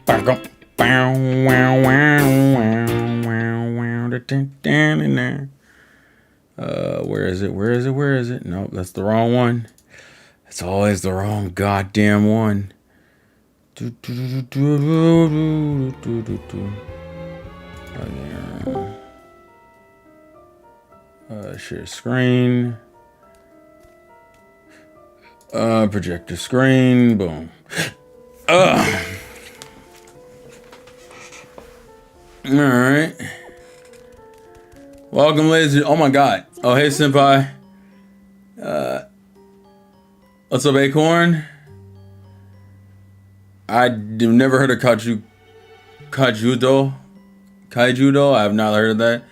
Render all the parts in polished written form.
Where is it? Where is it? Where is it? Nope, that's the wrong one. It's always the wrong goddamn one. Share screen. Projector screen. Boom. Alright. Welcome, ladies. Oh my god. Oh, hey, senpai. What's up, Acorn? I've never heard of Kaijudo. I have not heard of that.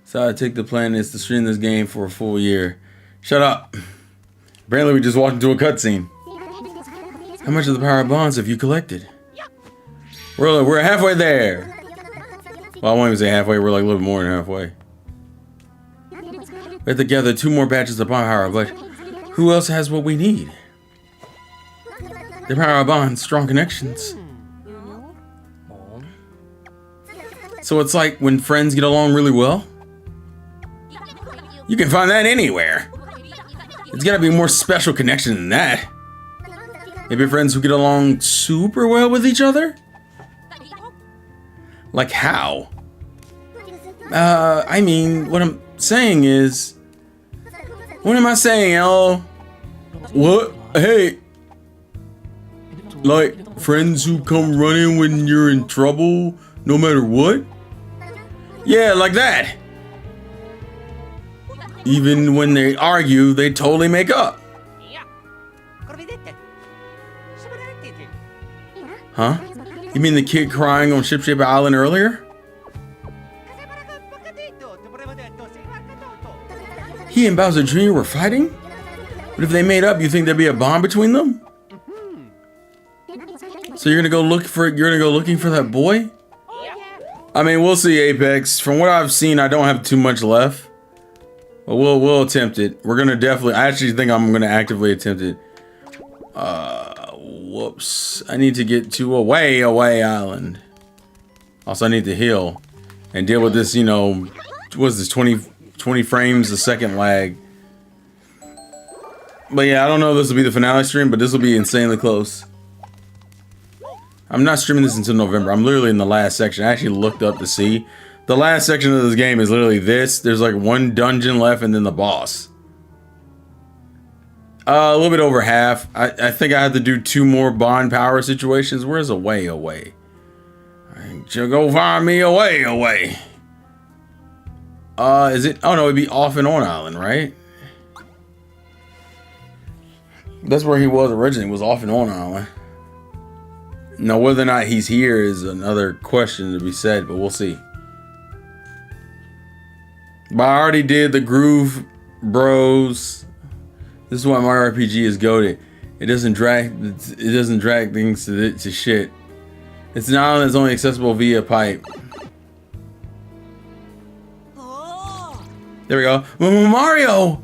So I take the plan is to stream this game for a full year. Shut up. Apparently we just walked into a cutscene. How much of the power of bonds have you collected? We're halfway there. Well, I won't even say halfway. We're like a little more than halfway. We have to gather 2 more batches of bond power, but who else has what we need? The power of bonds, strong connections. So it's like when friends get along really well? You can find that anywhere. It's gotta be a more special connection than that. Maybe friends who get along super well with each other? Like how? I mean, what I'm saying is... What am I saying, L? What? Hey! Like, friends who come running when you're in trouble, no matter what? Yeah, like that. Even when they argue, they totally make up. Huh? You mean the kid crying on Ship Shape Island earlier? He and Bowser Jr. were fighting? But if they made up, you think there'd be a bond between them? So you're gonna go looking for that boy? I mean, we'll see, Apex. From what I've seen, I don't have too much left. But we'll attempt it. We're gonna definitely. I actually think I'm gonna actively attempt it. Whoops. I need to get to a way away island. Also, I need to heal and deal with this. You know, what's this 20 frames a second lag? But yeah, I don't know if this will be the finale stream, but this will be insanely close. I'm not streaming this until November. I'm literally in the last section. I actually looked up to see. The last section of this game is literally this. There's like 1 dungeon left and then the boss. A little bit over half. I think I have to do 2 more bond power situations. Where's a way away? Go find me a way away. Is it? Oh no, it'd be off and on island, right? That's where he was originally. Was off and on island. Now, whether or not he's here is another question to be said, but we'll see. But I already did the Groove Bros. This is why my RPG is goated. It doesn't drag things to shit. It's an island that's only accessible via pipe. There we go. Mario!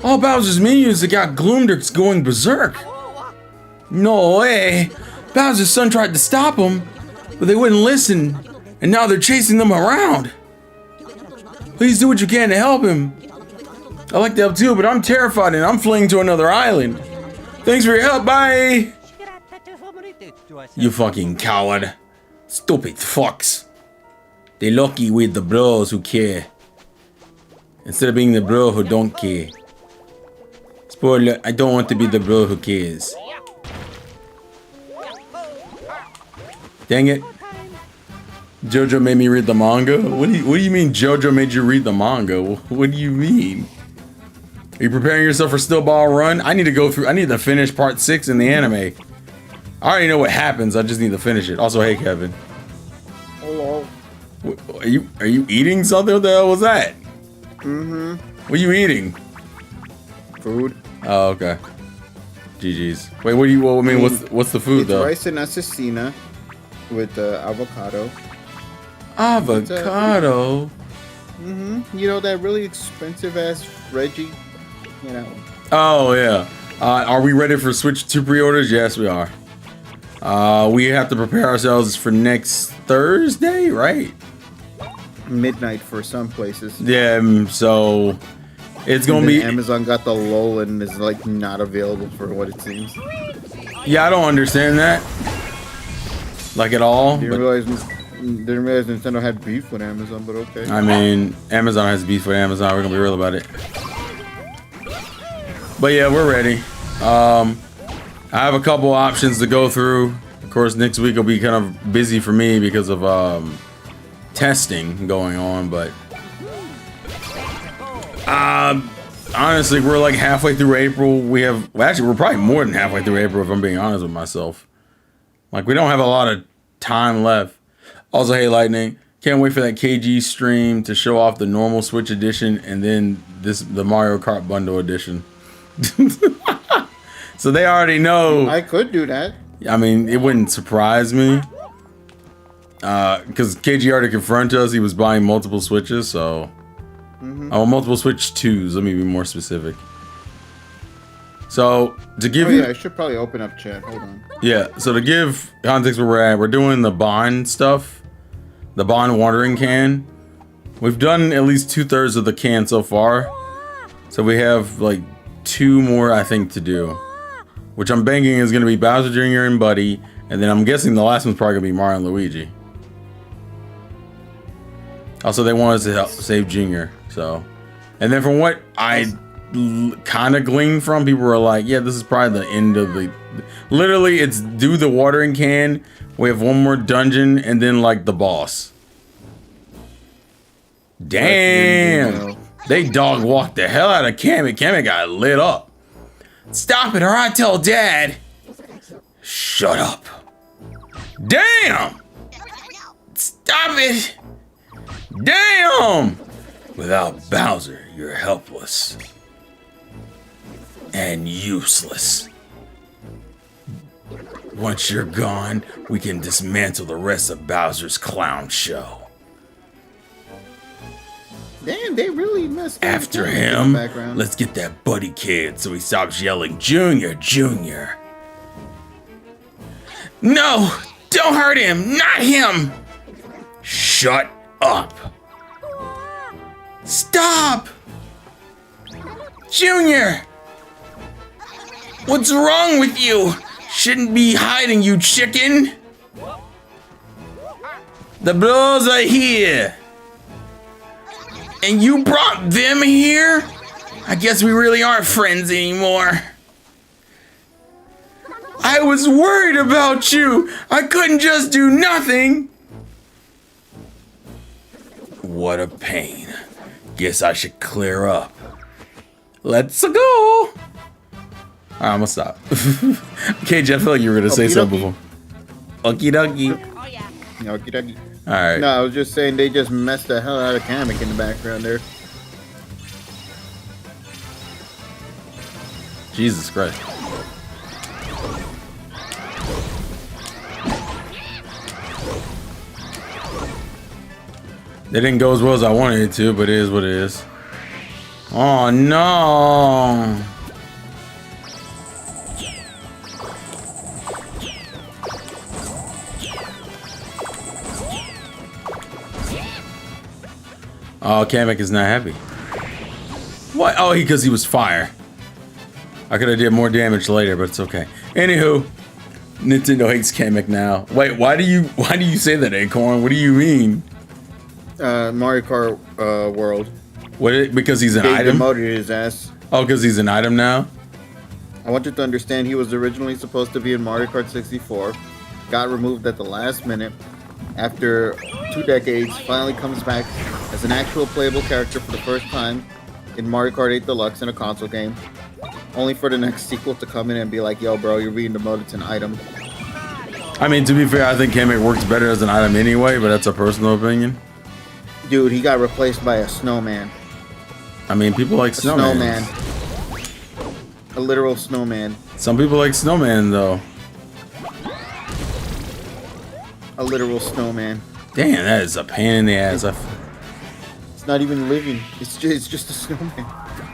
All Bowser's minions that got gloomed are going berserk. No way. Bowser's son tried to stop them, but they wouldn't listen, and now they're chasing them around. Please do what you can to help him. I like to help too, but I'm terrified and I'm fleeing to another island. Thanks for your help, bye. You fucking coward. Stupid fucks. They're lucky with the bros who care, instead of being the bro who don't care. Spoiler, I don't want to be the bro who cares. Dang it. JoJo made me read the manga? What do you mean JoJo made you read the manga? What do you mean? Are you preparing yourself for Still Ball Run? I need to finish part 6 in the anime. I already know what happens, I just need to finish it. Also, hey Kevin. Hello. Are you eating something? What the hell was that? Mm-hmm. What are you eating? Food. Oh, okay. GG's. Wait, what do you? Well, I mean, what's the food though? Rice and assassina with avocado. Avocado. Mm-hmm. You know that really expensive ass Reggie. You know. Oh yeah. Are we ready for Switch 2 pre-orders? Yes, we are. We have to prepare ourselves for next Thursday, right? Midnight for some places. Yeah, so it's gonna be. Amazon got the lull and is like not available for what it seems. Yeah, I don't understand that, like at all. Didn't realize Nintendo had beef with Amazon, but okay. I mean, Amazon has beef with Amazon. We're gonna be real about it. But yeah, we're ready. I have a couple options to go through. Of course, next week will be kind of busy for me because of testing going on, but honestly, we're like halfway through April. We're probably more than halfway through April if I'm being honest with myself. Like, we don't have a lot of time left. Also, hey Lightning, can't wait for that KG stream to show off the normal Switch edition and then the Mario Kart bundle edition. So they already know. I could do that. I mean, it wouldn't surprise me. Because KG already confirmed to us he was buying multiple Switches, so... Oh, multiple Switch 2s, let me be more specific. So, to give you... I should probably open up chat, hold on. Yeah, so to give context where we're at, we're doing the Bond stuff. The Bond watering can. We've done at least 2/3 of the can so far. So we have, like, 2 more, I think, to do. Which I'm banking is going to be Bowser Jr. and Buddy. And then I'm guessing the last one's probably going to be Mario and Luigi. Also, they want us to help save Junior, so. And then from what I kind of gleaned from, people were like, yeah, this is probably the end of the... Literally, it's do the watering can, we have one more dungeon, and then, like, the boss. Damn! They dog walked the hell out of Kamek. Kamek got lit up. Stop it, or I tell Dad. Shut up. Damn! Stop it! Damn! Without Bowser, you're helpless. And useless. Once you're gone, we can dismantle the rest of Bowser's clown show. Damn, they really messed up. After him, let's get that Buddy kid so he stops yelling, Junior, Junior. No! Don't hurt him! Not him! Shut up! Stop! Junior! What's wrong with you? Shouldn't be hiding, you chicken! The Bros are here! And you brought them here? I guess we really aren't friends anymore. I was worried about you! I couldn't just do nothing! What a pain. Guess I should clear up. Let's go! Alright, I'm gonna stop. Okay, Jeff, I feel like you were gonna say something before. Okie dokie. Okie dokie. Alright. No, I was just saying they just messed the hell out of Kamek in the background there. Jesus Christ. It didn't go as well as I wanted it to, but it is what it is. Oh no! Oh, Kamek is not happy. What? Oh, because he was fire. I could have did more damage later, but it's okay. Anywho, Nintendo hates Kamek now. Wait, why do you say that, Acorn? What do you mean? Mario Kart World. What? Because he's an They item? demoted his ass. Oh, because he's an item now? I want you to understand he was originally supposed to be in Mario Kart 64. Got removed at the last minute. After 2 decades, finally comes back as an actual playable character for the first time in Mario Kart 8 Deluxe in a console game. Only for the next sequel to come in and be like, yo bro, you're being demoted to an item. I mean, to be fair, I think Kamek works better as an item anyway, but that's a personal opinion. Dude, he got replaced by a snowman. I mean, people like snowman. A literal snowman. Some people like snowman, though. A literal snowman. Damn, that is a pain in the ass. It's not even living. It's just a snowman.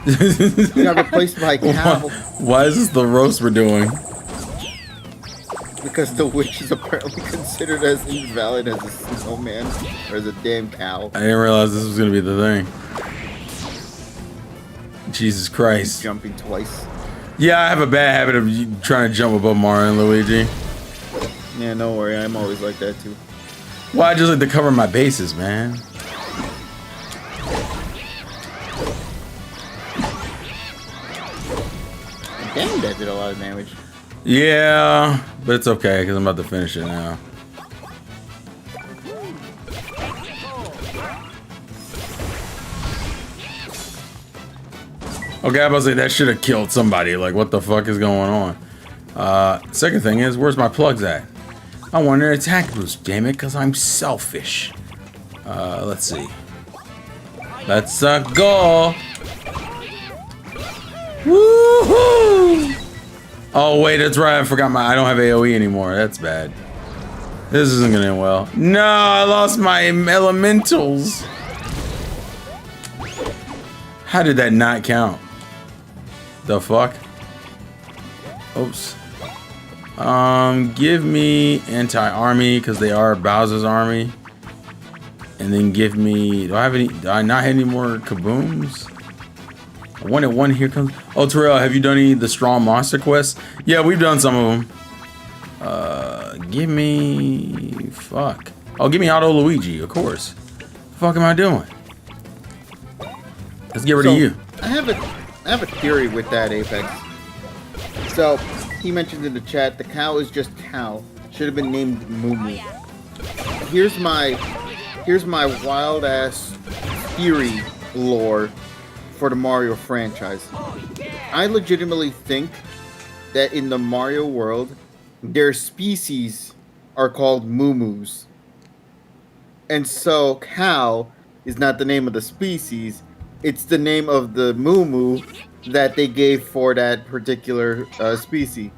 Got replaced by Cal. Why is this the roast we're doing? Because the witch is apparently considered as invalid as a snowman or as a damn cow. I didn't realize this was gonna be the thing. Jesus Christ. Jumping twice. Yeah, I have a bad habit of trying to jump above Mario and Luigi. Yeah, no worry, I'm always like that too. Well, I just like to cover my bases, man. Dang, that did a lot of damage. Yeah, but it's okay because I'm about to finish it now. Okay, I was like, that should have killed somebody. Like, what the fuck is going on? Second thing is, where's my plugs at? I want an attack boost, damn it, because I'm selfish. Let's see. Let's go. Woohoo! Oh wait, that's right. I forgot I don't have AOE anymore. That's bad. This isn't gonna end well. No, I lost my elementals. How did that not count? The fuck? Oops. Give me anti-army because they are Bowser's army. And then give me. Do I not have any more kabooms? I wanted one. Here comes. Oh, Terrell, have you done any of the Strong Monster quests? Yeah, we've done some of them. Give me. Fuck. Oh, give me Auto Luigi, of course. The fuck am I doing? Let's get rid of you. I have a theory with that, Apex. So he mentioned in the chat the cow is just cow. Should have been named Moo Moo. Here's my wild ass theory lore for the Mario franchise. I legitimately think that in the Mario world, their species are called Moo Moos. And so cow is not the name of the species, it's the name of the Moo Moo that they gave for that particular species.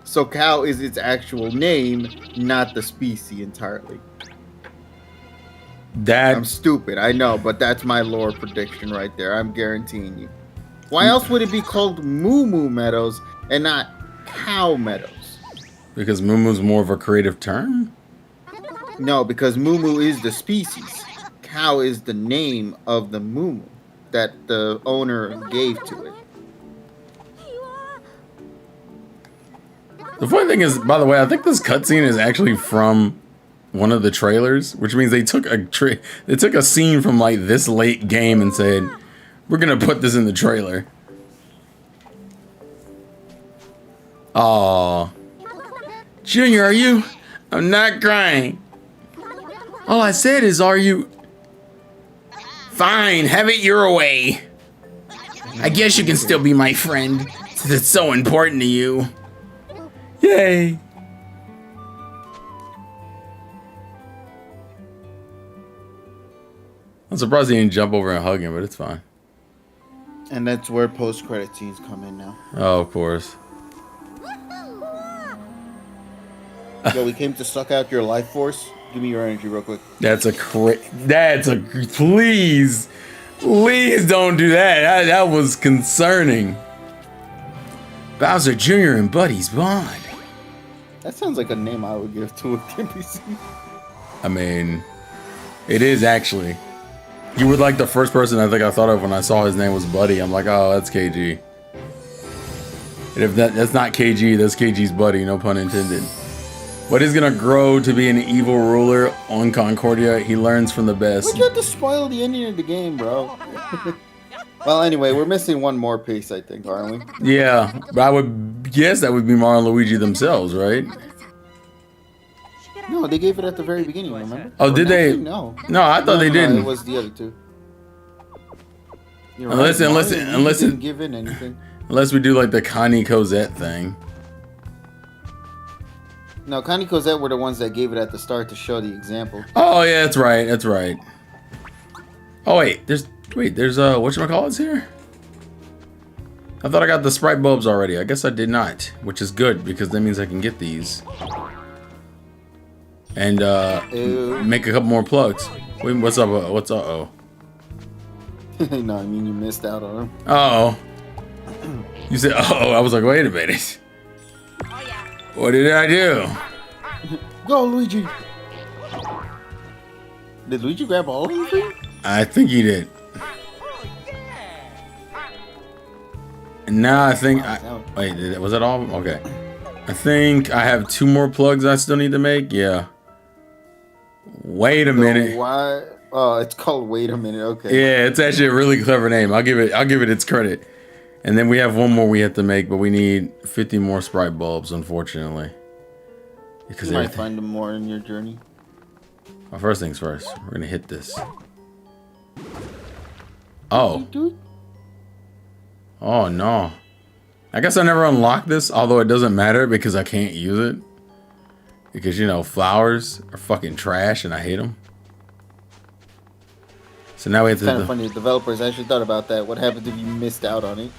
So cow is its actual name, not the species entirely. I'm stupid, I know, but that's my lore prediction right there. I'm guaranteeing you. Why else would it be called Moo Moo Meadows and not Cow Meadows? Because Moo Moo's more of a creative term? No, because Moo Moo is the species. Cow is the name of the Moo Moo that the owner gave to it. The funny thing is, by the way, I think this cutscene is actually from one of the trailers, which means they took a scene from like this late game and said, we're gonna put this in the trailer. Aww. Junior, are you? I'm not crying. All I said is, are you? Fine, have it your way. I guess you can still be my friend, since it's so important to you. Yay. I'm surprised he didn't jump over and hug him, but it's fine. And that's where post-credit scenes come in now. Oh, of course. Yo, we came to suck out your life force. Give me your energy real quick. Please don't do that. That was concerning. Bowser Jr. and Buddy's Bond. That sounds like a name I would give to a NPC. I mean, it is actually. You were like the first person I think I thought of when I saw his name was Buddy. I'm like, oh, that's KG. And if that's not KG, that's KG's buddy, no pun intended. But he's gonna grow to be an evil ruler on Concordia. He learns from the best. We got to spoil the ending of the game, bro. Well, anyway, we're missing one more piece, I think, aren't we? Yeah, but I would guess that would be Mario and Luigi themselves, right? No, they gave it at the very beginning, remember? Oh, did they? Actually, no. No, I thought they didn't. It was the other two. You're unless didn't give in anything. Unless we do like the Connie Cosette thing. No, Connie Cosette were the ones that gave it at the start to show the example. Oh yeah, that's right. That's right. Oh wait, there's whatchamacallits here? I thought I got the sprite bulbs already. I guess I did not, which is good because that means I can get these. And make a couple more plugs. Wait, what's up? What's up? Oh. No, I mean you missed out on him. Oh. You said, oh, I was like, wait a minute. What did I do? Go, Luigi. Did Luigi grab all of them for you? I think he did. And now I think... wait, was that all? Okay. I think I have 2 more plugs I still need to make. Yeah. Wait a minute. Why? Oh, it's called Wait a Minute. Okay. Yeah, it's actually a really clever name. I'll give it its credit. And then we have 1 more we have to make, but we need 50 more Sprite bulbs, unfortunately. Because you might find them more in your journey. Well, first things first. We're gonna hit this. Oh. Oh no. I guess I never unlocked this, although it doesn't matter because I can't use it. Because, you know, flowers are fucking trash and I hate them. So now we have to... It's kind of funny. The developers actually thought about that. What happens if you missed out on it?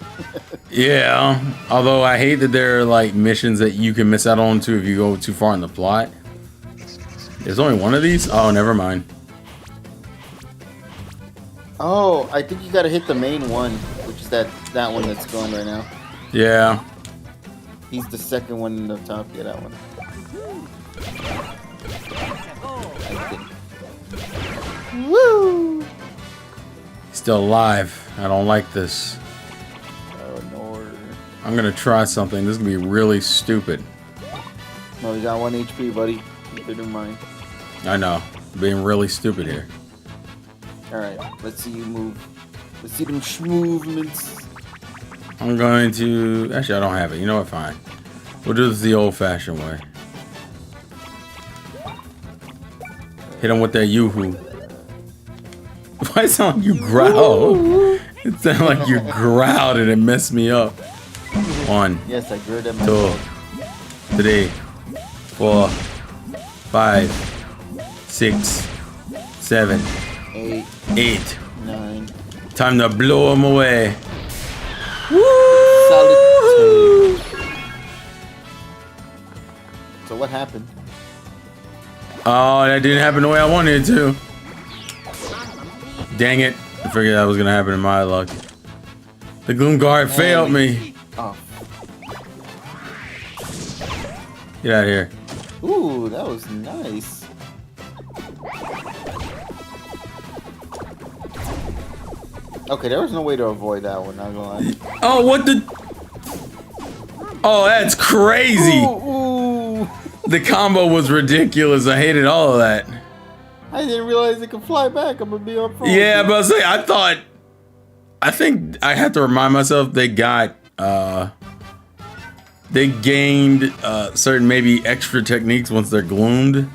Yeah. Although I hate that there are, like, missions that you can miss out on, too, if you go too far in the plot. There's only 1 of these? Oh, never mind. Oh, I think you gotta hit the main one, which is that one that's going right now. Yeah. He's the second one in the top. Yeah, that one. Woo! Still alive. I don't like this. Oh, no. I'm gonna try something. This is gonna be really stupid. No, you got 1 HP, buddy. Keep it in mind. I know. Being really stupid here. Alright, let's see you move. Let's see them movements. I'm going to... Actually, I don't have it. You know what? Fine. We'll do this the old-fashioned way. Hit him with that yoo-hoo. Why it sound like you growl? It sounded like you growled and it messed me up. 1, yes, I grew them 2, 3, 4, 5, 6, 7, 8. 9. Time to blow him away. Solid 2. So what happened? Oh, that didn't happen the way I wanted it to. Dang it. I figured that was going to happen in my luck. The Gloom Guard failed me. Oh. Get out of here. Ooh, that was nice. Okay, there was no way to avoid that one, not gonna lie. Oh, what the... Oh, that's crazy. Ooh, ooh. The combo was ridiculous. I hated all of that. I didn't realize it could fly back. I'm gonna be up front. Yeah, but I think I have to remind myself they got, they gained certain maybe extra techniques once they're gloomed.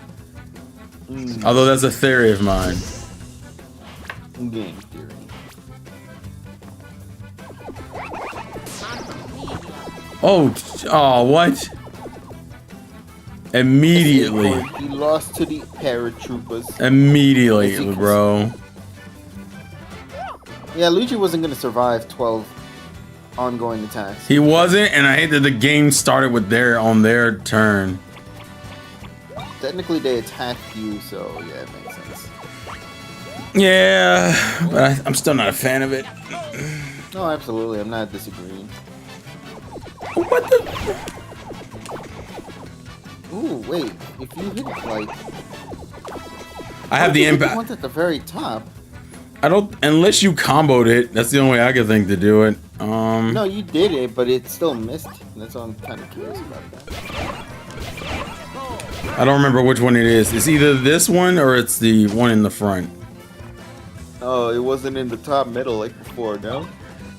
Although that's a theory of mine. Game theory. Oh, what? Immediately. He lost to the paratroopers. Immediately, bro. Yeah, Luigi wasn't gonna survive 12 ongoing attacks. He wasn't, and I hate that the game started with on their turn. Technically, they attacked you, so yeah, it makes sense. Yeah, but I'm still not a fan of it. No, absolutely, I'm not disagreeing. What the? Ooh, wait. If you hit like, I have the impact. One at the very top. I don't, unless you comboed it. That's the only way I could think to do it. No, you did it, but it still missed. That's why I'm kind of curious about that. I don't remember which one it is. It's either this one or it's the one in the front. Oh, it wasn't in the top middle like before, no?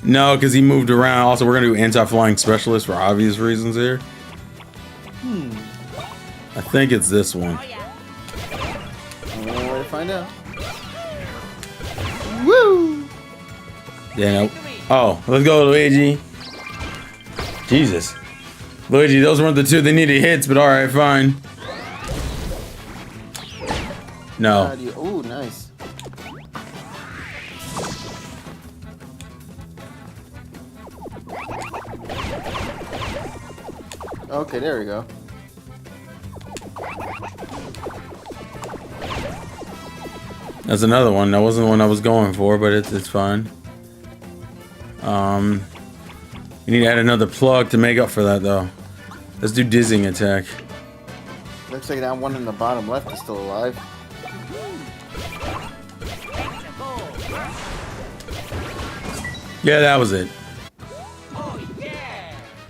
No, because he moved around. Also, we're gonna do anti-flying specialist for obvious reasons here. I think it's this one. I don't know where to find out. Woo! Yeah, no. Oh, let's go, Luigi. Jesus. Luigi, those weren't the 2 that needed hits, but alright, fine. No. Ooh, nice. Okay, there we go. That's another one. That wasn't the one I was going for, but it's fine. You need to add another plug to make up for that, though. Let's do dizzying attack. Looks like that one in the bottom left is still alive. Yeah, that was it.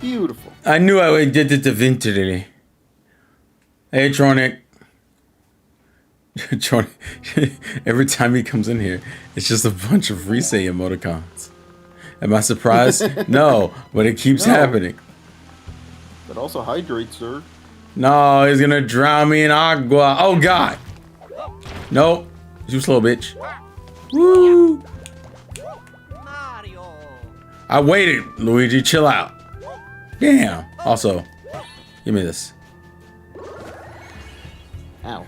Beautiful. I knew I did it eventually. Hey, Tronic. Tronic. Every time he comes in here, it's just a bunch of Risei emoticons. Am I surprised? No, but it keeps happening. But also hydrate, sir. No, he's gonna drown me in agua. Oh, God. Nope. You slow, bitch. Woo. I waited, Luigi. Chill out. Damn. Also, give me this. Ow.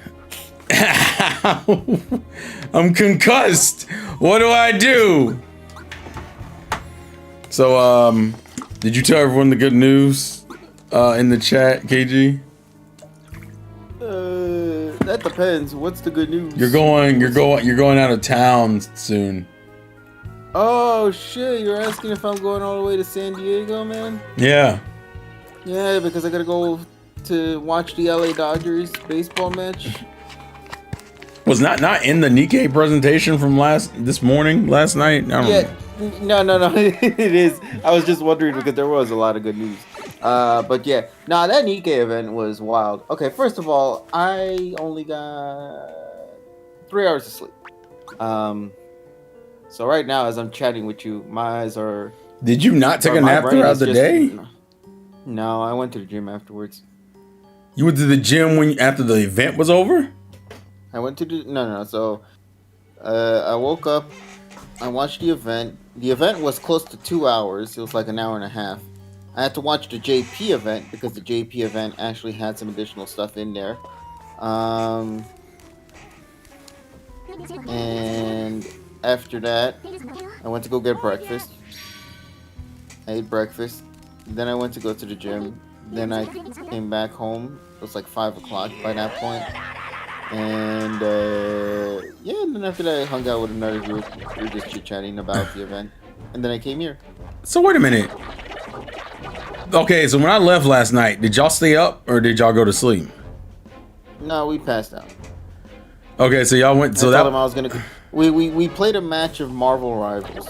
I'm concussed. What do I do? So, did you tell everyone the good news in the chat, KG? That depends. What's the good news? You're going out of town soon. Oh shit! You're asking if I'm going all the way to San Diego, man? Yeah. Yeah, because I gotta go to watch the LA Dodgers baseball match. Was not in the Nikkei presentation from last night? I don't know. No. It is. I was just wondering because there was a lot of good news. But yeah, that Nikkei event was wild. Okay, first of all, I only got 3 hours of sleep. So right now, as I'm chatting with you, my eyes are. Did you not take a nap throughout the day? No, I went to the gym afterwards. You went to the gym after the event was over? I went to no. So, I woke up. I watched the event. The event was close to 2 hours. It was like an hour and a half. I had to watch the JP event because the JP event actually had some additional stuff in there. And after that, I went to go get breakfast. I ate breakfast. Then I went to go to the gym. Then I came back home. It was like 5 o'clock by that point. And and then after that I hung out with another group. We were just chit-chatting about the event. And then I came here. So wait a minute. Okay, so when I left last night, did y'all stay up or did y'all go to sleep? No, we passed out. Okay, so y'all went. So I told him I was gonna. We played a match of Marvel Rivals.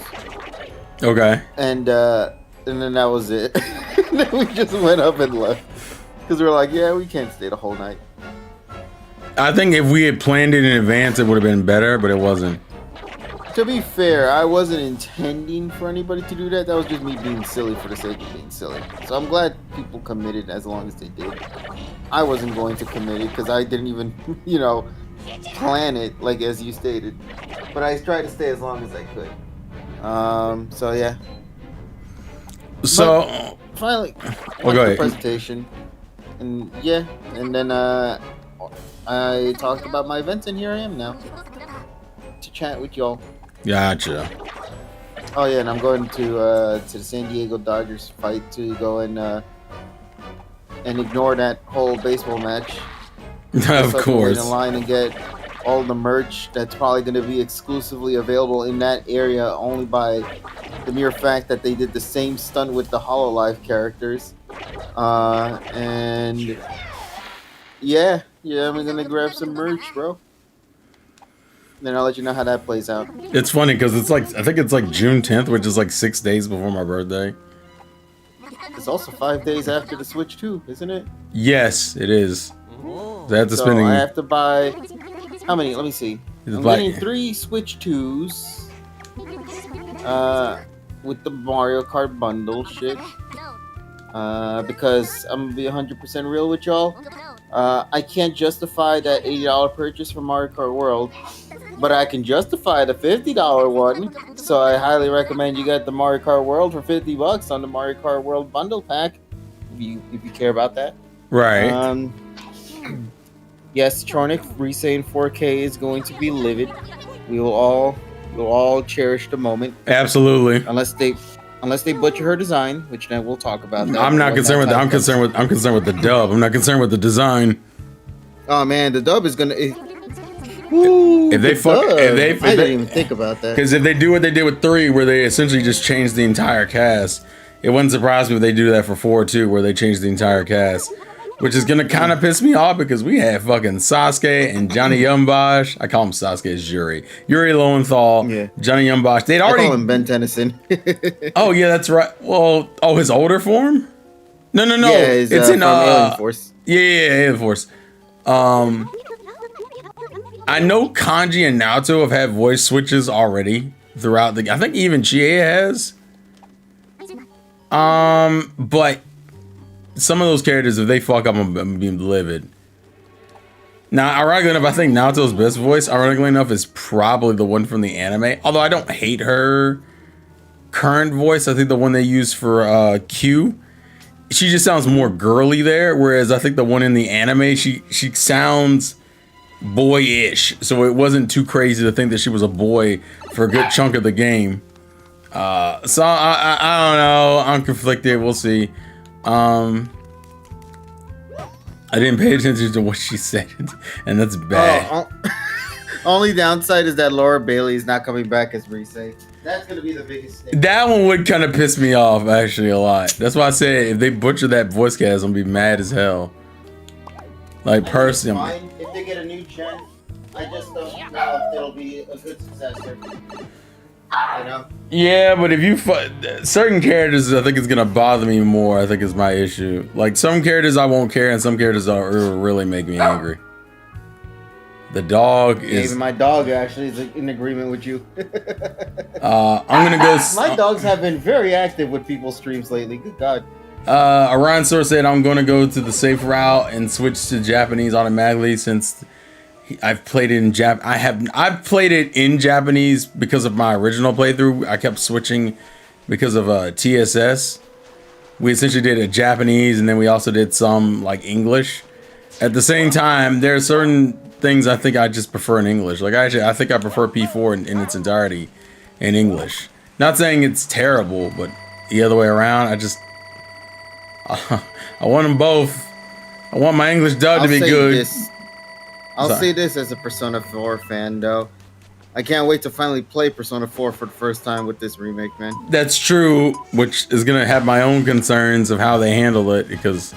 Okay. And then that was it. Then we just went up and left because we were like, yeah, we can't stay the whole night. I think if we had planned it in advance, it would have been better, but it wasn't. To be fair, I wasn't intending for anybody to do that. That was just me being silly for the sake of being silly. So I'm glad people committed as long as they did. I wasn't going to commit it because I didn't even, plan it like as you stated. But I tried to stay as long as I could. So yeah. So but finally, go ahead. Presentation, and then I talked about my events, and here I am now to chat with y'all. Gotcha. Oh yeah, and I'm going to the San Diego Dodgers fight to go and ignore that whole baseball match. Of course. Wait in line and get all the merch that's probably going to be exclusively available in that area only by the mere fact that they did the same stunt with the HoloLive characters. And yeah, I'm gonna grab some merch, bro. Then I'll let you know how that plays out. It's funny because I think it's like June 10th, which is like 6 days before my birthday. It's also 5 days after the Switch 2, isn't it? Yes, it is. So I have to buy how many? Let me see. I'm getting 3 Switch 2s. With the Mario Kart bundle shit. Because I'm gonna be 100% real with y'all. I can't justify that $80 purchase for Mario Kart World, but I can justify the $50 one. So I highly recommend you get the Mario Kart World for $50 on the Mario Kart World bundle pack. If you care about that. Right. Yes, Tronic Risei in 4K is going to be livid. We'll all cherish the moment. Absolutely. Unless they butcher her design, which then we'll talk about that. I'm not concerned with that. I'm concerned with the dub. I'm not concerned with the design. Oh man, the dub is gonna. Ooh, If they fuck, if I they, didn't even think about that. because if they do what they did with 3, where they essentially just changed the entire cast, it wouldn't surprise me if they do that for 4 too, where they change the entire cast, which is gonna kind of piss me off because we had fucking Sasuke and Johnny Yumbosh. I call him Sasuke, it's Yuri Lowenthal, Yeah. Johnny Yumbosh. They'd I already. call him Ben Tennyson. Oh yeah, that's right. Well, his older form? No. Yeah, it's in Alien Force. Yeah, Alien Force. I know Kanji and Naoto have had voice switches already throughout the. I think even Chie has. But some of those characters, if they fuck up, I'm gonna be livid. Now, ironically enough, I think Naoto's best voice, ironically enough, is probably the one from the anime. Although I don't hate her current voice. I think the one they use for Q, she just sounds more girly there. Whereas I think the one in the anime, she sounds boyish, so it wasn't too crazy to think that she was a boy for a good chunk of the game. So I don't know. I'm conflicted. We'll see. I didn't pay attention to what she said, and that's bad. Only downside is that Laura Bailey is not coming back as Rise. That's gonna be the biggest thing. That one would kind of piss me off actually a lot. That's why I said if they butcher that voice cast, I'm gonna be mad as hell. Like personally. If they get a new gen, I just don't know if it'll be a good successor. You know? Yeah, but if you certain characters, I think it's gonna bother me more. I think is my issue. Like some characters I won't care, and some characters will really make me angry. The dog is. Even my dog actually is in agreement with you. I'm gonna go. My dogs have been very active with people's streams lately. Good God. Orion Source said I'm gonna go to the safe route and switch to Japanese automatically since I've played it in I've played it in Japanese because of my original playthrough. I kept switching because of TSS. We essentially did a Japanese and then we also did some like English. At the same time, there are certain things I think I just prefer in English. Like I think I prefer P4 in its entirety in English. Not saying it's terrible, but the other way around, I want them both. I want my English dub to be good. I'll say this as a Persona 4 fan, though. I can't wait to finally play Persona 4 for the first time with this remake, man. That's true, which is going to have my own concerns of how they handle it, because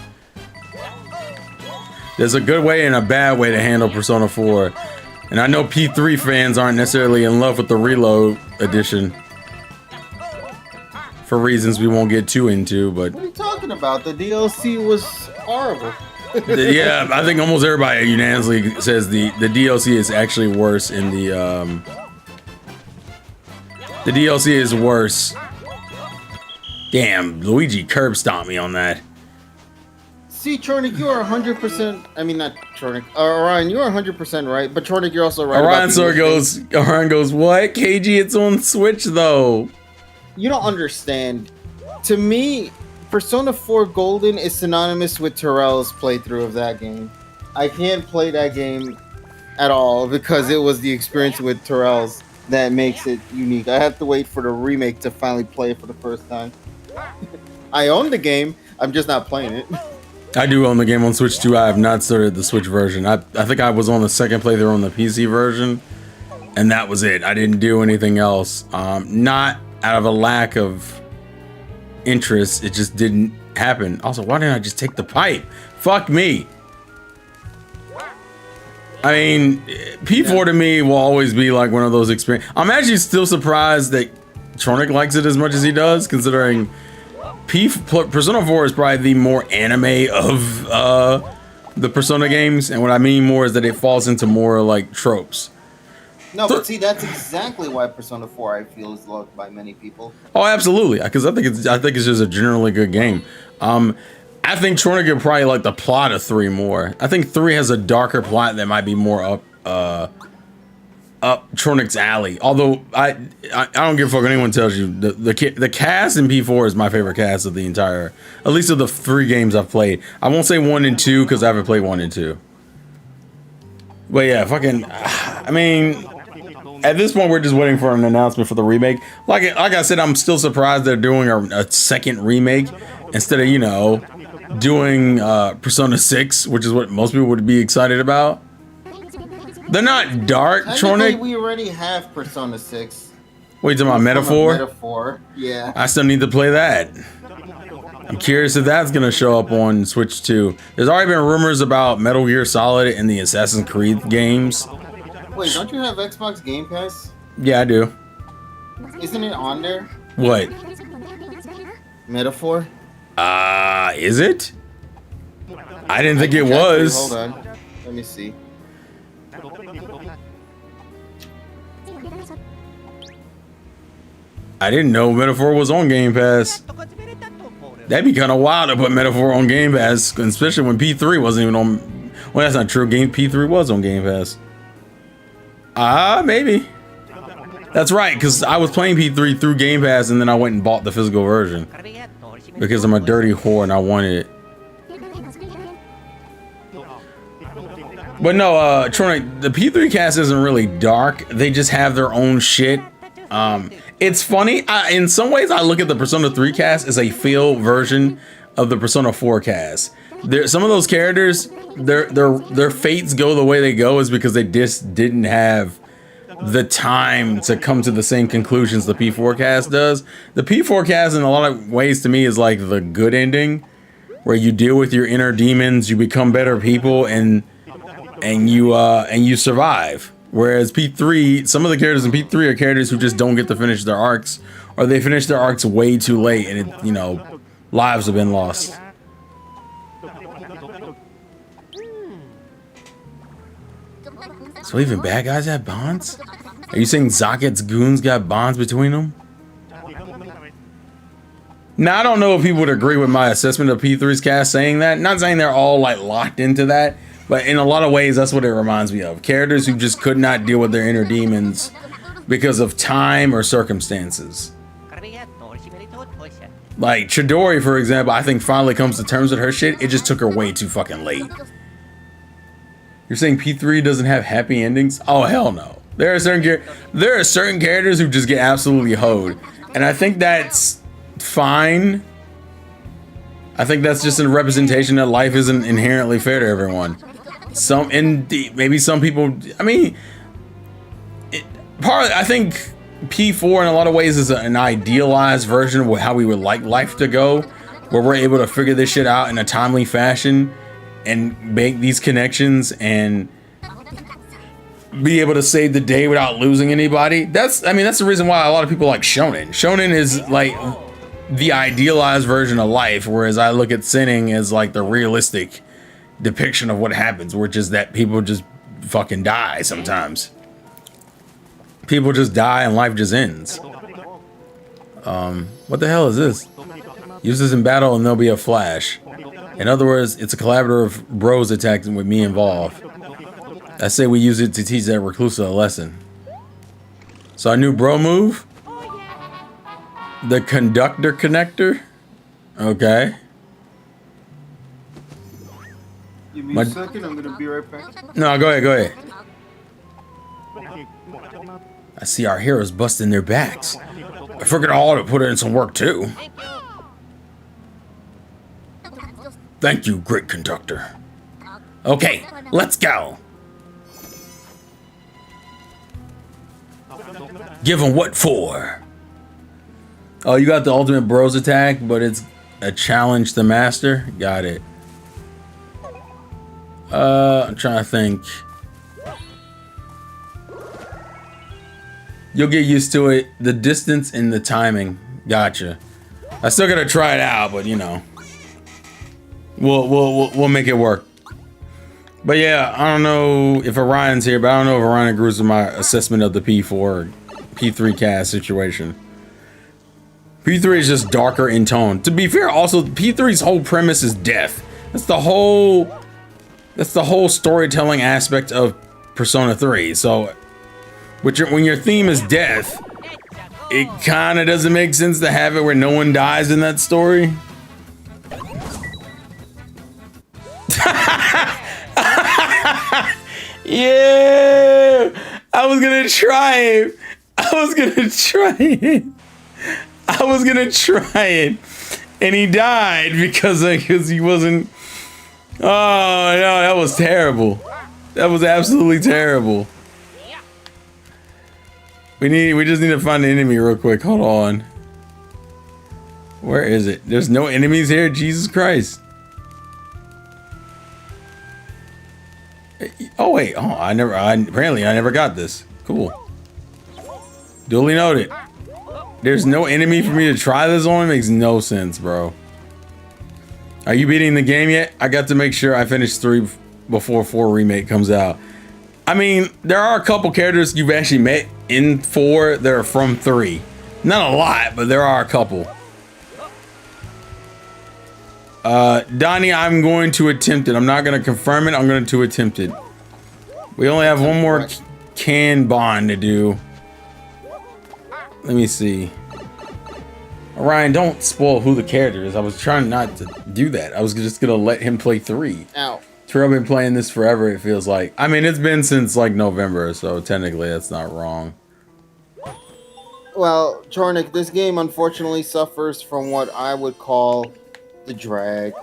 there's a good way and a bad way to handle Persona 4. And I know P3 fans aren't necessarily in love with the Reload edition. For reasons we won't get too into, but... What are you talking about? The DLC was horrible. Yeah, I think almost everybody unanimously says the DLC is actually worse in the DLC is worse. Damn, Luigi curb stomped me on that. See, Chornik, you are 100%. I mean, not Chornik. Orion, you are 100% right. But Chornik, you're also right. Orion goes, what? KG, it's on Switch though. You don't understand. To me, Persona 4 Golden is synonymous with Terrell's playthrough of that game. I can't play that game at all because it was the experience with Terrell's that makes it unique. I have to wait for the remake to finally play it for the first time. I own the game, I'm just not playing it. I do own the game on Switch too. I have not started the Switch version. I think I was on the second playthrough on the PC version, and that was it. I didn't do anything else. Not out of a lack of interest, it just didn't happen. Also, why didn't I just take the pipe? Fuck me. I mean, P4 to me will always be like one of those experiences. I'm actually still surprised that Tronic likes it as much as he does, considering Persona 4 is probably the more anime of the Persona games, and what I mean more is that it falls into more like tropes. No, but see, that's exactly why Persona 4 I feel is loved by many people. Oh, absolutely, because I think it's just a generally good game. I think Tronic could probably like the plot of 3 more. I think 3 has a darker plot that might be more up Tronic's alley. Although I don't give a fuck what anyone tells you. The cast in P4 is my favorite cast of the entire, at least of the 3 games I've played. I won't say 1 and 2 because I haven't played 1 and 2. But yeah, I mean, at this point, we're just waiting for an announcement for the remake. Like I said, I'm still surprised they're doing a second remake instead of, doing Persona 6, which is what most people would be excited about. They're not dark, Technically, Tronic. we already have Persona 6. Wait, you talking about Metaphor? Metaphor, yeah. I still need to play that. I'm curious if that's gonna show up on Switch 2. There's already been rumors about Metal Gear Solid and the Assassin's Creed games. Wait, don't you have Xbox Game Pass? Yeah, I do. Isn't it on there? What? Metaphor? Is it? I didn't think it Actually, was. hold on. Let me see. I didn't know Metaphor was on Game Pass. That'd be kind of wild to put Metaphor on Game Pass, especially when P3 wasn't even on. Well, that's not true. P3 was on Game Pass. Maybe. That's right, because I was playing P3 through Game Pass, and then I went and bought the physical version because I'm a dirty whore and I wanted it. But no, Tronic, the P3 cast isn't really dark. They just have their own shit. It's funny. In some ways, I look at the Persona 3 cast as a fail version of the Persona 4 cast. Some of those characters, their fates go the way they go is because they just didn't have the time to come to the same conclusions the P4 cast does. The P4 cast, in a lot of ways, to me, is like the good ending, where you deal with your inner demons, you become better people, and you survive. Whereas P3, some of the characters in P3 are characters who just don't get to finish their arcs, or they finish their arcs way too late, and lives have been lost. So even bad guys have bonds? Are you saying Zaket's goons got bonds between them? Now, I don't know if people would agree with my assessment of P3's cast saying that. Not saying they're all like locked into that, but in a lot of ways, that's what it reminds me of. Characters who just could not deal with their inner demons because of time or circumstances. Like Chidori, for example, I think finally comes to terms with her shit. It just took her way too fucking late. You're saying P3 doesn't have happy endings? Oh, hell no. There are certain characters who just get absolutely hoed. And I think that's fine. I think that's just a representation that life isn't inherently fair to everyone. Maybe some people, I mean, I think P4 in a lot of ways is an idealized version of how we would like life to go, where we're able to figure this shit out in a timely fashion and make these connections and be able to save the day without losing anybody. That's the reason why a lot of people like shonen. Shonen is like the idealized version of life, whereas I look at sinning as like the realistic depiction of what happens, which is that people just fucking die sometimes. People just die and life just ends. What the hell is this? Use this in battle and there'll be a flash. In other words, it's a collaborative bros attack with me involved. I say we use it to teach that reclusive a lesson. So our new bro move? The conductor connector? Okay. Give me a second, I'm gonna be right back. No, go ahead. I see our heroes busting their backs. I figured I ought to put in some work too. Thank you, great conductor. Okay, let's go. Give him what for? Oh, you got the ultimate bros attack, but it's a challenge to master? Got it. I'm trying to think. You'll get used to it. The distance and the timing. Gotcha. I still gotta try it out, but we'll make it work. But yeah, I don't know if Orion's here, but I don't know if Orion agrees with my assessment of the P4 or P3 cast situation. P3 is just darker in tone. To be fair, also P3's whole premise is death. That's the whole storytelling aspect of Persona 3. So when your theme is death, it kind of doesn't make sense to have it where no one dies in that story. Yeah, I was gonna try it. And he died because he wasn't. Oh no, that was terrible. That was absolutely terrible. We just need to find an enemy real quick. Hold on. Where is it? There's no enemies here? Jesus Christ. Oh wait. Oh, apparently I never got this. Cool. Duly noted. There's no enemy for me to try this on? It makes no sense, bro. Are you beating the game yet? I got to make sure I finish 3 before 4 remake comes out. I mean, there are a couple characters you've actually met in 4 that are from 3. Not a lot, but there are a couple. Donnie, I'm going to attempt it. I'm not going to confirm it. I'm going to attempt it. We only have one more can bond to do. Let me see. Ryan, don't spoil who the character is. I was trying not to do that. I was just going to let him play 3. Ow. I've been playing this forever, it feels like. I mean, it's been since like November, so technically that's not wrong. Well, Chornik, this game unfortunately suffers from what I would call the drag.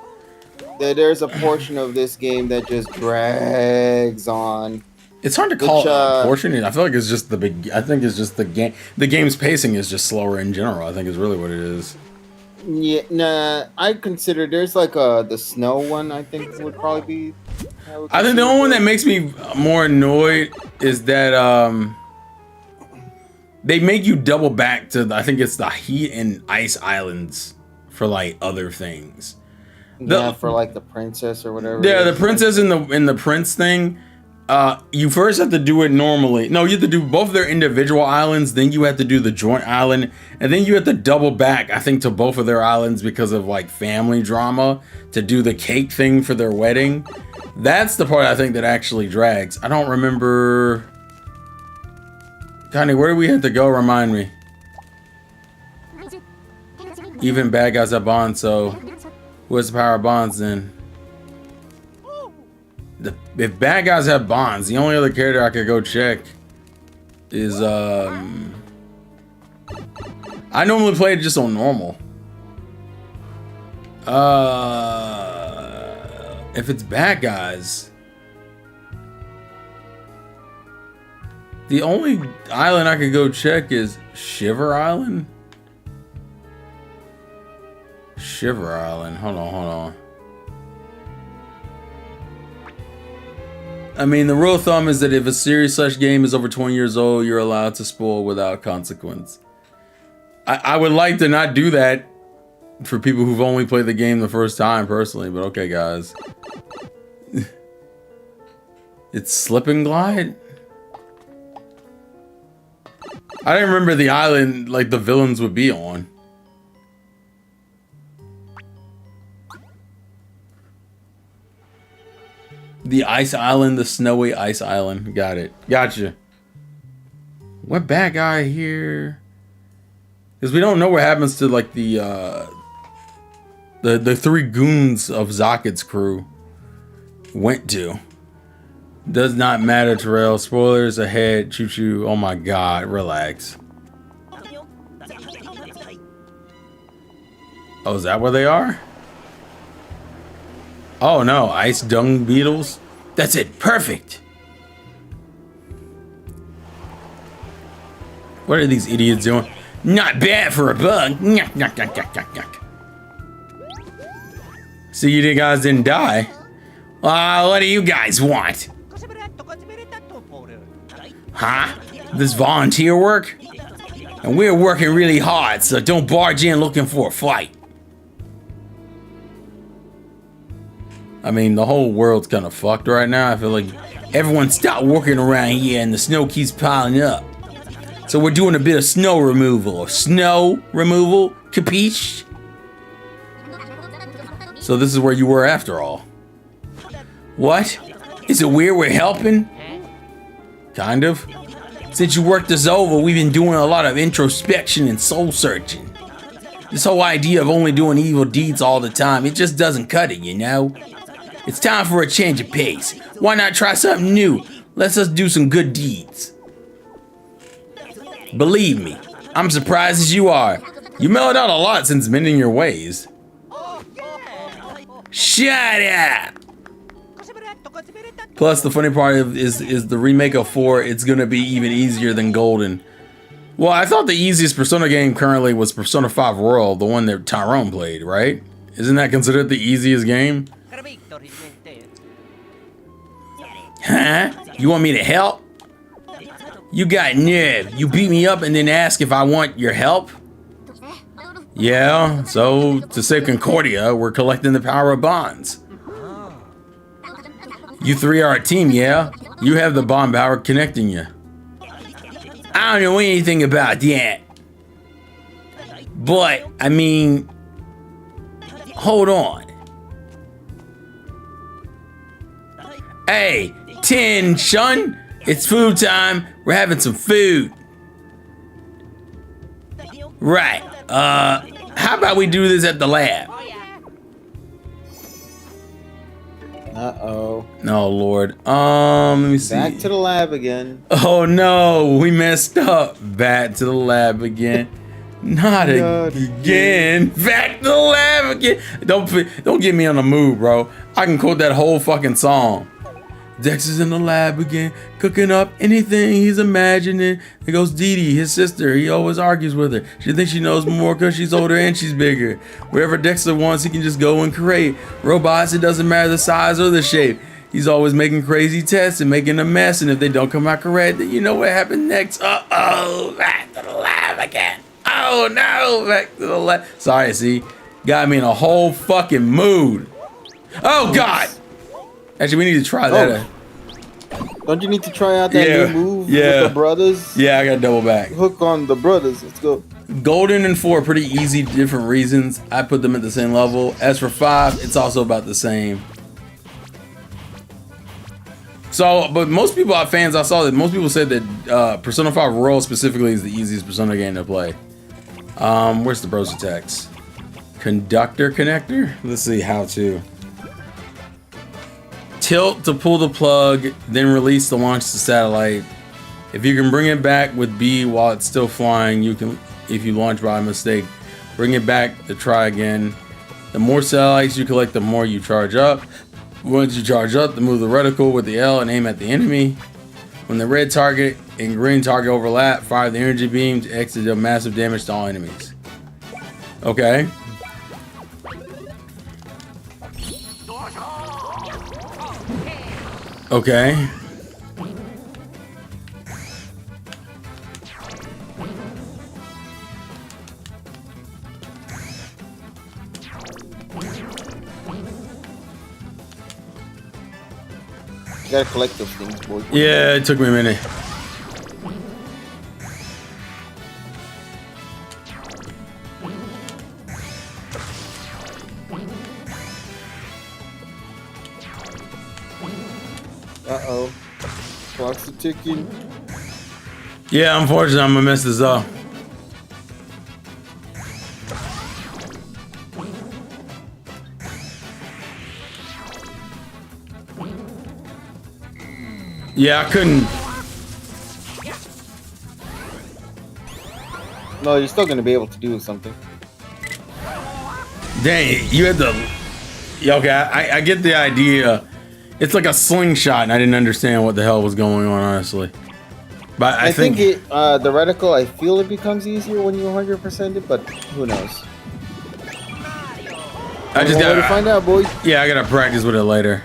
There's a portion of this game that just drags on. It's hard to call it a portion. I feel like it's just the big. I think it's just the game. The game's pacing is just slower in general. I think is really what it is. Yeah, nah. I consider there's like the snow one. I think would probably be. I think the only one that makes me more annoyed is that they make you double back to. I think it's the heat and ice islands for like other things. For like the princess or whatever. Yeah, the princess and the prince thing. You first have to do it normally. No, you have to do both of their individual islands, then you have to do the joint island, and then you have to double back, I think, to both of their islands because of like family drama to do the cake thing for their wedding. That's the part I think that actually drags. I don't remember. Connie, where do we have to go? Remind me. Even bad guys have bonds, so who has the power of bonds then? If bad guys have bonds, the only other character I could go check is I normally play it just on normal. If it's bad guys, the only island I could go check is Shiver Island. Shiver Island. Hold on. I mean, the rule of thumb is that if a series/game is over 20 years old, you're allowed to spoil without consequence. I would like to not do that for people who've only played the game the first time, personally, but okay, guys. It's Slip and Glide? I didn't remember the island, like, the villains would be on. The ice island, the snowy ice island. Got it. Gotcha. What bad guy here? Because we don't know what happens to like the 3 goons of Zakat's crew went to. Does not matter, Terrell. Spoilers ahead. Choo choo. Oh my god. Relax. Oh, is that where they are? Oh no, ice dung beetles? That's it, perfect! What are these idiots doing? Not bad for a bug! Nyuk, nyuk, nyuk, nyuk, nyuk, nyuk. See, you guys didn't die. What do you guys want? Huh? This volunteer work? And we're working really hard, so don't barge in looking for a fight. I mean, the whole world's kind of fucked right now. I feel like everyone stopped working around here and the snow keeps piling up. So we're doing a bit of snow removal. Capiche? So this is where you were after all. What? Is it weird we're helping? Kind of. Since you worked us over, we've been doing a lot of introspection and soul searching. This whole idea of only doing evil deeds all the time, it just doesn't cut it, you know? It's time for a change of pace. Why not try something new? Let's us do some good deeds. Believe me, I'm surprised as you are. You mellowed out a lot since mending your ways. Shut up! Plus, the funny part is the remake of 4. It's gonna be even easier than Golden. Well, I thought the easiest Persona game currently was Persona 5 Royal, the one that Tyrone played, right? Isn't that considered the easiest game? Huh? You want me to help? You got nerve. You beat me up and then ask if I want your help? Yeah, so to save Concordia, we're collecting the power of bonds. You 3 are a team, yeah? You have the bond power connecting you. I don't know anything about that. But, I mean, hold on. Hey, Tin Shun, it's food time. We're having some food. Right, how about we do this at the lab? Uh-oh. Oh, Lord. Let me see. Back to the lab again. Oh, no. We messed up. Back to the lab again. Not again. Back to the lab again. Don't get me on the move, bro. I can quote that whole fucking song. Dex is in the lab again, cooking up anything he's imagining. There goes Dee Dee, his sister. He always argues with her. She thinks she knows more because she's older and she's bigger. Wherever Dexter wants, he can just go and create. Robots, it doesn't matter the size or the shape. He's always making crazy tests and making a mess. And if they don't come out correct, then you know what happened next. Uh-oh, back to the lab again. Oh, no, back to the lab. Sorry, see, got me in a whole fucking mood. Oh, God. Actually, we need to try that. Don't you need to try out that new move with the brothers? Yeah, I got to double back. Hook on the brothers. Let's go. Golden and 4 are pretty easy, different reasons. I put them at the same level. As for 5, it's also about the same. So, but most people, fans, I saw that most people said that Persona 5 Royal specifically is the easiest Persona game to play. Where's the bros attacks? Conductor connector? Let's see how to. Tilt to pull the plug, then release to launch the satellite. If you can bring it back with B while it's still flying, you can. If you launch by mistake, bring it back to try again. The more satellites you collect, the more you charge up. Once you charge up, to move the reticle with the L and aim at the enemy. When the red target and green target overlap, fire the energy beam to exit deal massive damage to all enemies. Okay. Okay. You gotta collect those things, boy. Yeah, it took me a minute. Uh-oh. Clock's ticking. Yeah, unfortunately, I'm gonna mess this up. Yeah, I couldn't. No, you're still gonna be able to do something. Dang, you had the. Yeah, okay, I get the idea. It's like a slingshot, and I didn't understand what the hell was going on, honestly. But I think the reticle, I feel it becomes easier when you 100% it, but who knows? I just gotta find out, boy. Yeah, I gotta practice with it later.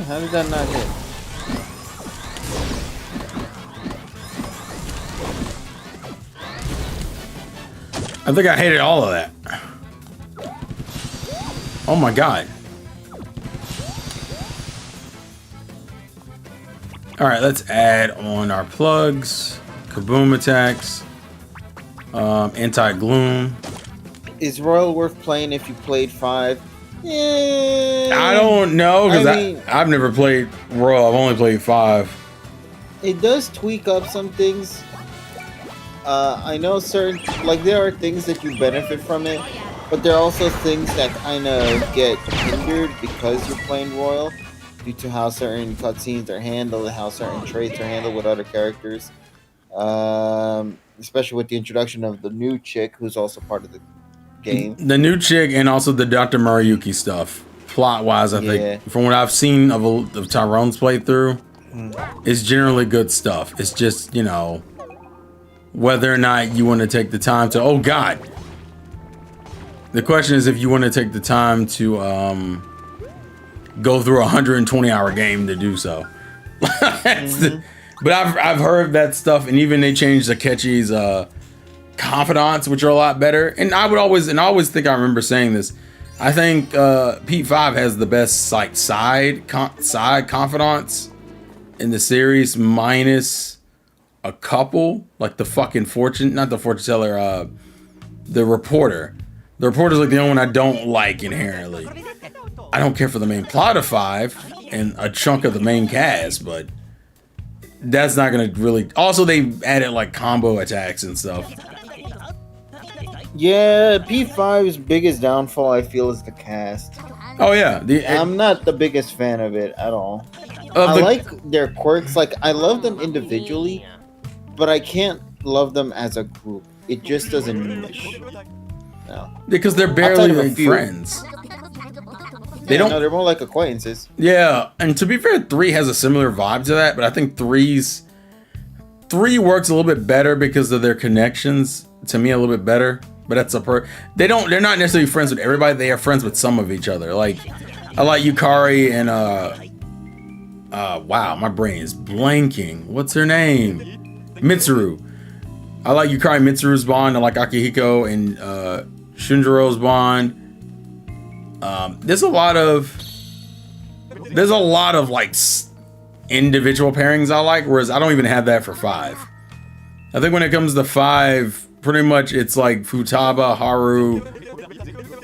How did that not hit? I think I hated all of that. Oh my god. Alright, let's add on our plugs. Kaboom attacks. Anti-gloom. Is Royal worth playing if you played 5? Yeah. I don't know, because I've never played Royal. I've only played 5. It does tweak up some things. I know there are things that you benefit from it, but there are also things that kind of get hindered because you're playing Royal due to how certain cutscenes are handled, how certain traits are handled with other characters. especially with the introduction of the new chick who's also part of the game. The new chick and also the Dr. Maruyuki stuff. Plot wise, I think from what I've seen of Tyrone's playthrough, it's generally good stuff. It's just, you know, whether or not you want to take the time to. Oh God. The question is if you want to take the time to go through a 120-hour game to do so. But I've heard that stuff, and even they changed Akechi's confidants, which are a lot better. And I always think I remember saying this. I think Pete 5 has the best like side confidants in the series, minus a couple, like the fucking not the fortune teller, the reporter. The reporter's like the only one I don't like inherently. I don't care for the main plot of 5 and a chunk of the main cast, but that's not gonna really. Also, they added like combo attacks and stuff. Yeah, P5's biggest downfall, I feel, is the cast. Oh yeah, I'm not the biggest fan of it at all. I like their quirks, like I love them individually, but I can't love them as a group. It just doesn't mesh. No. Because they're barely friends. They don't. No, they're more like acquaintances. Yeah, and to be fair, 3 has a similar vibe to that, but I think 3 works a little bit better because of their connections. To me, a little bit better. But that's they're not necessarily friends with everybody. They are friends with some of each other. Like I like Yukari and wow, my brain is blanking. What's her name? Mitsuru. I like Yukari and Mitsuru's bond. I like Akihiko and Shunjiro's bond. There's a lot of like individual pairings I like, whereas I don't even have that for 5. I think when it comes to 5, pretty much it's like Futaba, Haru.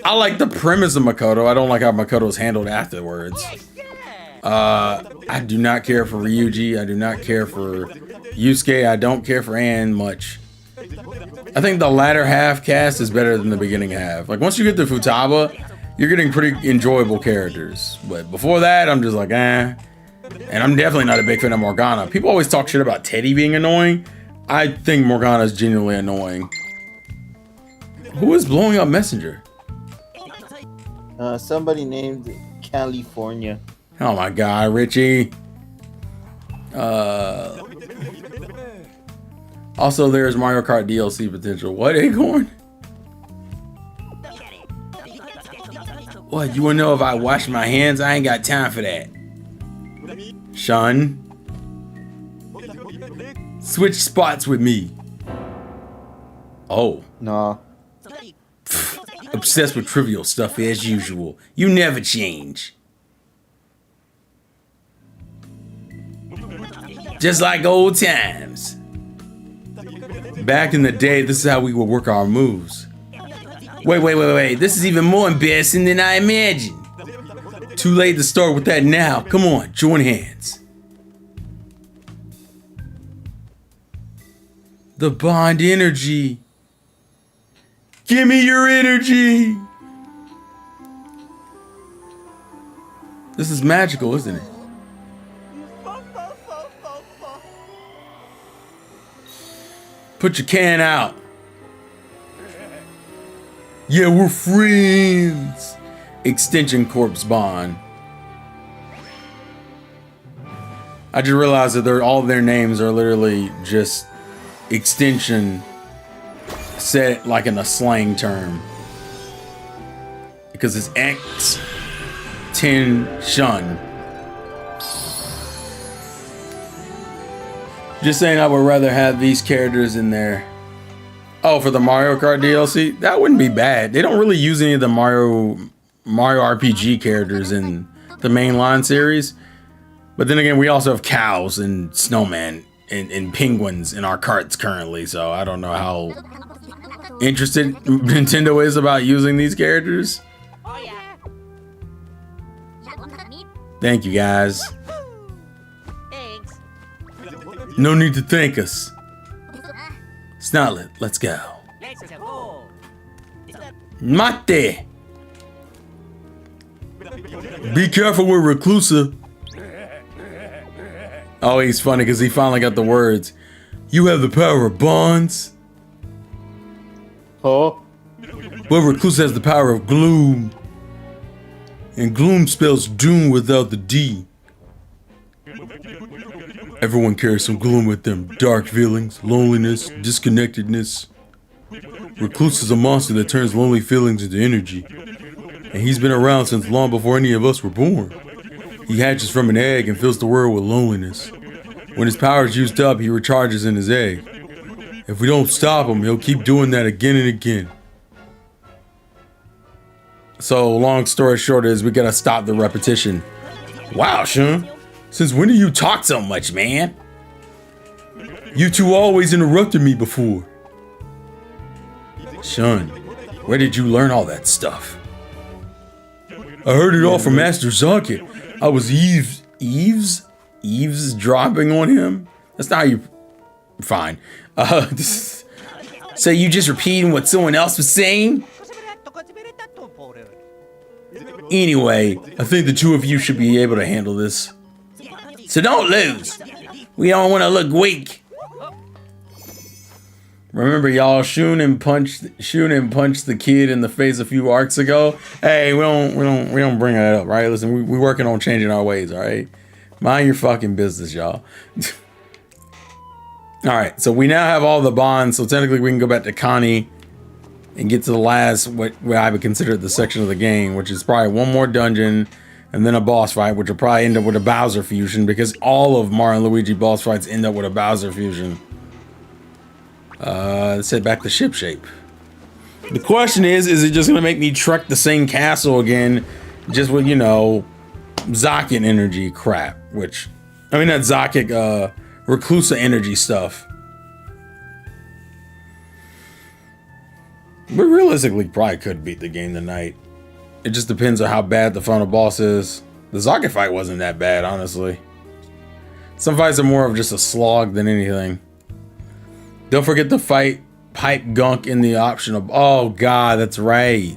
I like the premise of Makoto. I don't like how Makoto is handled afterwards. I do not care for Ryuji. I do not care for Yusuke. I don't care for Anne much. I think the latter half cast is better than the beginning half. Like once you get to Futaba, you're getting pretty enjoyable characters. But before that, I'm just like, eh. And I'm definitely not a big fan of Morgana. People always talk shit about Teddy being annoying. I think Morgana is genuinely annoying. Who is blowing up Messenger? Somebody named California. Oh my God, Richie. Also, there's Mario Kart DLC potential. What, Acorn? What, you wanna know if I wash my hands? I ain't got time for that. Shun. Switch spots with me. Oh. No. Obsessed with trivial stuff as usual. You never change. Just like old times. Back in the day, this is how we would work our moves. Wait. This is even more embarrassing than I imagined. Too late to start with that now. Come on, join hands. The bond energy. Give me your energy. This is magical, isn't it? Put your can out. Yeah, we're friends. Extension Corpse bond. I just realized that all of their names are literally just extension said like in a slang term. Because it's X10 Shun. Just saying I would rather have these characters in there. Oh, for the Mario Kart DLC? That wouldn't be bad. They don't really use any of the Mario RPG characters in the mainline series. But then again, we also have cows and snowmen and penguins in our carts currently. So I don't know how interested Nintendo is about using these characters. Thank you, guys. No need to thank us. Snotlet, let's go. Mate! Be careful with Reclusa. Oh, he's funny because he finally got the words. You have the power of bonds. Oh. But Recluse has the power of gloom. And gloom spells doom without the D. Everyone carries some gloom with them. Dark feelings, loneliness, disconnectedness. Recluse is a monster that turns lonely feelings into energy. And he's been around since long before any of us were born. He hatches from an egg and fills the world with loneliness. When his power is used up, he recharges in his egg. If we don't stop him, he'll keep doing that again and again. So, long story short is we gotta stop the repetition. Wow, Sean. Since when do you talk so much, man? You two always interrupted me before. Sean, where did you learn all that stuff? I heard it all from Master Zocket. I was eavesdropping on him? That's not how you... Fine. So you just repeating what someone else was saying? Anyway, I think the two of you should be able to handle this. So don't lose. We don't want to look weak. Remember, y'all, Shunin punched the kid in the face a few arcs ago. Hey, we don't bring that up, right? Listen, we working on changing our ways, all right? Mind your fucking business, y'all. All right, so we now have all the bonds, so technically we can go back to Connie and get to the last, what I would consider the section of the game, which is probably one more dungeon and then a boss fight, which will probably end up with a Bowser fusion because all of Mario and Luigi boss fights end up with a Bowser fusion. Let's head back to Ship Shape. The question is it just gonna make me trek the same castle again, just with, you know, Zocket energy crap, which, I mean, not Zocket, Reclusa energy stuff. We realistically probably could beat the game tonight. It just depends on how bad the final boss is. The Zocket fight wasn't that bad, honestly. Some fights are more of just a slog than anything. Don't forget to fight Pipe Gunk in the option of... Oh, God, that's right.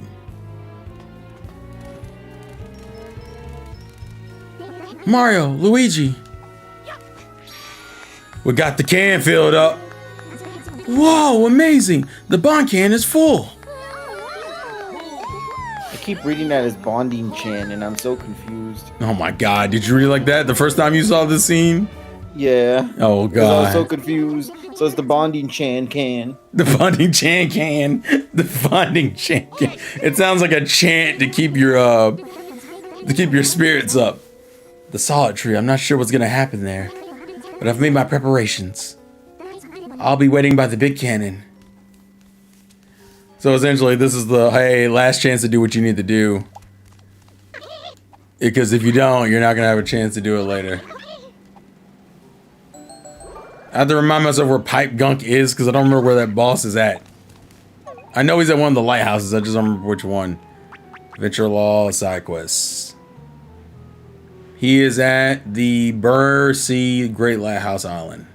Mario, Luigi. We got the can filled up. Whoa, amazing. The bond can is full. I keep reading that as bonding chan, and I'm so confused. Oh, my God. Did you read it like that the first time you saw this scene? Yeah. Oh, God. I was so confused. So it's the bonding chan can. The bonding chan can. The bonding chan can. It sounds like a chant to keep your spirits up. The solid tree. I'm not sure what's gonna happen there, but I've made my preparations. I'll be waiting by the big cannon. So essentially, this is the, hey, last chance to do what you need to do. Because if you don't, you're not gonna have a chance to do it later. I have to remind myself where Pipe Gunk is because I don't remember where that boss is at. I know he's at one of the lighthouses, I just don't remember which one. Venture Law side quests. He is at the Burr Sea Great Lighthouse Island.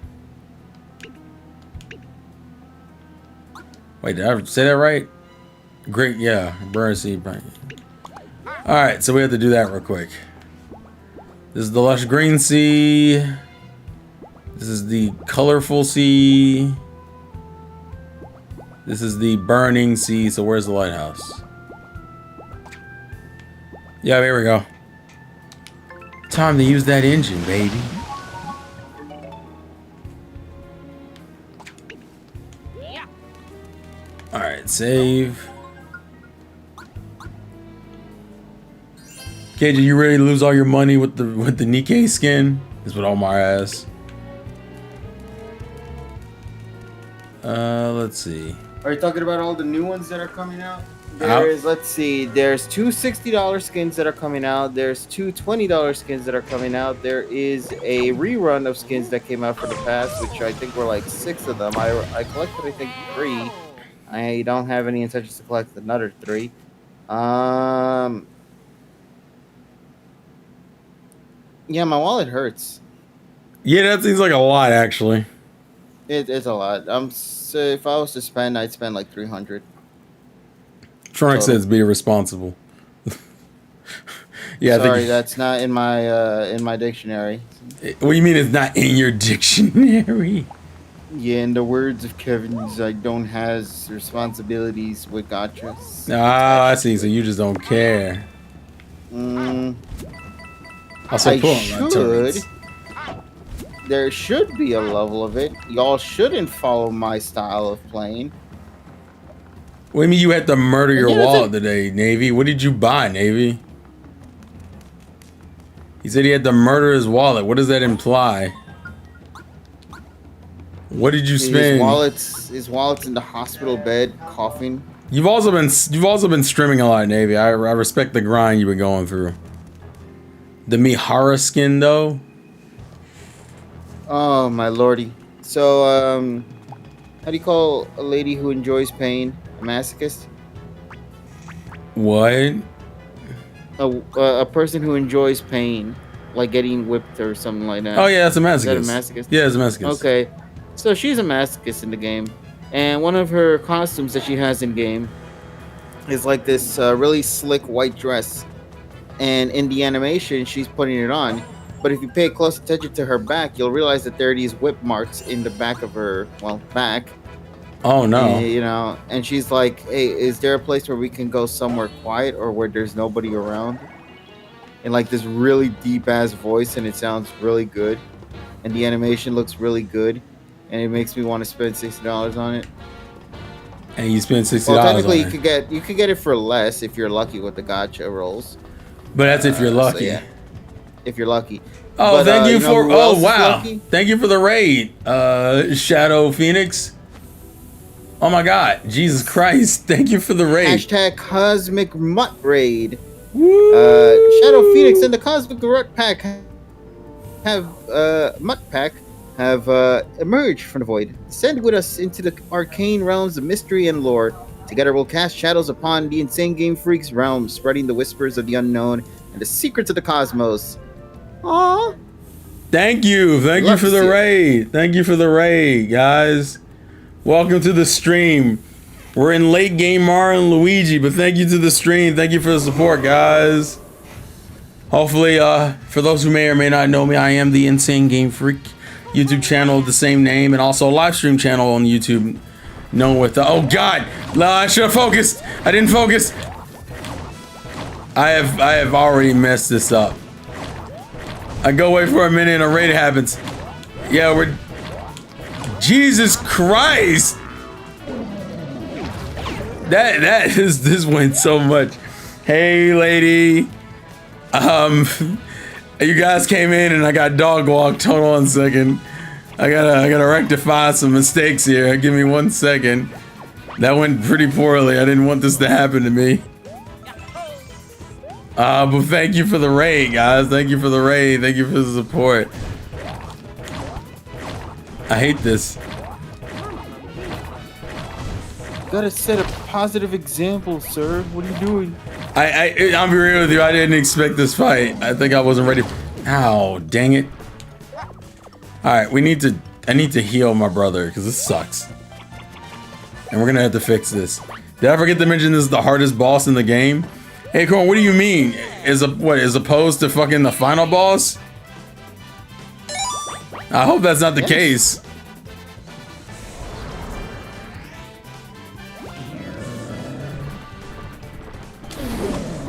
Wait, did I say that right? Great, yeah, Burr Sea. Alright, so we have to do that real quick. This is the lush green sea. This is the colorful sea. This is the burning sea. So where's the lighthouse? Yeah, here we go. Time to use that engine, baby. Alright, save. Okay, did you really lose all your money with the Nikkei skin? Is what Omar asks. Let's see. Are you talking about all the new ones that are coming out? There's, let's see, there's two $60 skins that are coming out. There's two $20 skins that are coming out. There is a rerun of skins that came out for the past, which I think were like 6 of them. I collected, I think, 3. I don't have any intentions to collect another 3. Yeah, my wallet hurts. Yeah, that seems like a lot, actually. It's a lot. So if I was to spend, I'd spend like 300. Trunks says be responsible. Yeah, sorry, that's not in my dictionary. What do you mean it's not in your dictionary? Yeah, in the words of Kevin's, I don't has responsibilities with gotchas. Ah, I see. So you just don't care. Mm, Also, I pull on my should. turrets. There should be a level of it. Y'all shouldn't follow my style of playing. What do you mean you had to murder And your yeah, that's wallet it. today, Navy? What did you buy, Navy? He said he had to murder his wallet. What does that imply? What did you spend? His wallet's in the hospital bed, coughing. You've also been streaming a lot, Navy. I respect the grind you've been going through. The Mihara skin though. Oh my lordy. So how do you call a lady who enjoys pain? A masochist? What? A person who enjoys pain, like getting whipped or something like that. Oh yeah, that's a Is that a masochist. masochist? Yeah, it's a masochist. Okay. So she's a masochist in the game. And one of her costumes that she has in game is like this really slick white dress. And in the animation, she's putting it on. But if you pay close attention to her back, you'll realize that there are these whip marks in the back of her, back. Oh no. And, you know, and she's like, hey, is there a place where we can go somewhere quiet or where there's nobody around? And like this really deep ass voice, and it sounds really good. And the animation looks really good. And it makes me want to spend $60 on it. And you spend $60 Well, technically, on you could get it for less if you're lucky with the gotcha rolls. But that's if you're lucky. So, yeah, if you're lucky. Oh, But, thank you know for. who Oh, else is wow. lucky? Thank you for the raid, Shadow Phoenix. Oh my God, Jesus Christ! Thank you for the raid. Hashtag Cosmic Mutt Raid. Woo! Shadow Phoenix and the Cosmic Mutt Pack have emerged from the void. Descend with us into the arcane realms of mystery and lore. Together we'll cast shadows upon the insane game freaks realm, spreading the whispers of the unknown and the secrets of the cosmos. Aww. Thank you Love for to the see it. raid. Thank you for the raid, guys. Welcome to the stream. We're in late game Mario and Luigi, but thank you to the stream. Thank you for the support, guys. Hopefully, for those who may or may not know me, I am the Insane Game Freak YouTube channel of the same name, and also a live stream channel on YouTube known with the. Oh God! I should have focused. I didn't focus. I have already messed this up. I go away for a minute and a raid happens. Yeah, we're. Jesus Christ! This went so much. Hey, lady. You guys came in and I got dog walked. Hold on a second. I gotta rectify some mistakes here. Give me 1 second. That went pretty poorly. I didn't want this to happen to me. But thank you for the raid, guys. Thank you for the raid. Thank you for the support. I hate this. Gotta set a positive example, sir. What are you doing? I'll be real with you. I didn't expect this fight. I think I wasn't ready. Ow, dang it. All right, I need to heal my brother because this sucks. And we're gonna have to fix this. Did I forget to mention this is the hardest boss in the game? Hey, Corn, what do you mean? As opposed to fucking the final boss? I hope that's not the case.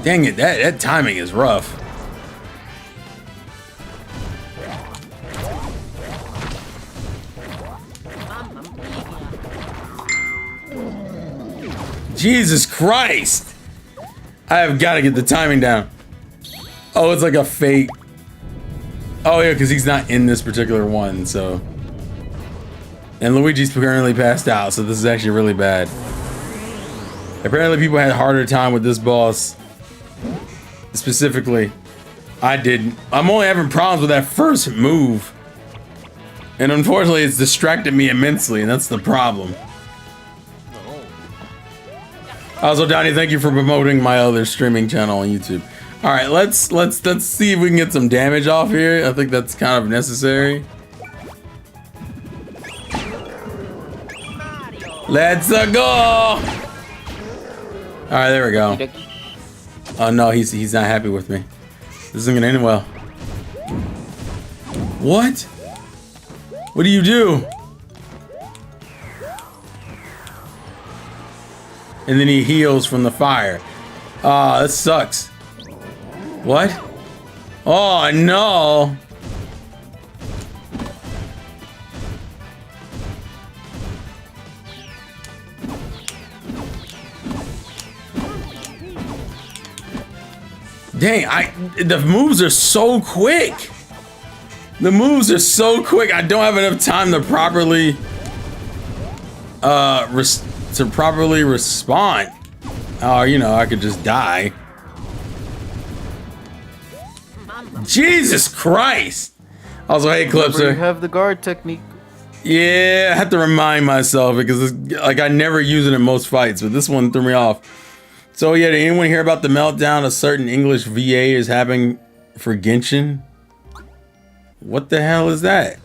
Dang it, that timing is rough. Jesus Christ! I have got to get the timing down. Oh, it's like a fake. Oh yeah, because he's not in this particular one, so. And Luigi's currently passed out, so this is actually really bad. Apparently people had a harder time with this boss. Specifically, I didn't. I'm only having problems with that first move. And unfortunately, it's distracted me immensely, and that's the problem. Also, Donnie, thank you for promoting my other streaming channel on YouTube. All right, let's see if we can get some damage off here. I think that's kind of necessary. Let's go! All right, there we go. Oh no, he's not happy with me. This isn't gonna end well. What? What do you do? and then he heals from the fire. Ah, this sucks. What? Oh no! Dang, the moves are so quick. The moves are so quick. I don't have enough time to properly respond. Oh, you know, I could just die. Jesus Christ! I was like, hey, Eclipser. You have the guard technique. Yeah, I have to remind myself because it's, like I never use it in most fights, but this one threw me off. So yeah, did anyone hear about the meltdown a certain English VA is having for Genshin? What the hell is that?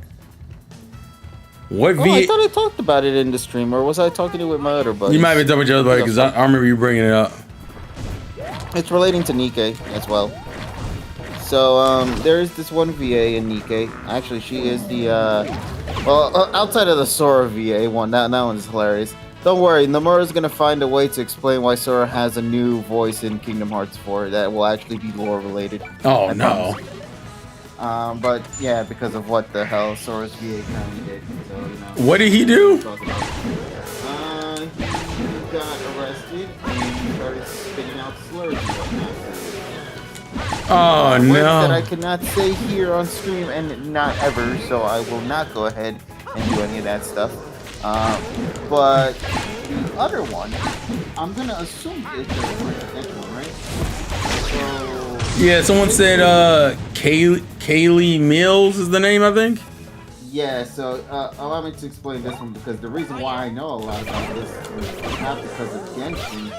What VA? I thought I talked about it in the stream, or was I talking with my other buddy? You might be talking with your other buddy because I remember you bringing it up. It's relating to Nikke as well. So there is this one VA in Nikke. Actually, she is the outside of the Sora VA one. That one's hilarious. Don't worry, Nomura's gonna find a way to explain why Sora has a new voice in Kingdom Hearts 4 that will actually be lore related. Oh no. But yeah, because of what the hell Sora's VA kind of did. So, you know. What did he do? He got arrested and he started spitting out slurs and whatnot. Oh no. That I cannot say here on stream and not ever, so I will not go ahead and do any of that stuff. But the other one, I'm gonna assume it's the next one, right? So yeah, someone said Kaylee Mills is the name, I think. Yeah, so allow me to explain this one because the reason why I know a lot about this is not because of Genshin,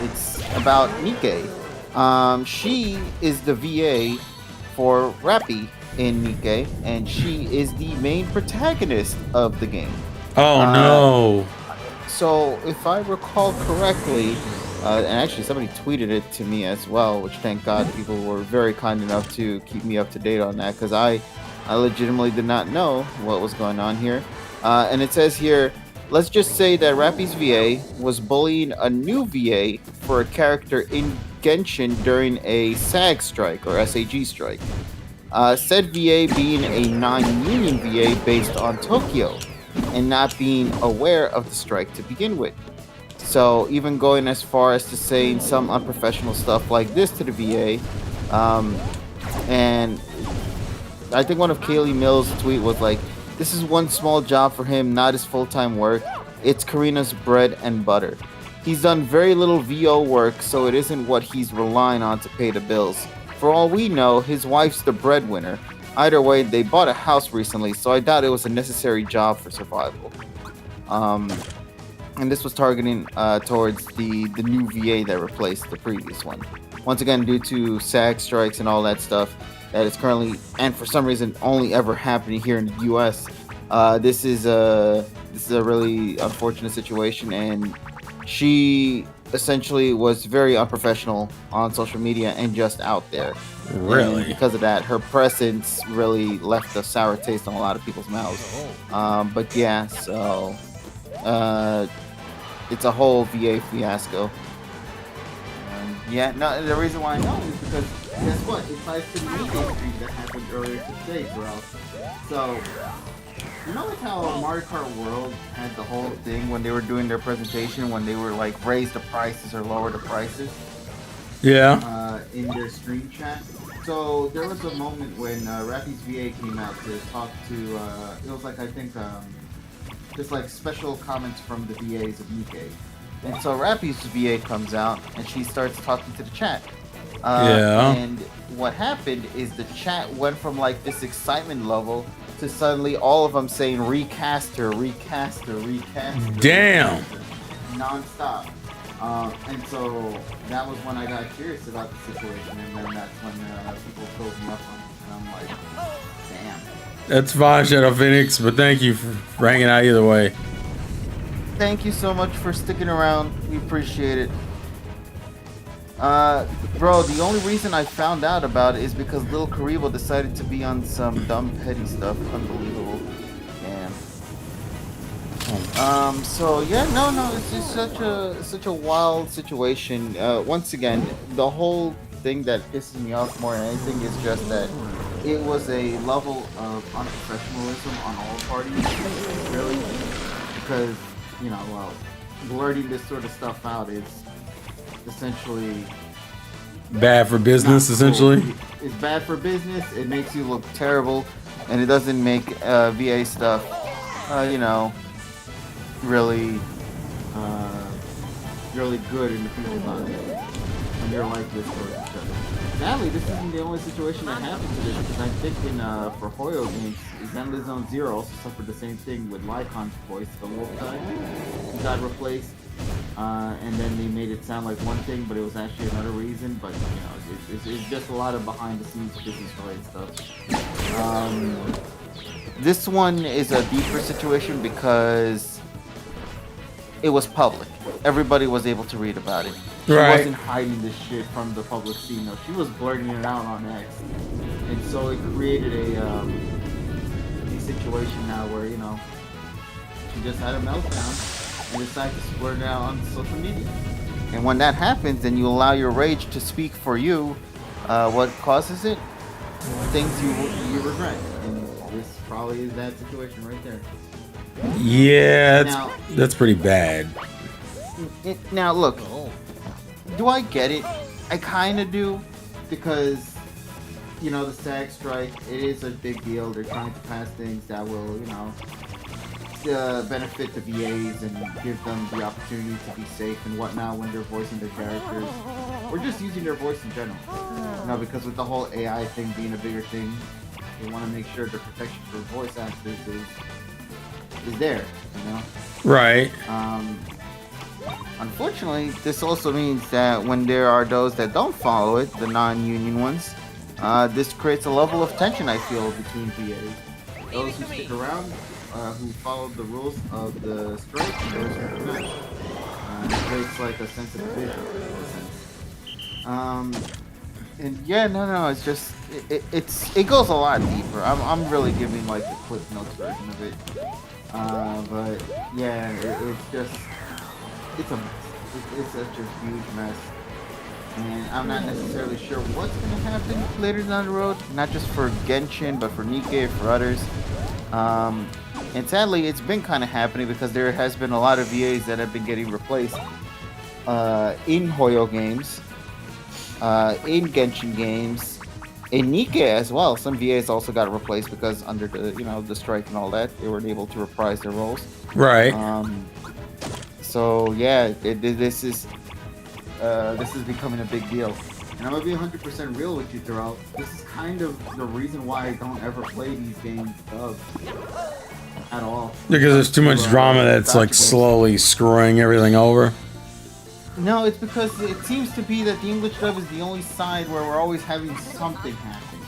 it's about Nikke. She is the VA for Rappy in Nikke, and she is the main protagonist of the game. Oh no. So if I recall correctly, and actually somebody tweeted it to me as well, which thank God people were very kind enough to keep me up to date on that because I legitimately did not know what was going on here. And it says here, let's just say that Rappy's VA was bullying a new VA for a character in Genshin during a SAG strike or SAG strike. Said VA being a non-union VA based on Tokyo and not being aware of the strike to begin with. So even going as far as to saying some unprofessional stuff like this to the VA, and I think one of Kaylee Mills' tweet was like, this is one small job for him, not his full-time work. It's Karina's bread and butter. He's done very little VO work, so it isn't what he's relying on to pay the bills. For all we know, his wife's the breadwinner. Either way, they bought a house recently, so I doubt it was a necessary job for survival. And this was targeting towards the new VA that replaced the previous one. Once again, due to SAG strikes and all that stuff that is currently, and for some reason, only ever happening here in the U.S., this is a really unfortunate situation, and she essentially was very unprofessional on social media and just out there. Really? And because of that, her presence really left a sour taste on a lot of people's mouths. But yeah, so it's a whole VA fiasco. Yeah, no, the reason why I know is because guess what? It ties to the media stream that happened earlier today, bro. So you know like how Mario Kart World had the whole thing when they were doing their presentation when they were like raise the prices or lower the prices? Yeah. In their stream chat. So there was a moment when Rappy's VA came out to talk to it was like I think just like special comments from the VAs of Nikke. And so Rappy's VA comes out and she starts talking to the chat. Yeah. And what happened is the chat went from like this excitement level to suddenly all of them saying recast her, recast her, recast her. Damn. Non-stop. And so that was when I got curious about the situation, and then that's when people filled me up on it, and I'm like, damn. That's fine, Shadow Phoenix, but thank you for hanging out either way. Thank you so much for sticking around. We appreciate it. Bro, the only reason I found out about it is because Lil Karibo decided to be on some dumb petty stuff. Unbelievable. Damn. So yeah, no, it's just such a wild situation. Once again, the whole thing that pisses me off more than anything is just that it was a level of unprofessionalism on all parties, really, because well, blurting this sort of stuff out is essentially Bad for business, not cool. essentially. It's bad for business. It makes you look terrible, and it doesn't make VA stuff, really, uh, really good in the people's eyes when you're like this sort of stuff. Sadly, this isn't the only situation that happened to this, because I think for Hoyo games, Zenless Zone Zero also suffered the same thing with Lycon's voice, the wolf guy. He got replaced, and then they made it sound like one thing, but it was actually another reason. But it's just a lot of behind the scenes business related stuff. This one is a deeper situation because it was public. Everybody was able to read about it. She wasn't hiding this shit from the public scene. No, she was blurting it out on X, and so it created a situation now where she just had a meltdown and decided to blurt it out on social media. And when that happens, and you allow your rage to speak for you, what causes it? Things you regret, and this probably is that situation right there. Yeah, that's pretty bad. Now look, do I get it? I kind of do, because the SAG strike, it is a big deal. They're trying to pass things that will benefit the VAs and give them the opportunity to be safe and whatnot when they're voicing their characters, or just using their voice in general. Because with the whole AI thing being a bigger thing, they want to make sure the protection for voice actors is there. Right. Unfortunately, this also means that when there are those that don't follow it, the non-union ones, this creates a level of tension, I feel, between VAs. Those who stick around, who follow the rules of the strike, and those who do not. It creates like a sense of division, in a sense. And yeah, no, it's just it goes a lot deeper. I'm really giving like the Cliff Notes version of it. But yeah, it's just it's a mess. It's such a huge mess, and I'm not necessarily sure what's gonna happen later down the road. Not just for Genshin, but for Nikke, for others. And sadly, it's been kind of happening because there has been a lot of VAs that have been getting replaced in Hoyo games, in Genshin games, in Nikke as well. Some VAs also got replaced because under the strike and all that, they weren't able to reprise their roles. Right. So yeah, this is becoming a big deal. And I'm gonna be 100% real with you, Terrell. This is kind of the reason why I don't ever play these games at all. Because there's too much drama that's like slowly screwing everything over. No, it's because it seems to be that the English dub is the only side where we're always having something happening.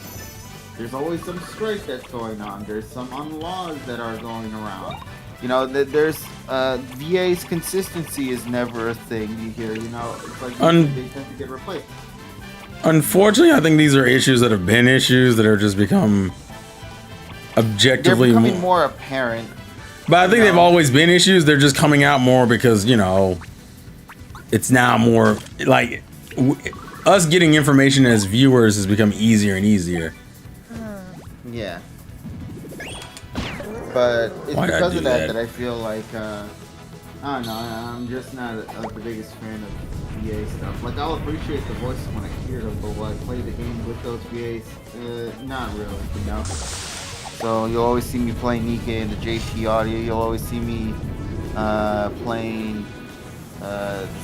There's always some strike that's going on. There's some unlaws that are going around. There's VA's consistency is never a thing you hear. It's like they tend to get replaced. Unfortunately, I think these are issues that have been issues that are just become objectively. They're becoming more apparent. But I think they've always been issues. They're just coming out more because it's now more like us getting information as viewers has become easier and easier. Yeah. But it's because of that I feel like I don't know, I'm just not the biggest fan of VA stuff. Like, I'll appreciate the voices when I hear them, but when I play the game with those VAs, not really, So you'll always see me playing Nikke in the JP audio. You'll always see me playing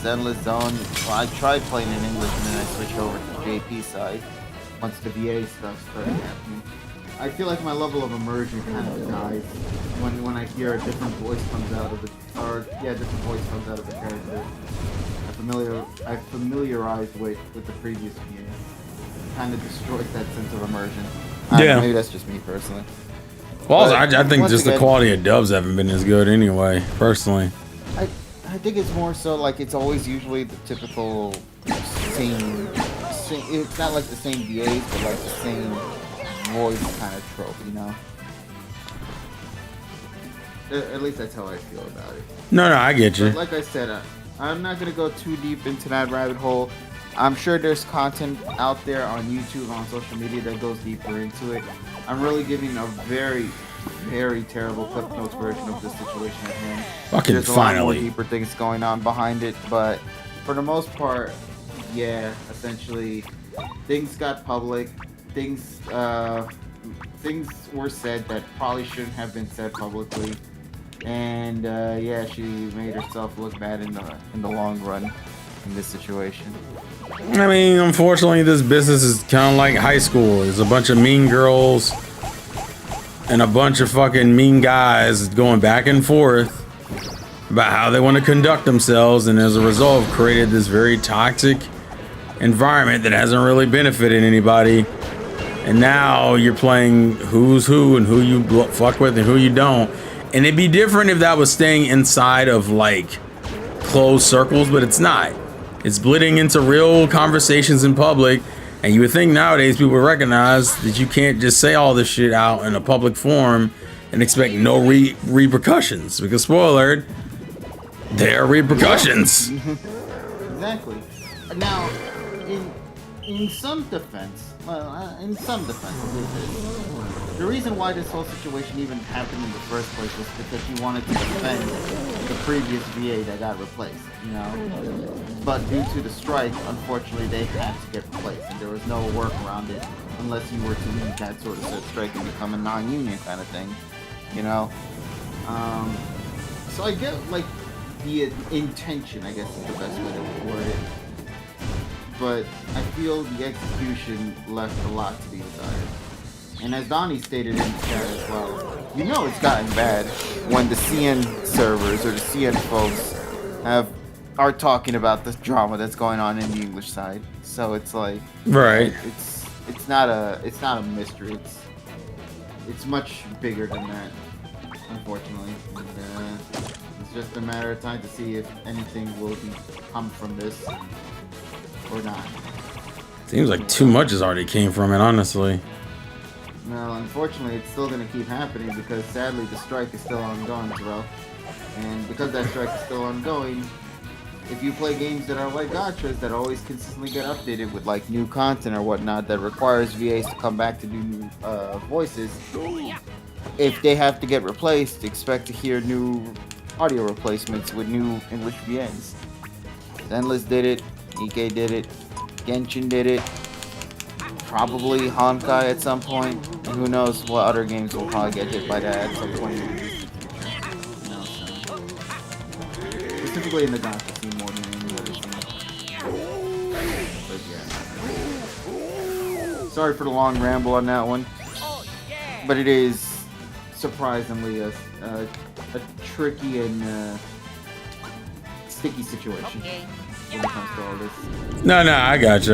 Zenless Zone. Well, I tried playing in English and then I switched over to the JP side once the VA stuff started happening. I feel like my level of immersion kind of dies when I hear a different voice comes out of different voice comes out of the character I familiarized with the previous VA. It kind of destroys that sense of immersion. I don't know, maybe that's just me personally. Well, I think just the quality of dubs haven't been as good anyway, personally. I think it's more so like it's always usually the typical same it's not like the same VAs, but like the same voice kind of trope, At least that's how I feel about it. No, I get you. But like I said, I'm not gonna go too deep into that rabbit hole. I'm sure there's content out there on YouTube, on social media that goes deeper into it. I'm really giving a very, very terrible Clip Notes version of the situation at hand. Fucking There's a finally. lot more deeper things going on behind it, but for the most part, yeah, essentially, things got public. Things were said that probably shouldn't have been said publicly, and yeah, she made herself look bad in the long run in this situation. I mean, unfortunately, this business is kind of like high school. There's a bunch of mean girls and a bunch of fucking mean guys going back and forth about how they want to conduct themselves, and as a result, created this very toxic environment that hasn't really benefited anybody. And now you're playing who's who and who you fuck with and who you don't. And it'd be different if that was staying inside of like closed circles, but it's not. It's splitting into real conversations in public. And you would think nowadays people would recognize that you can't just say all this shit out in a public forum and expect no repercussions. Because spoiler alert, there are repercussions. Exactly. Now, in some defense, the reason why this whole situation even happened in the first place was because she wanted to defend the previous VA that got replaced, you know. But due to the strike, unfortunately, they had to get replaced, and there was no work around it unless you were to leave that sort of said strike and become a non-union kind of thing, you know. So I get like the intention, I guess is the best way to word it. But I feel the execution left a lot to be desired. And as Donnie stated in the chat as well, you know it's gotten bad when the CN servers or the CN folks are talking about this drama that's going on in the English side. So it's like, right. It's not a mystery. It's much bigger than that, unfortunately. And, it's just a matter of time to see if anything will come from this. Or not. Seems like too much has already came from it, honestly. No, unfortunately, it's still going to keep happening because sadly the strike is still ongoing, Terrell. And because that strike is still ongoing, if you play games that are like gachas that always consistently get updated with like new content or whatnot that requires VAs to come back to do new voices, if they have to get replaced, expect to hear new audio replacements with new English VAs. Zenless did it. Ike did it, Genshin did it, probably Honkai at some point, and who knows what other games will probably get hit by that at some point in the future. You know, so. Specifically in the gacha scene more than any other scene. But yeah. Sorry for the long ramble on that one, but it is surprisingly a tricky and sticky situation. When it comes to all this. No, I got you.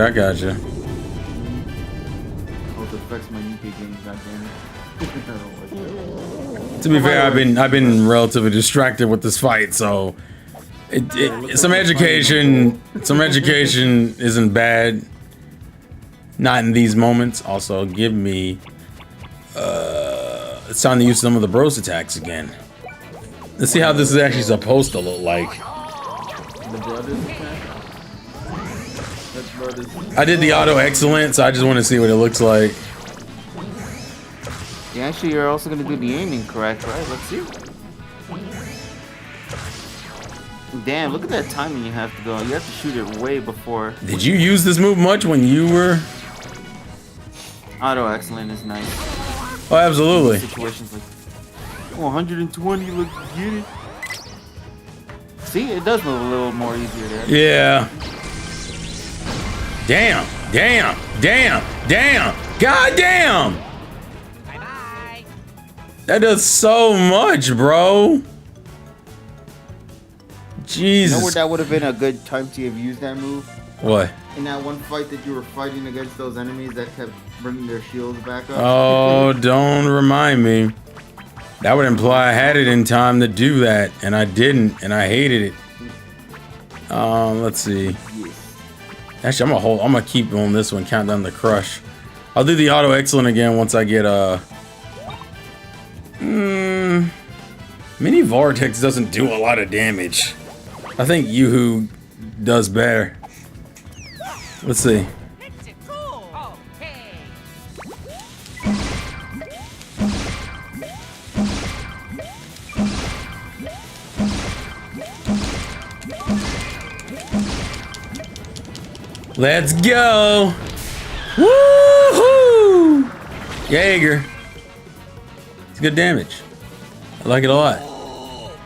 Also affects my UK games, goddammit. To be fair, I've been relatively distracted with this fight, so some education isn't bad. Not in these moments. Also, give me it's time to use some of the bros attacks again. Let's see how this is actually supposed to look like. The brothers attack? That's brothers. I did the auto excellent, so I just want to see what it looks like. Yeah, actually, you're also going to do the aiming correct, right? Let's see. Damn, look at that timing you have to go. You have to shoot it way before. Did you use this move much when you were? Auto excellent is nice. Oh, absolutely. Situations like 120, look, get it. See, it does move a little more easier there. Yeah. Damn. God damn. Bye-bye. That does so much, bro. Jesus. You know where that would have been a good time to have used that move? What? In that one fight that you were fighting against those enemies that kept bringing their shields back up. Oh, don't remind me. That would imply I had it in time to do that, and I didn't, and I hated it. Let's see. Yes. Actually, I'm gonna keep on this one, count down the crush. I'll do the auto excellent again once I get maybe Mini Vortex doesn't do a lot of damage. I think Yoo-Hoo does better. Let's see. Okay. Let's go! Woohoo! Jaeger. It's good damage. I like it a lot.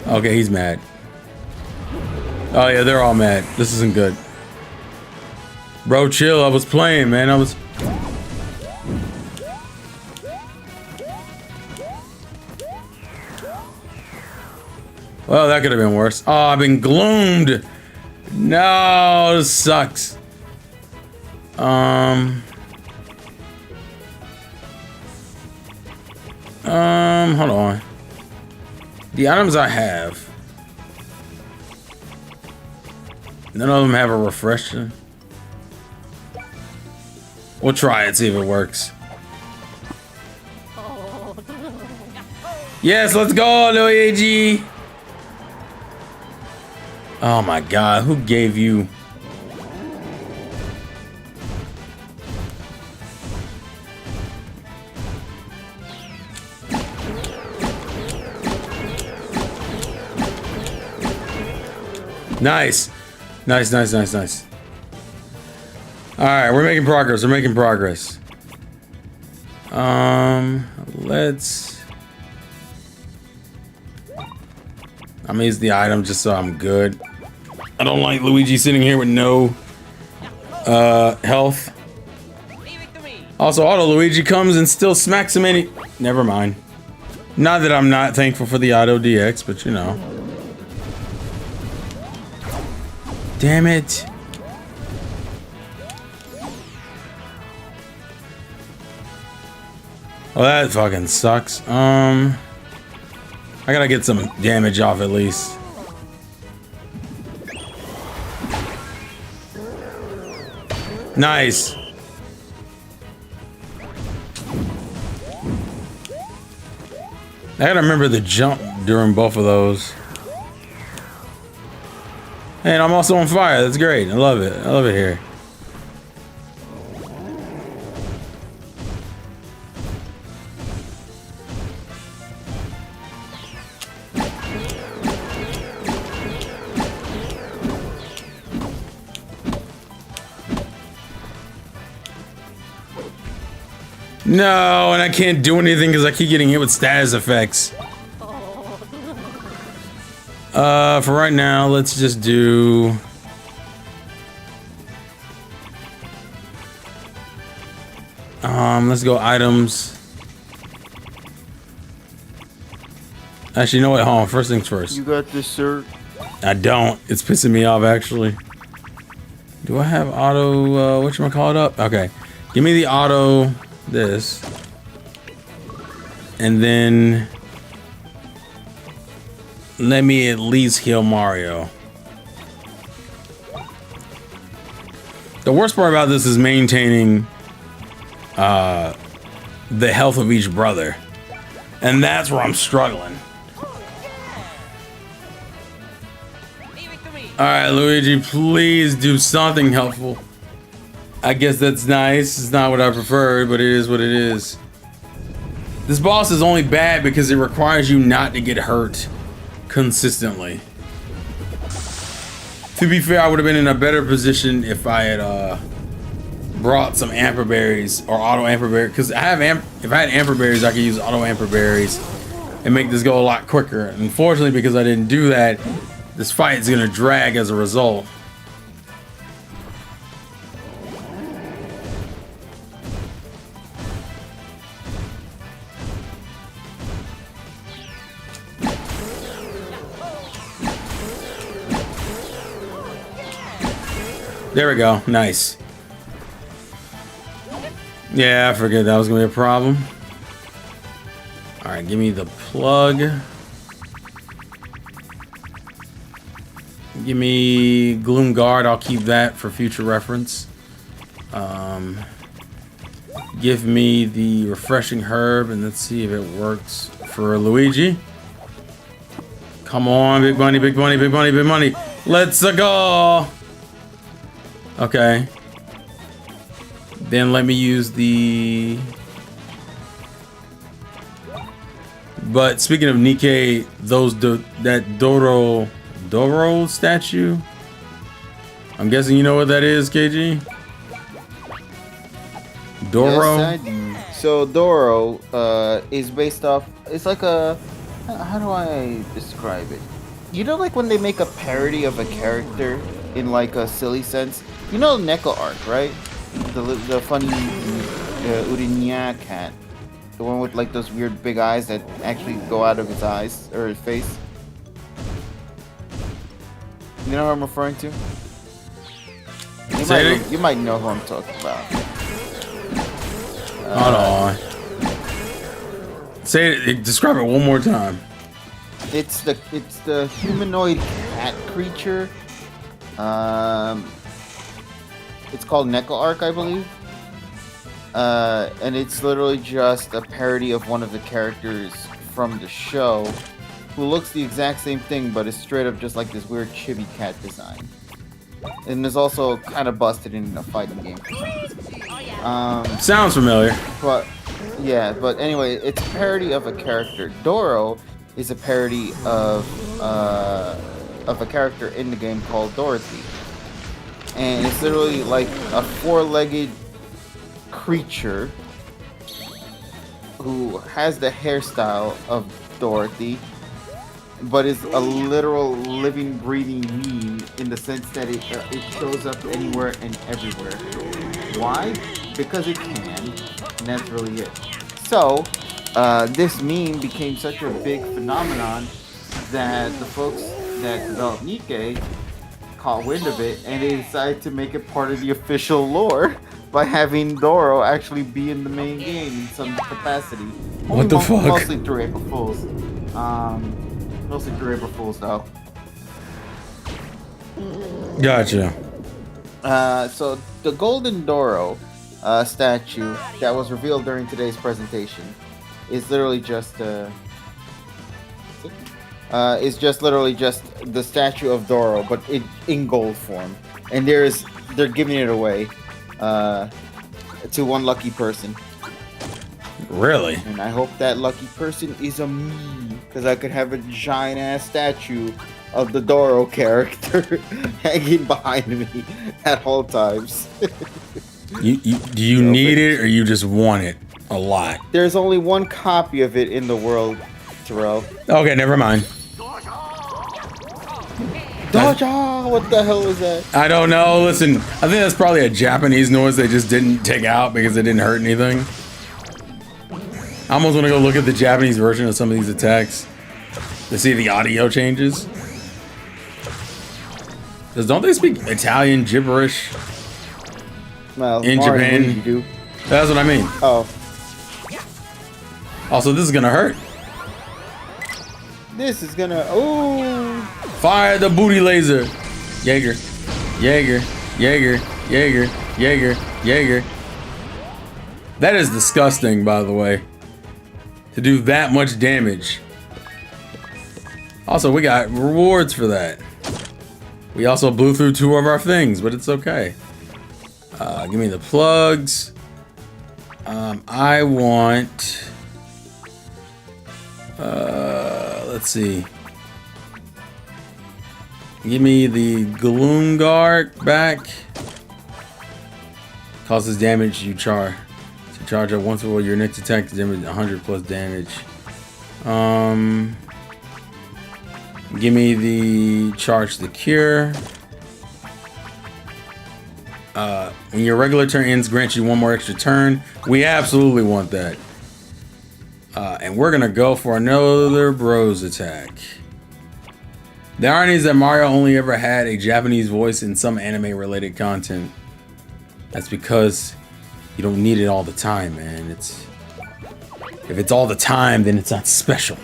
Okay, he's mad. Oh yeah, they're all mad. This isn't good. Bro, chill. I was playing, man. Well, that could have been worse. Oh, I've been gloomed. No, this sucks. Hold on. The items I have, none of them have a refresher. We'll try it, see if it works. Yes, let's go, Luigi. Oh my God, who gave you? Nice. Nice, nice, nice, nice. Alright, we're making progress. We're making progress. Let's... I'm gonna use the item just so I'm good. I don't like Luigi sitting here with no health. Leave it to me. Also, Auto Luigi comes and still smacks him any... Never mind. Not that I'm not thankful for the Auto DX, but you know. Damn it. Oh, that fucking sucks. I gotta get some damage off at least. Nice. I gotta remember the jump during both of those. And I'm also on fire. That's great. I love it. I love it here. No, and I can't do anything because I keep getting hit with status effects. For right now, let's just do... let's go items. Actually, you know what? Hold on. First things first. You got this, sir. I don't. It's pissing me off, actually. Do I have auto, whatchamacallit up? Okay. Give me the auto, this. And then... let me at least heal Mario. The worst part about this is maintaining the health of each brother. And that's where I'm struggling. Leave it to me. Alright, Luigi, please do something helpful. I guess that's nice. It's not what I preferred, but it is what it is. This boss is only bad because it requires you not to get hurt consistently. To be fair, I would have been in a better position if I had brought some amper berries or auto amper berries, because I have if I had amper berries, I could use auto amper berries and make this go a lot quicker. Unfortunately, because I didn't do that, this fight is gonna drag as a result. There we go. Nice. Yeah, I forget that was gonna be a problem. All right, give me the plug. Give me Gloom Guard. I'll keep that for future reference. Give me the refreshing herb, and let's see if it works for Luigi. Come on, big money, big money, big money, big money. Let's go. Okay. Then let me use the... But speaking of Nikkei, that Doro statue, I'm guessing you know what that is, KG? Doro? Yes, I do. So Doro is based off. It's like a. How do I describe it? You know, like when they make a parody of a character in like a silly sense. You know, Neko Arc, right? The funny Urinia cat, the one with like those weird big eyes that actually go out of his eyes or his face. You know what I'm referring to? You might know who I'm talking about. Hold on. Say it. Describe it one more time. It's the humanoid cat creature. It's called Neko Arc, I believe. And it's literally just a parody of one of the characters from the show, who looks the exact same thing, but is straight up just like this weird chibi cat design. And is also kind of busted in a fighting game. Sounds familiar. But anyway, it's a parody of a character. Doro is a parody of a character in the game called Dorothy, and it's literally like a four-legged creature who has the hairstyle of Dorothy, but is a literal living, breathing meme in the sense that it shows up anywhere and everywhere. Why? Because it can, and that's really it. So, this meme became such a big phenomenon that the folks that developed Nikkei caught wind of it, and they decided to make it part of the official lore by having Doro actually be in the main game in some capacity. What the fuck? Mostly through April Fools. Mostly through April Fools, though. Gotcha. So the Golden Doro statue that was revealed during today's presentation is literally just literally just the statue of Doro, but in gold form, and they're giving it away to one lucky person. Really? And I hope that lucky person is a me, because I could have a giant ass statue of the Doro character hanging behind me at all times. Do you need it, or you just want it a lot? There's only one copy of it in the world, Terrell. Okay, never mind. Doja! What the hell was that? I don't know. Listen, I think that's probably a Japanese noise they just didn't take out because it didn't hurt anything. I almost want to go look at the Japanese version of some of these attacks to see if the audio changes. Because don't they speak Italian gibberish Well, in Mario Japan? Luigi do. That's what I mean. Oh. Also, this is gonna hurt. This is gonna... Oh! Fire the booty laser. Jaeger. Jaeger. Jaeger. Jaeger. Jaeger. Jaeger. That is disgusting, by the way. To do that much damage. Also, we got rewards for that. We also blew through 2 of our things, but it's okay. Give me the plugs. I want... let's see. Give me the Gloomgark back. Causes damage you charge. To charge up once before your next attack to damage 100 plus damage. Give me the charge the cure. When your regular turn ends, grants you 1 more extra turn. We absolutely want that. And we're gonna go for another bros attack. The irony is that Mario only ever had a Japanese voice in some anime related content. That's because you don't need it all the time, man. If it's all the time, then it's not special.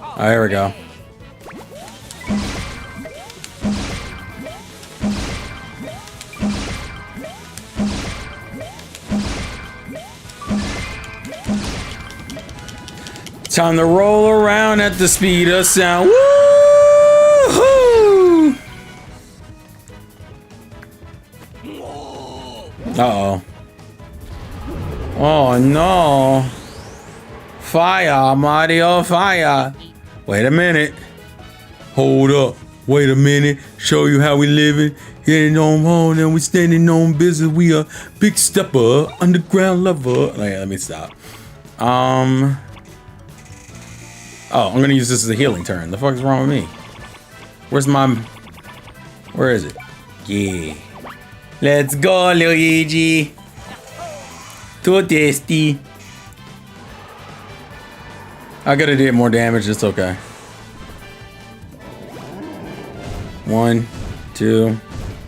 Alright, here we go. Time to roll around at the speed of sound. Woo-hoo! Uh-oh. Oh no. Fire, Mario, fire. Wait a minute. Hold up. Wait a minute. Show you how we living. Getting on home and we standing on business. We a big stepper, underground lover. Okay, let me stop. Oh, I'm gonna use this as a healing turn. The fuck is wrong with me? Where is it? Yeah. Let's go, Luigi. Too tasty. I gotta do more damage, it's okay. 1, 2,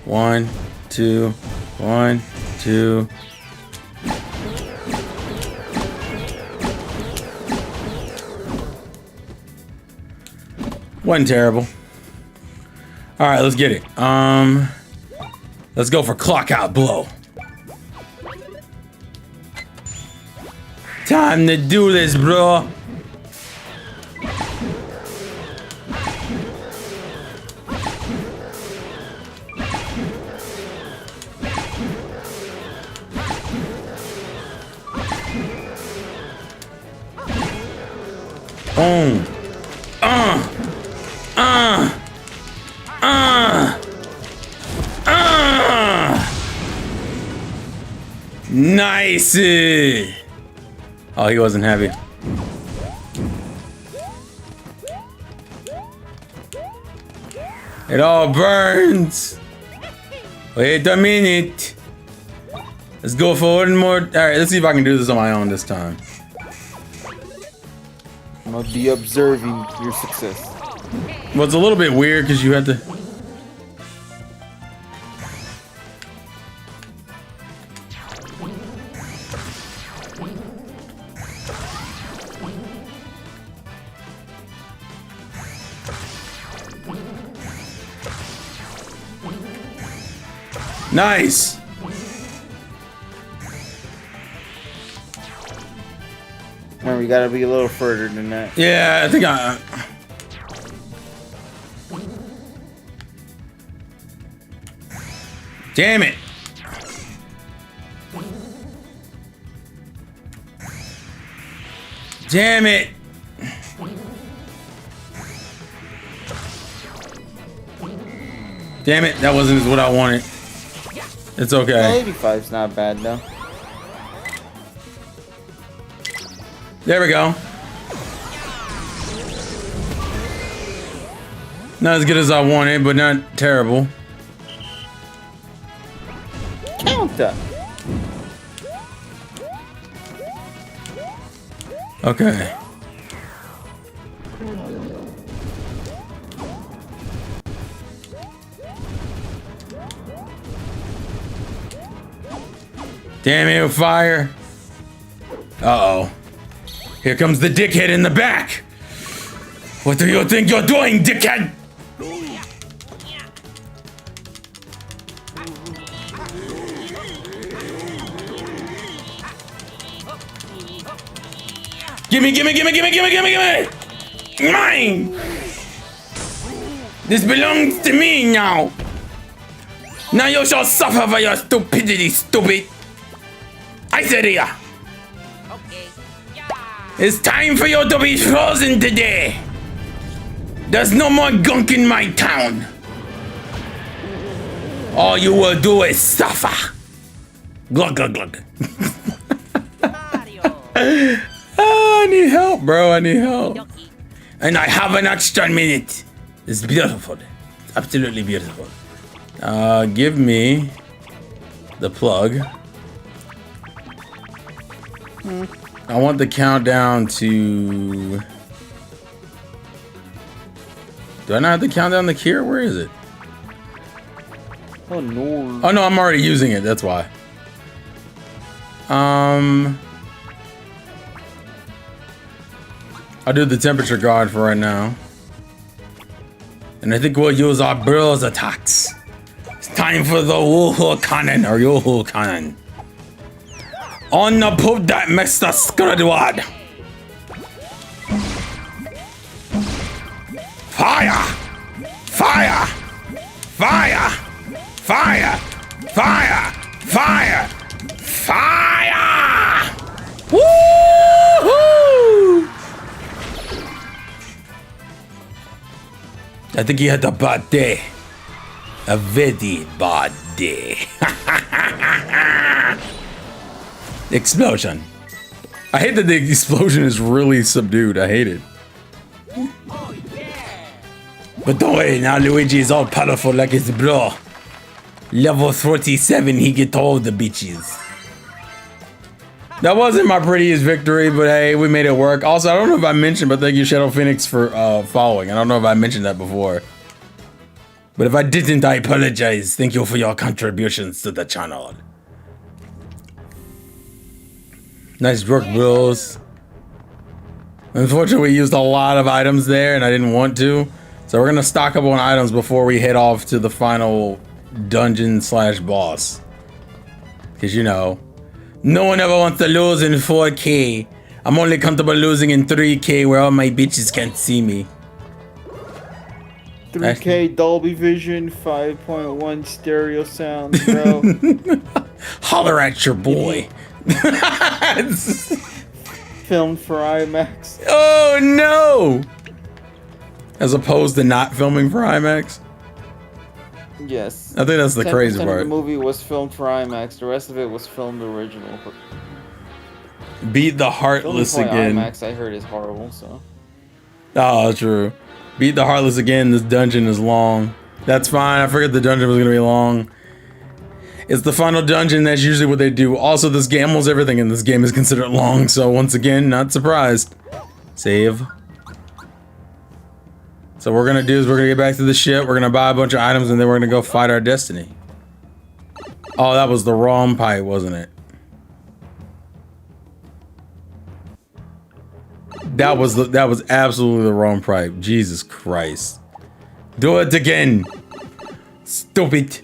1, 2, 1, 2. Wasn't terrible. Alright, let's get it. Let's go for clock out blow. Time to do this, bro. Boom. Nice. Oh, he wasn't happy. It all burns. Wait a minute. Let's go for one more. All right, let's see if I can do this on my own this time. I'll be observing your success. Well, it's a little bit weird because you had to. Nice. Man, we gotta be a little further than that. Yeah, I think I. Damn it. Damn it. Damn it, that wasn't what I wanted. It's okay. 85's not bad though. There we go. Not as good as I wanted, but not terrible. Counter. Okay. Damn it, fire. Uh-oh. Here comes the dickhead in the back. What do you think you're doing, dickhead? Gimme, gimme, gimme, gimme, gimme, gimme, gimme! Mine! This belongs to me now. Now you shall suffer for your stupidity, stupid. I said here. Okay. It's time for you to be frozen today. There's no more gunk in my town. All you will do is suffer. Glug, glug, glug. Mario. I need help, bro. I need help. Yoki. And I have an extra minute. It's beautiful. It's absolutely beautiful. Give me the plug. I want the countdown to... Do I not have the countdown to cure? Where is it? Oh no. Oh no, I'm already using it. That's why. I'll do the temperature guard for right now. And I think we'll use our bros attacks. It's time for the Woohoo Cannon or Yoo-Hoo Cannon. On the pub that Mr. Squidward. Fire! Fire! Fire! Fire! Fire! Fire! Fire! Woo-hoo! I think he had a bad day. A very bad day. Explosion. I hate that the explosion is really subdued. I hate it. But don't worry, now Luigi is all powerful like his bro. Level 47, he get all the bitches. That wasn't my prettiest victory, but hey, we made it work. Also, I don't know if I mentioned, but thank you, Shadow Phoenix, for following. I don't know if I mentioned that before. But if I didn't, I apologize. Thank you for your contributions to the channel. Nice work, bros. Unfortunately, we used a lot of items there, and I didn't want to. So we're gonna stock up on items before we head off to the final dungeon / boss. Because, you know, no one ever wants to lose in 4K. I'm only comfortable losing in 3K where all my bitches can't see me. 3K Dolby Vision, 5.1 stereo sound, bro. Holler at your boy. Filmed for IMAX. Oh no! As opposed to not filming for IMAX? Yes. I think that's the crazy 10% part. of the movie was filmed for IMAX. The rest of it was filmed original. Beat the Heartless Filming for again. IMAX, I heard, is horrible. So. Oh, true. Beat the Heartless again. This dungeon is long. That's fine. I figured the dungeon was gonna be long. It's the final dungeon. That's usually what they do. Also, this game, almost everything in this game is considered long. So once again, not surprised. Save. So what we're gonna do is we're gonna get back to the ship. We're gonna buy a bunch of items and then we're gonna go fight our destiny. Oh, that was the wrong pipe, wasn't it? That was absolutely the wrong pipe. Jesus Christ. Do it again. Stupid.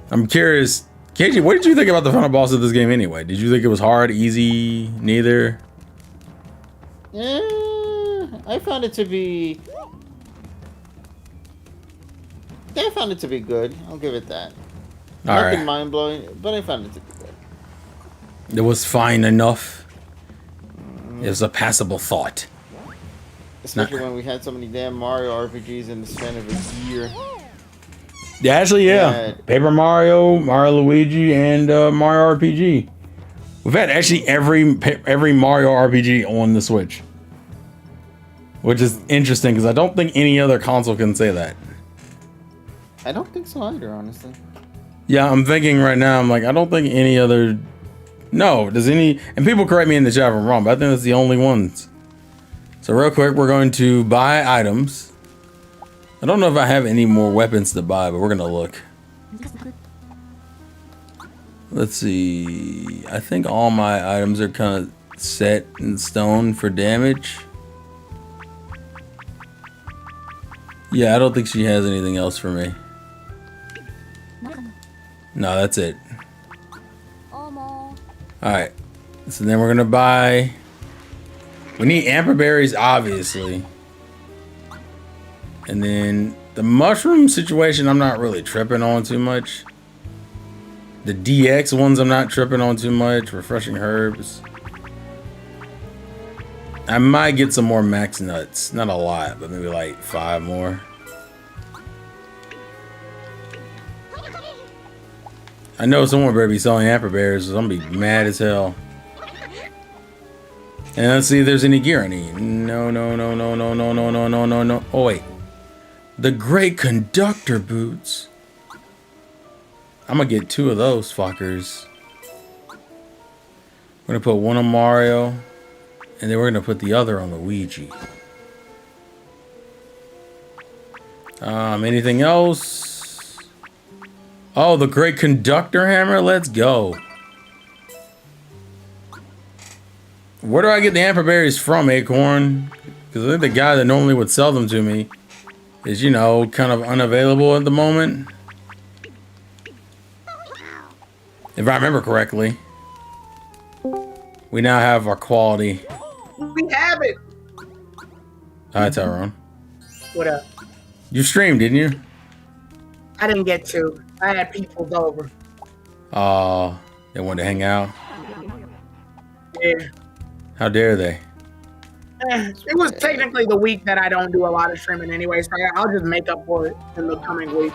I'm curious. KG, what did you think about the final boss of this game anyway? Did you think it was hard, easy, neither? I found it to be... I found it to be good. I'll give it that. Nothing mind-blowing, but I found it to be good. It was fine enough. It was a passable thought. Especially when we had so many damn Mario RPGs in the span of a year. Yeah, actually, yeah. Paper Mario, Mario Luigi, and Mario RPG. We've had actually every Mario RPG on the Switch. Which is interesting, because I don't think any other console can say that. I don't think so either, honestly. Yeah, I'm thinking right now, I'm like, I don't think any other... No, does any... And people correct me in the chat if I'm wrong, but I think that's the only ones. So real quick, we're going to buy items. I don't know if I have any more weapons to buy, but we're going to look. Let's see. I think all my items are kind of set in stone for damage. Yeah, I don't think she has anything else for me. No, that's it. Alright. So then we're gonna buy... We need amber berries, obviously. And then the mushroom situation, I'm not really tripping on too much. The DX ones, I'm not tripping on too much. Refreshing herbs. I might get some more max nuts. Not a lot, but maybe like 5 more. I know someone better be selling amber berries, so I'm gonna be mad as hell. And let's see if there's any gear I need. No. Oh, wait. The Great Conductor boots. I'm gonna get 2 of those fuckers. We're gonna put one on Mario, and then we're gonna put the other on Luigi. Anything else? Oh, the Great Conductor hammer. Let's go. Where do I get the amber berries from, Acorn? Because I think the guy that normally would sell them to me is, you know, kind of unavailable at the moment. If I remember correctly. We now have our quality. We have it. Hi, Tyrone. What up? You streamed, didn't you? I didn't get to. I had people over. Oh, they wanted to hang out. Yeah. How dare they? It was technically the week that I don't do a lot of streaming anyway, so I'll just make up for it in the coming week.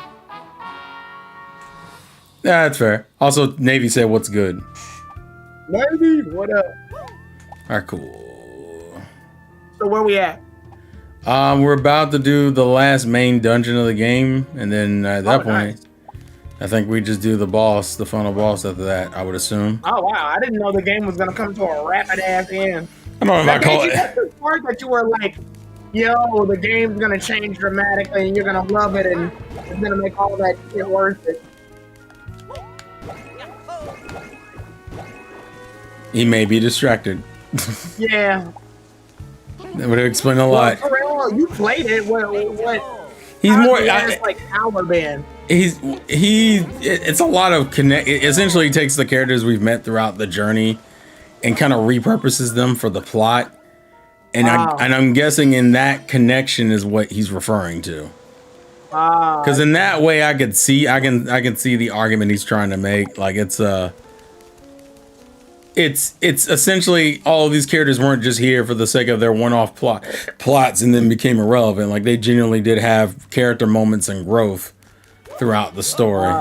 Yeah, that's fair. Also, Navy said, "What's good?" Navy, what up? All right, cool. So where we at? We're about to do the last main dungeon of the game, and then at that point, nice. I think we just do the boss, the final boss after that, I would assume. Oh wow, I didn't know the game was gonna come to a rapid ass end. I don't know if I call it. That's the part that you were like, yo, the game's gonna change dramatically and you're gonna love it and it's gonna make all that shit worth it. He may be distracted. Yeah. That would explain a lot. Well, Pharrell, you played it. What? He's how's more. the last, like hour been? It's a lot of connect. It essentially takes the characters we've met throughout the journey and kind of repurposes them for the plot. And I'm guessing in that connection is what he's referring to. Because in that way, I can see the argument he's trying to make. Like it's essentially all of these characters weren't just here for the sake of their one-off plots and then became irrelevant. Like they genuinely did have character moments and growth throughout the story.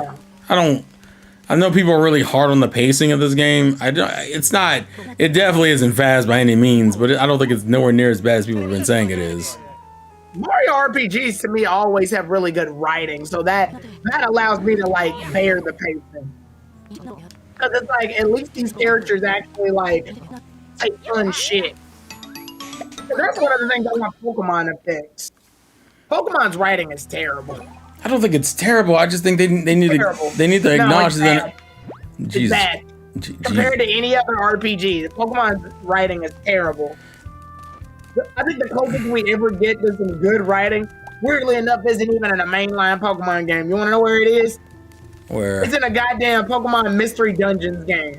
I know people are really hard on the pacing of this game. It definitely isn't fast by any means, but I don't think it's nowhere near as bad as people have been saying it is. Mario RPGs to me always have really good writing, so that allows me to like bear the pacing. Because it's like, at least these characters actually, like, say fun shit. And that's one of the things I want Pokemon to fix. Pokemon's writing is terrible. I don't think it's terrible. I just think they need to acknowledge that. It's bad. Compared to any other RPG, Pokemon's writing is terrible. I think the closest we ever get to some good writing, weirdly enough, isn't even in a mainline Pokemon game. You want to know where it is? Where? It's in a goddamn Pokemon Mystery Dungeons game.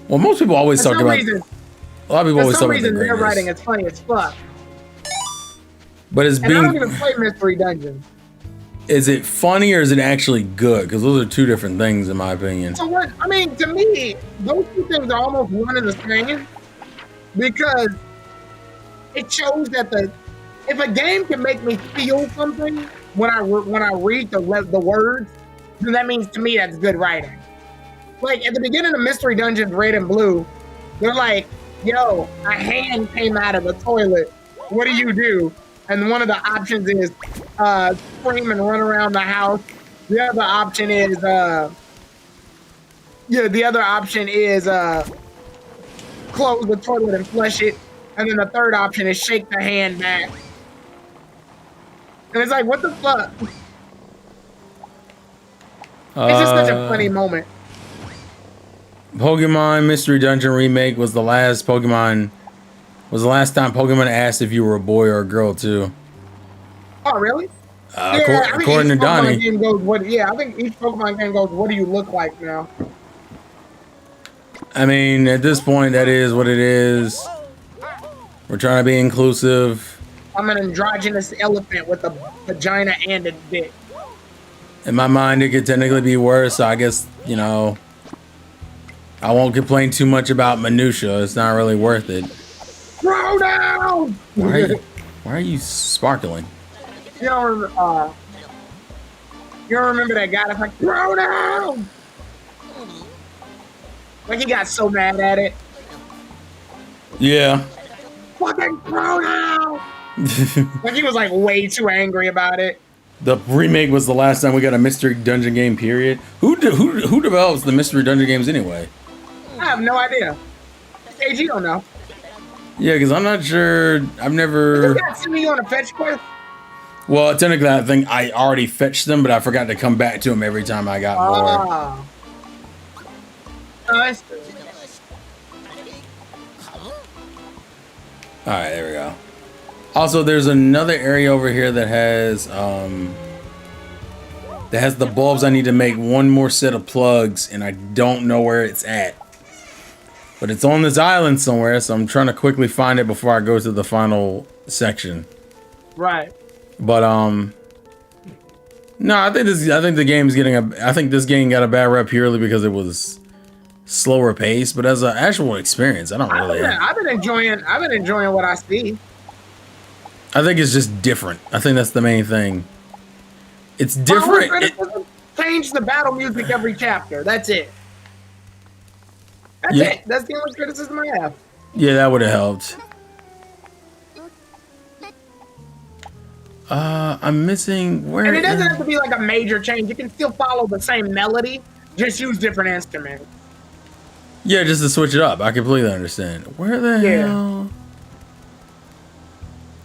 Well, most people always talk about. A lot of people always talk about. For some reason, their writing is funny as fuck. But it's being. I don't even play Mystery Dungeons. Is it funny or is it actually good? Because those are two different things, in my opinion. So what? I mean, to me, those two things are almost one and the same, because it shows that if a game can make me feel something when I read the words, then that means to me that's good writing. Like at the beginning of Mystery Dungeons Red and Blue, they're like, yo, a hand came out of the toilet. What do you do? And one of the options is scream and run around the house. The other option is close the toilet and flush it. And then the third option is shake the hand back. And it's like, what the fuck? It's just such a funny moment. Pokemon Mystery Dungeon Remake was the last time Pokemon asked if you were a boy or a girl too. Oh, really? According to Donnie. I think each Pokemon game goes, what do you look like now? I mean, at this point, that is what it is. We're trying to be inclusive. I'm an androgynous elephant with a vagina and a dick. In my mind, it could technically be worse, so I guess, I won't complain too much about minutia. It's not really worth it. Throw down! Why are you sparkling? You don't remember that guy that's like, throw down! Like he got so mad at it. Yeah. Fucking throw down! Like he was like way too angry about it. The remake was the last time we got a Mystery Dungeon game, period. Who develops the Mystery Dungeon games anyway? I have no idea. KG don't know. Yeah, because I'm not sure. I've never... Did you guys send you on a fetch quest? Well, technically, I think I already fetched them, but I forgot to come back to them every time I got bored. Nice. Alright, there we go. Also, there's another area over here that has the bulbs I need to make one more set of plugs, and I don't know where it's at. But it's on this island somewhere, so I'm trying to quickly find it before I go to the final section. Right. But no, I think the game's getting I think this game got a bad rep purely because it was slower pace, but as an actual experience, I don't really. I've been enjoying what I see. I think it's just different. I think that's the main thing. It's different. Change the battle music every chapter. That's it. That's it. That's the only criticism I have. Yeah, that would have helped. I'm missing where. And it doesn't have to be like a major change. You can still follow the same melody, just use different instruments. Yeah, just to switch it up. I completely understand. Where the hell?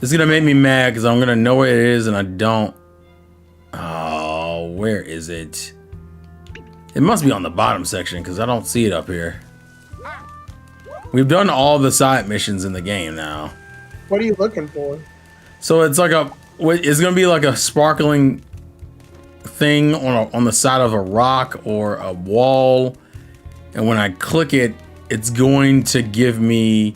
It's gonna make me mad because I'm gonna know where it is and I don't. Oh, where is it? It must be on the bottom section because I don't see it up here. We've done all the side missions in the game now. What are you looking for? So it's like it's gonna be like a sparkling thing on the side of a rock or a wall, and when I click it, it's going to give me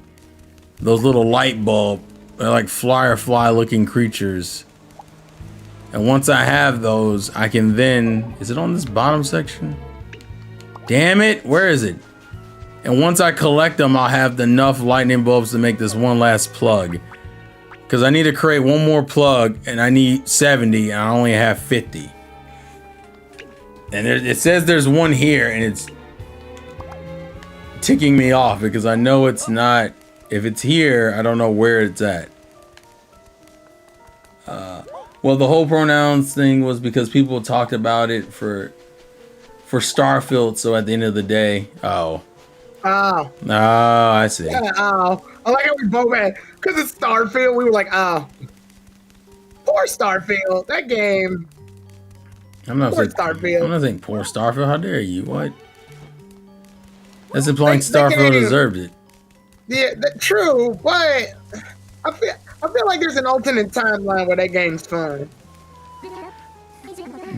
those little light bulb. They're like firefly looking creatures. And once I have those, I can then... Is it on this bottom section? Damn it! Where is it? And once I collect them, I'll have enough lightning bulbs to make this one last plug. Because I need to create one more plug, and I need 70, and I only have 50. And it says there's one here, and it's ticking me off because I know it's not... If it's here, I don't know where it's at. Well, the whole pronouns thing was because people talked about it for Starfield. So at the end of the day, I see. Yeah, I like how we both had, because it's Starfield. We were like, poor Starfield. That game. I'm not saying poor Starfield. How dare you? What? That's implying Starfield deserved it. Yeah, true, but I feel like there's an alternate timeline where that game's fun.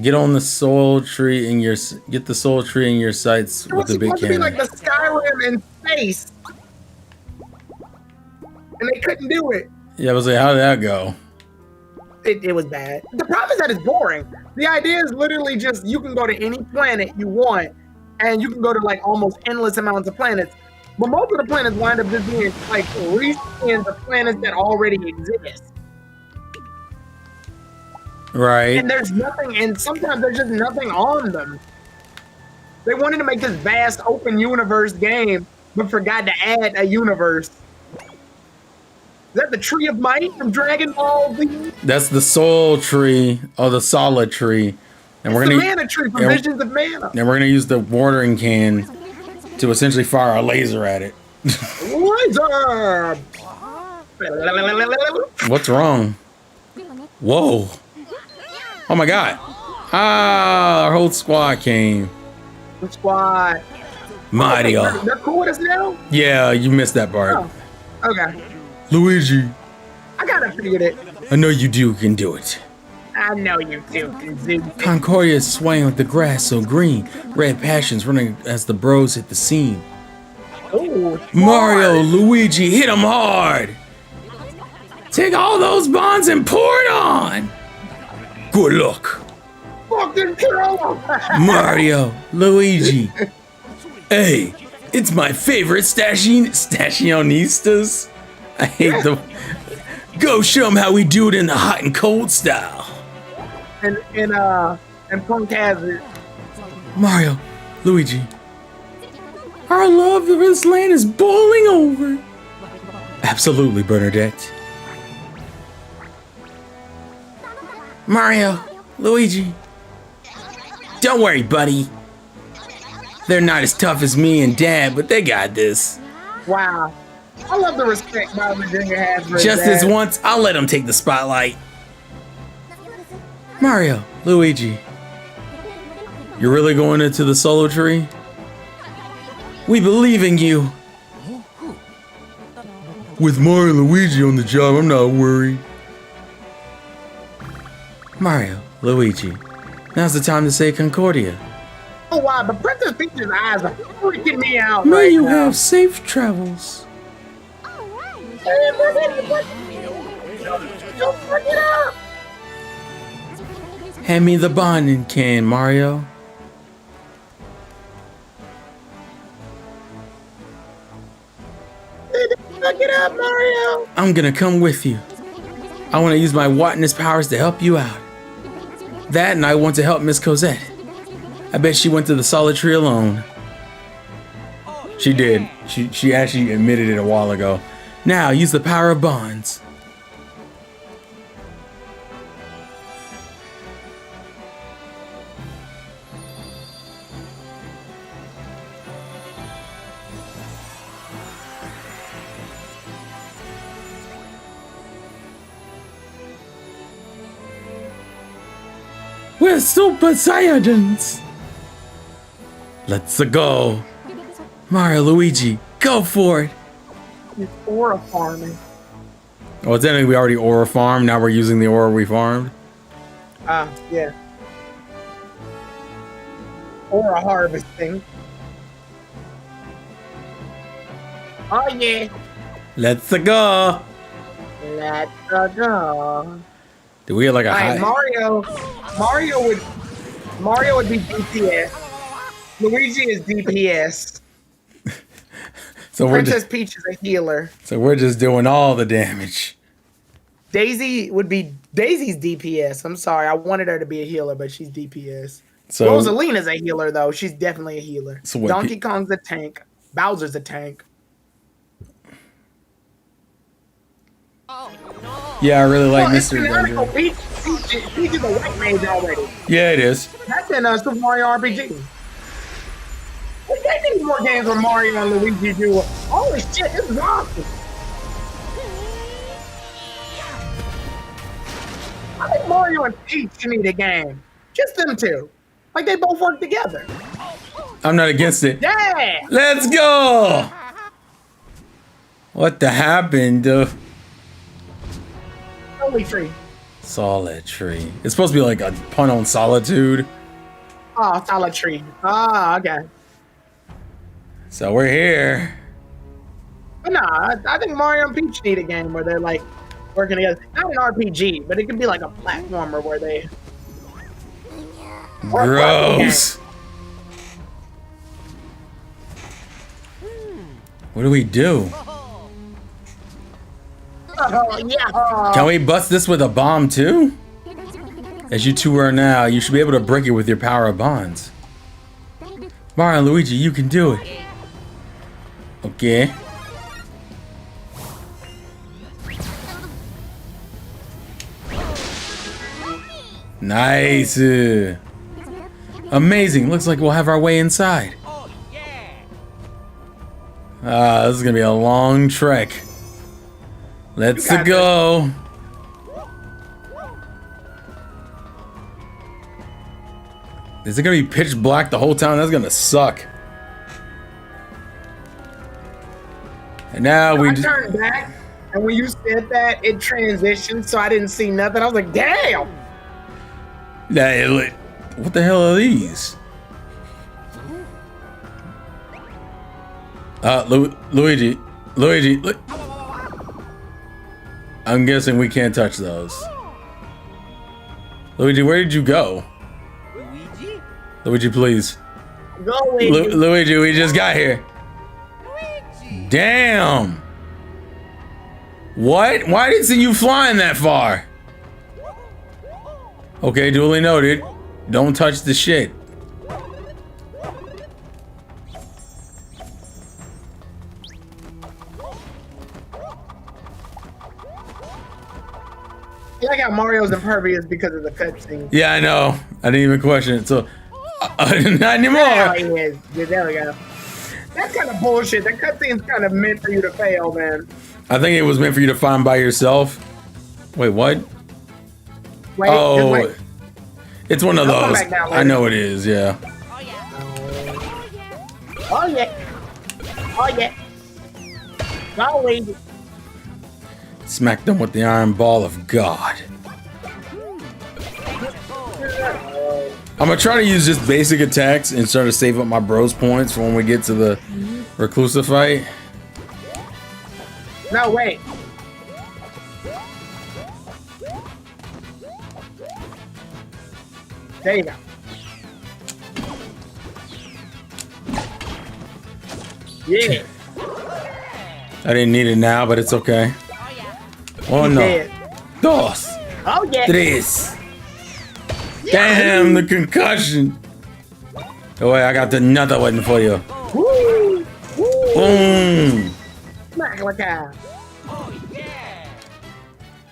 Get on the soul tree in your sights with the big cannon. It was supposed to be like the Skyrim in space, and they couldn't do it. Yeah, I was like, how did that go? It was bad. The problem is that it's boring. The idea is literally just you can go to any planet you want, and you can go to like almost endless amounts of planets. But most of the planets wind up just being like reskins of planets that already exist. Right. And there's nothing, and sometimes there's just nothing on them. They wanted to make this vast open universe game, but forgot to add a universe. Is that the Tree of Might from Dragon Ball Z? That's the soul tree, or the solid tree. And we're gonna the mana tree from Visions of Mana. And we're gonna use the watering can to essentially fire a laser at it. Laser! What's wrong? Whoa. Oh my god. Our whole squad came. The squad. Mario. They're cool with us now? Yeah, you missed that part. Oh, okay. Luigi. I gotta figure it. I know you can do it. I know you do. Concordia is swaying with the grass so green. Red passions running as the bros hit the scene. Ooh, Mario, Luigi, hit them hard. Take all those bonds and pour it on. Good luck. Fucking kill him. Mario, Luigi. Hey, it's my favorite stashionistas. I hate them. Go show them how we do it in the hot and cold style. And Punk has it. Mario, Luigi. Our love for this land is boiling over. Absolutely, Bernadette. Mario, Luigi. Don't worry, buddy. They're not as tough as me and Dad, but they got this. Wow. I love the respect Bowser Jr. has for Just this once, I'll let him take the spotlight. Mario, Luigi. You're really going into the solo tree? We believe in you. With Mario and Luigi on the job, I'm not worried. Mario, Luigi. Now's the time to say Concordia. Oh wow, but Princess Peach's eyes are freaking me out. May right you now. have safe travels. Don't fuck it up. Hand me the bonding can, Mario. Fuck it up, Mario. I'm gonna come with you. I want to use my Watness powers to help you out. That and I want to help Miss Cosette. I bet she went to the Solid Tree alone. She did. She actually admitted it a while ago. Now, use the power of bonds. We're Super Saiyajins! Let's go. Mario, Luigi, go for it. It's aura farming. Oh, technically we already aura farmed. Now we're using the aura we farmed. Yeah. Aura harvesting. Oh yeah. Let's go. Let's go. Do we get like a high? Alright, Mario would be DPS. Luigi is DPS. So Princess Peach is a healer. So we're just doing all the damage. Daisy would be Daisy's DPS. I'm sorry, I wanted her to be a healer, but she's DPS. So Rosalina's a healer though. She's definitely a healer. So what, Donkey Kong's a tank. Bowser's a tank. Oh no! yeah, I really like It's Mr. canonical. Dungeon. Peach is a white mage already. Yeah, it is. That's in Super Mario RPG. They need more games where Mario and Luigi do. Holy shit, this is awesome. I think Mario and Peach need a game. Just them two. Like they both work together. I'm not against it. Yeah! Let's go. What the happened? Holy tree. Solid Tree. It's supposed to be like a pun on solitude. Oh, solid tree. Ah, okay. So we're here. But nah, I think Mario and Peach need a game where they're like working together. Not an RPG, but it could be like a platformer where they. Or a puzzle game. Gross. What do we do? Oh, yeah. Can we bust this with a bomb too? As you two are now, you should be able to break it with your power of bonds. Mario and Luigi, you can do it. Okay. Nice. Amazing. Looks like we'll have our way inside. Oh yeah! This is gonna be a long trek. Let's You got go. Is it gonna be pitch black the whole time? That's gonna suck. And now we I just, turned back, and when you said that, it transitioned, so I didn't see nothing. I was like, damn! what the hell are these? Luigi, look. I'm guessing we can't touch those. Luigi, where did you go? Luigi? Luigi, please. Go away. Luigi, we just got here. Luigi! Damn. What? Why didn't you flying that far? Okay, duly noted. Don't touch the shit. I like how Mario's impervious because of the cutscene. Yeah, I know. I didn't even question it. So, not There anymore. he is. Yeah, there we go. That's kind of bullshit. That cutscene's kind of meant for you to fail, man. I think it was meant for you to find by yourself. Wait, what? Wait, just Oh, wait. it's one of I'll come those. back down I know it is. Yeah. Oh yeah! Oh yeah! Oh, yeah. Oh, yeah. Go away. Smack them with the iron ball of God. I'm gonna try to use just basic attacks and try to save up my bros points for when we get to the reclusive fight. No, wait. There you go. Yeah. I didn't need it now, but it's okay. Uno, Dead. dos, Oh yeah. tres. Damn, the concussion. Oh, wait, I got another one for you. Woo. Woo. Boom. Smack like a.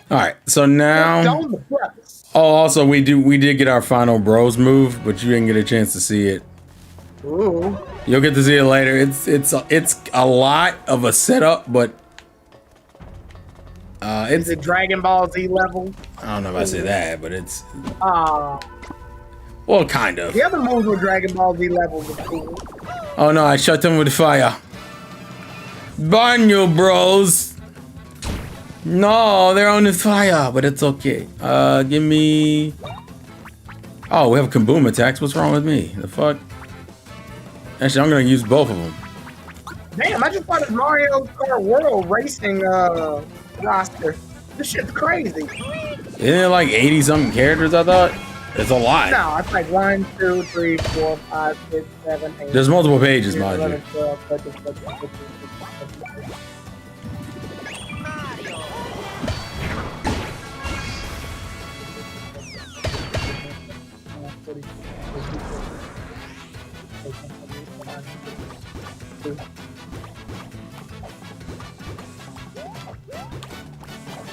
All right, so now. Don't the brothers. Oh, also we did get our final bros move, but you didn't get a chance to see it. Ooh. You'll get to see it later. It's a lot of a setup, but Is it Dragon Ball Z level? I don't know if I say that, but it's well, kind of. The other moves with Dragon Ball Z level was cool. Oh no, I shot them with fire. Burn you, bros. No, they're on the fire, but it's okay. Give me. Oh, we have kaboom attacks. What's wrong with me? The fuck? Actually, I'm gonna use both of them. Damn, I just thought it's Mario Kart World Racing roster. This shit's crazy. Isn't it like 80 something characters? I thought it's a lot. No, it's like 1, 2, 3, 4, 5, 6, 7, 8. There's multiple pages, mind 11, you. 12, 13, 14, 15, 16, 17.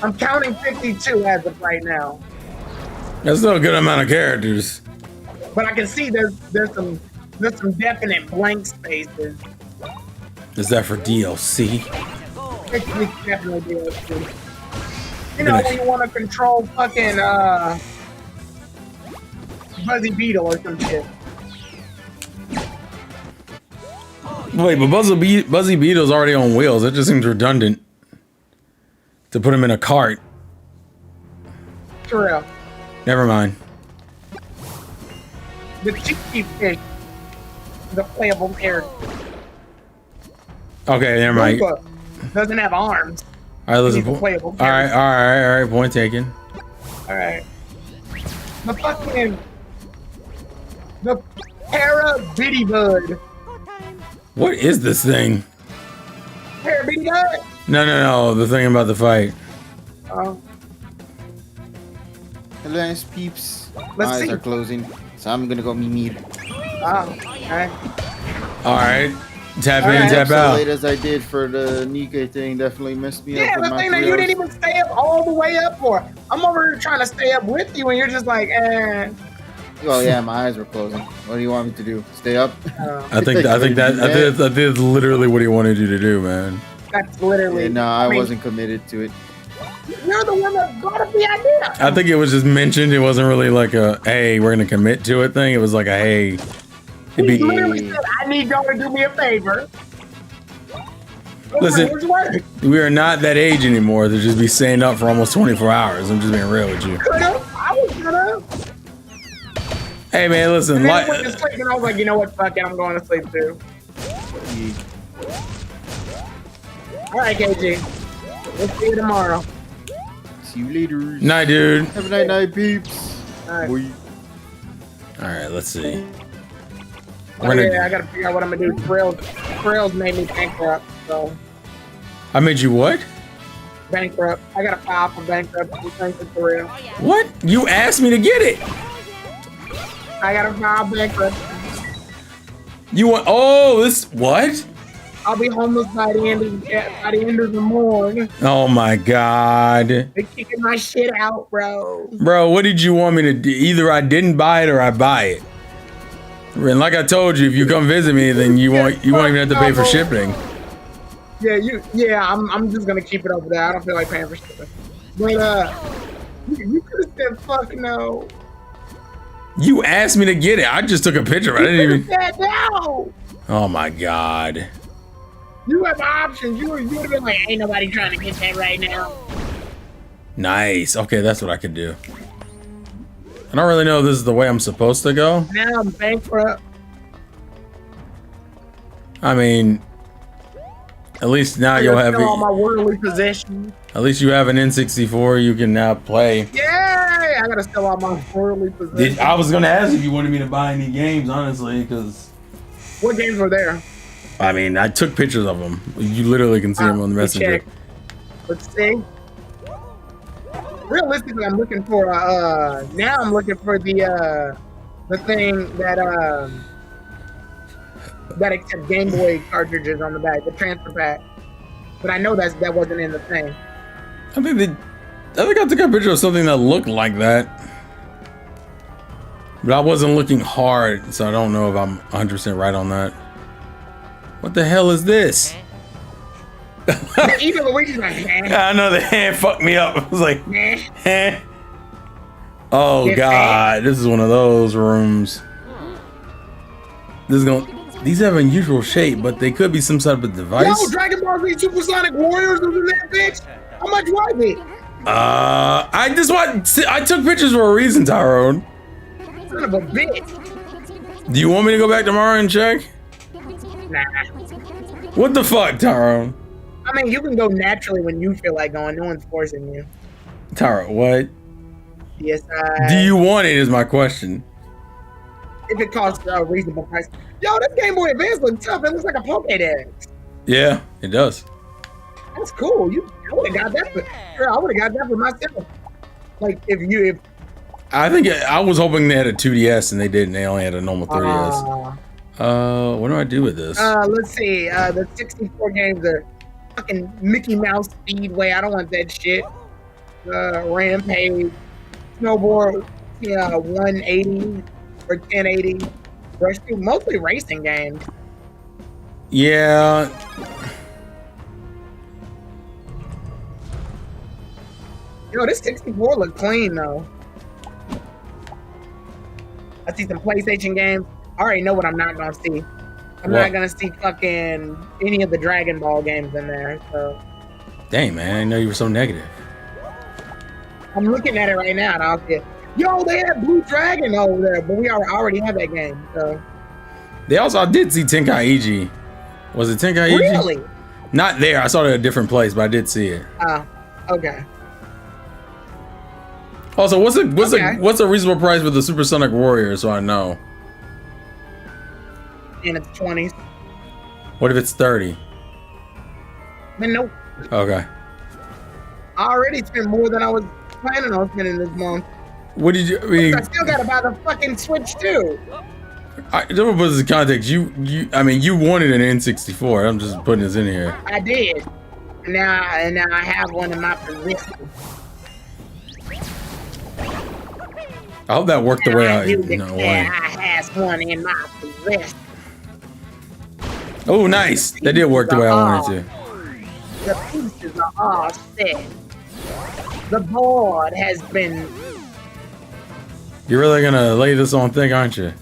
I'm counting 52 as of right now, That's still a good amount of characters. but I can see there's some definite blank spaces. Is that for DLC? It's definitely DLC. You know when you want to control fucking Buzzy Beetle or some shit. Wait, but Buzzy Beetle's already on wheels. That just seems redundant to put him in a cart. For real. Never mind. The cheeky fish, the playable character. Okay, never mind. All Doesn't have arms. right, listen. He's a playable All right. Point taken. All right. The fucking the Para Bitty Bud. What is this thing? Para Bitty Bud. No. The thing about the fight. Oh, Hello, nice peeps. My Let's eyes see. are closing, so I'm gonna go mimir. okay. All right. Tap All in, right. tap So out. late as I did for the Nikkei thing, definitely messed me Yeah, up with the my thing that 3 you hours. didn't even stay up all the way up for. I'm over here trying to stay up with you, and you're just like, eh. Oh yeah, my eyes were closing. What do you want me to do? Stay up? I think that's literally what he wanted you to do, man. That's literally. Yeah, no, I mean, wasn't committed to it. You're the one that brought up the idea. I think it was just mentioned. It wasn't really like a hey, we're gonna commit to it thing. It was like a hey. He It'd be, literally said, I need y'all to do me a favor. Listen. Where's work? we are not that age anymore to just be staying up for almost 24 hours. I'm just being real with you. Could've. I was gonna. Hey man, listen. And then I went to sleep, and I was like, you know what? Fuck it. I'm going to sleep too. All right, KG. We'll see you tomorrow. See you later. Night, dude. Have a night, peeps. All right. Boy. All right, let's see. Oh, yeah, I gotta figure out what I'm gonna do. Trails made me bankrupt, so I made you what? bankrupt. I gotta file for bankruptcy. Thanks for real. What? You asked me to get it. I gotta file bankruptcy. You want? Oh, this what? I'll be homeless by the end of the morning. Oh my god, They're kicking my shit out, bro. bro. What did you want me to do? Either I didn't buy it or I buy it. And like I told you, if you come visit me, then you won't even have to pay for shipping. Yeah, I'm just gonna keep it over there. I don't feel like paying for shipping. But you could have said fuck no. You asked me to get it. I just took a picture. I didn't You even. said no. Oh my god. You have options. You would have been like, ain't nobody trying to get that right now. Nice. Okay, that's what I could do. I don't really know if this is the way I'm supposed to go. Now I'm bankrupt. I mean, at least now you'll have all my worldly possessions. at least you have an N64 you can now play. Yay! say I gotta sell all my worldly possessions. I was gonna ask if you wanted me to buy any games, honestly, because What games were there? I mean, I took pictures of them. You literally can see them on the Let's messenger. check. Let's see. Realistically, I'm looking for now I'm looking for the thing that accepts Game Boy cartridges on the back, the transfer pack. But I know that wasn't in the thing. I think I took a picture of something that looked like that. But I wasn't looking hard, so I don't know if I'm 100% right on that. What the hell is this? Even Luigi's like, I know the hand fucked me up. I was like, nah. oh Yeah, god, this is one of those rooms. This is going. These have unusual shape, but they could be some type of device. Yo, Dragon Ball Z Supersonic Warriors was in that bitch. How much was it? I took pictures for a reason, Tyrone. Son of a bitch. Do you want me to go back tomorrow and check? Nah. What the fuck, Tyrone? I mean, you can go naturally when you feel like going. No one's forcing you. Tyrone, what? Yes, Do you want it is my question. if it costs a reasonable price. Yo, this Game Boy Advance looks tough. It looks like a Pokédex. Yeah, it does. That's cool. I would have got that for. Sure, I would have got that for myself. Like if I think I was hoping they had a 2DS and they didn't. They only had a normal 3DS. What do I do with this? Let's see. The 64 games are fucking Mickey Mouse Speedway. I don't want that shit. Rampage, Snowboard, 180 or 1080. Rush 2, mostly racing games. Yeah. Yo, this 64 look clean though. I see some PlayStation games. I already know what I'm not gonna see. I'm What? not gonna see fucking any of the Dragon Ball games in there. So Dang, man, I didn't know you were so negative. I'm looking at it right now, and I'll see it. Yo, they had Blue Dragon over there, but we already have that game. So I did see Tenkaichi. Was it Tenkaichi? really, Not there. I saw it at a different place, but I did see it. okay. Also, what's Okay. a reasonable price for the Supersonic Warrior? So I know. And it's 20s. What if it's 30? Man, nope. Okay. I already spent more than I was planning on spending this month. What did you? I mean, I still gotta buy the fucking Switch too. Just to put this in context, you wanted an N64. I'm just putting this in here. I did. Now I have one in my possession. I hope that worked the way I. You No declare way. I has one in my possession. Oh, nice. That did work the way I wanted to. The pieces are all set. The board has been. You're really gonna lay this on thick, aren't you?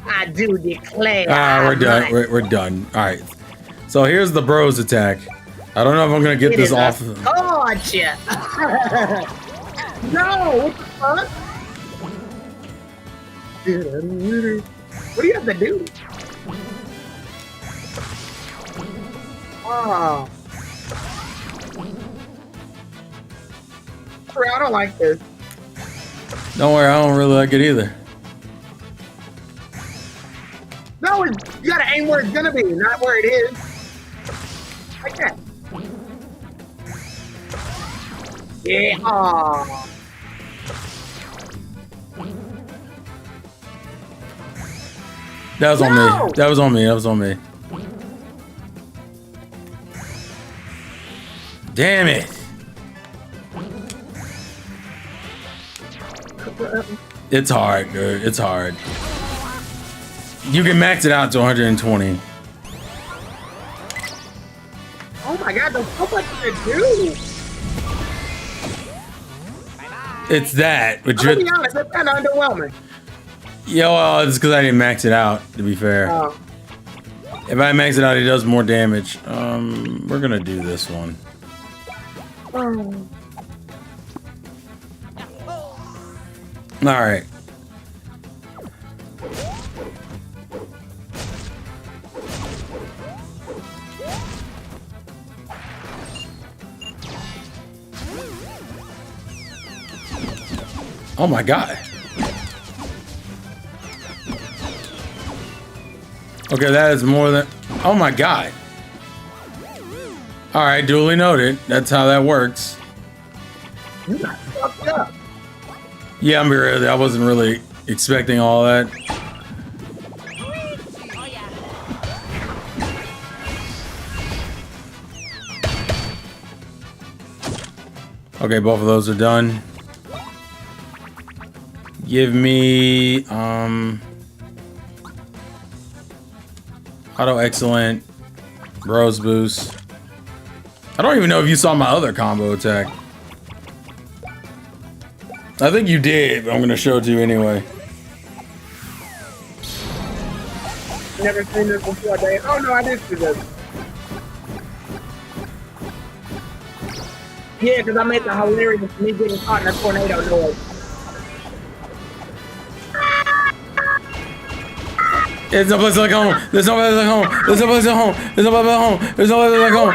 I do declare. We're done. I We're done. All right. So here's the bros attack. I don't know if I'm gonna get It this is a off. torture. No, what the fuck? What do you have to do? Oh. I don't like this. Don't worry, I don't really like it either. No, you gotta aim where it's gonna be, not where it is. Like that. Yeah. Aw. That was on No! me. That was on me. That was on me. Damn it. It's hard, dude. It's hard. You can max it out to 120. Oh my god, there's so much to do. It's that, but I'm gonna be you're, honest, it's kind of underwhelming. it's because I didn't max it out, to be fair. If I max it out, it does more damage. We're gonna do this one. All right. Oh my god. Okay, that is more than... Oh my god. Alright, duly noted. That's how that works. You got fucked up. Yeah, I'm really... I wasn't really expecting all that. Oh yeah. Okay, both of those are done. Give me... Auto excellent. Bros boost. I don't even know if you saw my other combo attack. I think you did, but I'm gonna show it to you anyway. Never seen this before, Dave. Oh no, I did see this. Yeah, because I made the hilarious me getting caught in a tornado noise. There's no place like home. There's no place like home. There's no place like home. There's no place like home. There's no place like home.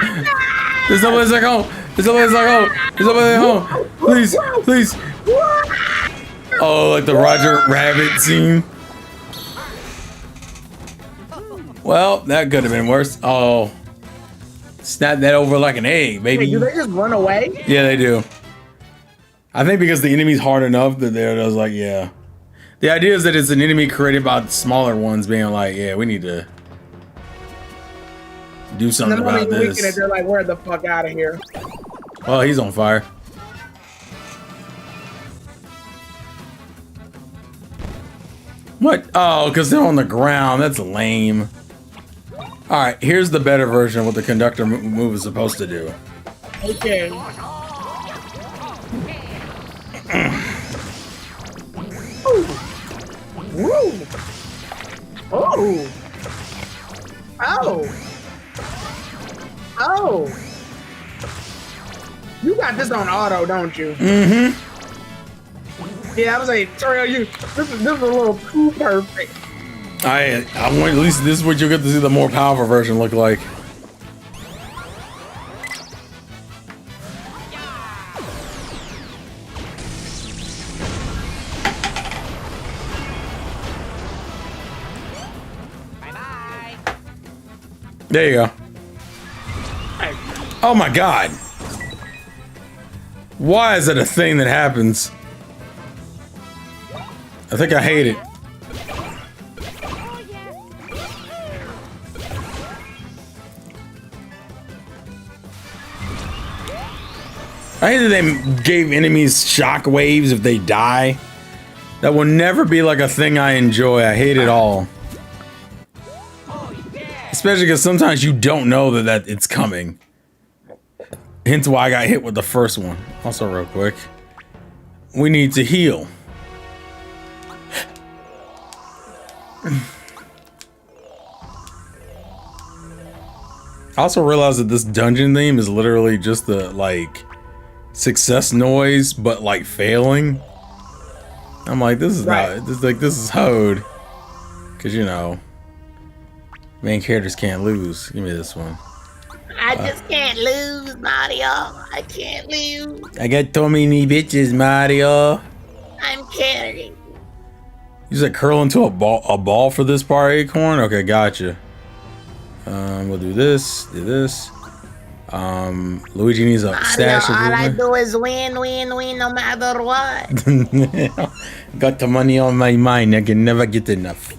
There's no place like home. There's no place like home. There's no place like home. Please, please. Oh, like the Roger Rabbit scene. Well, that could have been worse. Oh, snap that over like an egg, baby. Wait, do they just run away? Yeah, they do. I think because the enemy's hard enough that they're just like, yeah. The idea is that it's an enemy created by the smaller ones being like, yeah, we need to do something about this. It, they're like, where the fuck out of here? Well, he's on fire. What? Oh, because they're on the ground. That's lame. All right, here's the better version of what the conductor move is supposed to do. Okay. Woo! Oh! Oh! Oh! You got this on auto, don't you? Mm-hmm. Yeah, I was like, sorry, this is a little too perfect. I want, at least this is what you get to see the more powerful version look like. Bye-bye. There you go. Oh my god. Why is it a thing that happens? I think I hate it. Oh yeah. I hate that they gave enemies shock waves if they die. That will never be like a thing I enjoy. I hate it all. Oh yeah. Especially because sometimes you don't know that it's coming. Hence why I got hit with the first one. Also, real quick, we need to heal. I also realized that this dungeon theme is literally just the like success noise, but like failing. I'm like, this is not. This is hoed, because you know, main characters can't lose. Give me this one. I just can't lose, Mario. I can't lose. I got too many bitches, Mario. I'm carrying. You said curl into a ball for this part, Acorn? Okay, gotcha. We'll do this, Luigi needs a stash of all I wood. do is win, no matter what. Got the money on my mind, I can never get enough.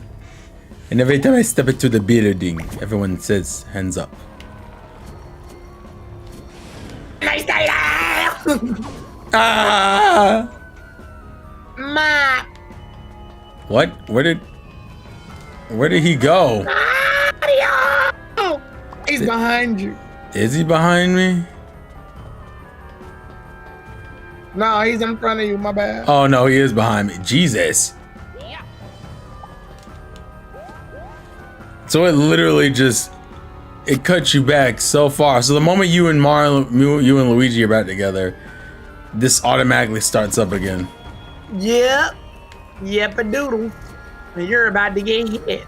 And every time I step into the building, everyone says, hands up. Nice dialogue! Ah! Ma! What? Where did he go? Mario! He's behind you. Is he behind me? No, he's in front of you, my bad. Oh no, he is behind me. Jesus. Yeah. So it literally just, it cuts you back so far. So the moment you and Luigi are back together, this automatically starts up again. Yep. Yep, a doodle. And you're about to get hit.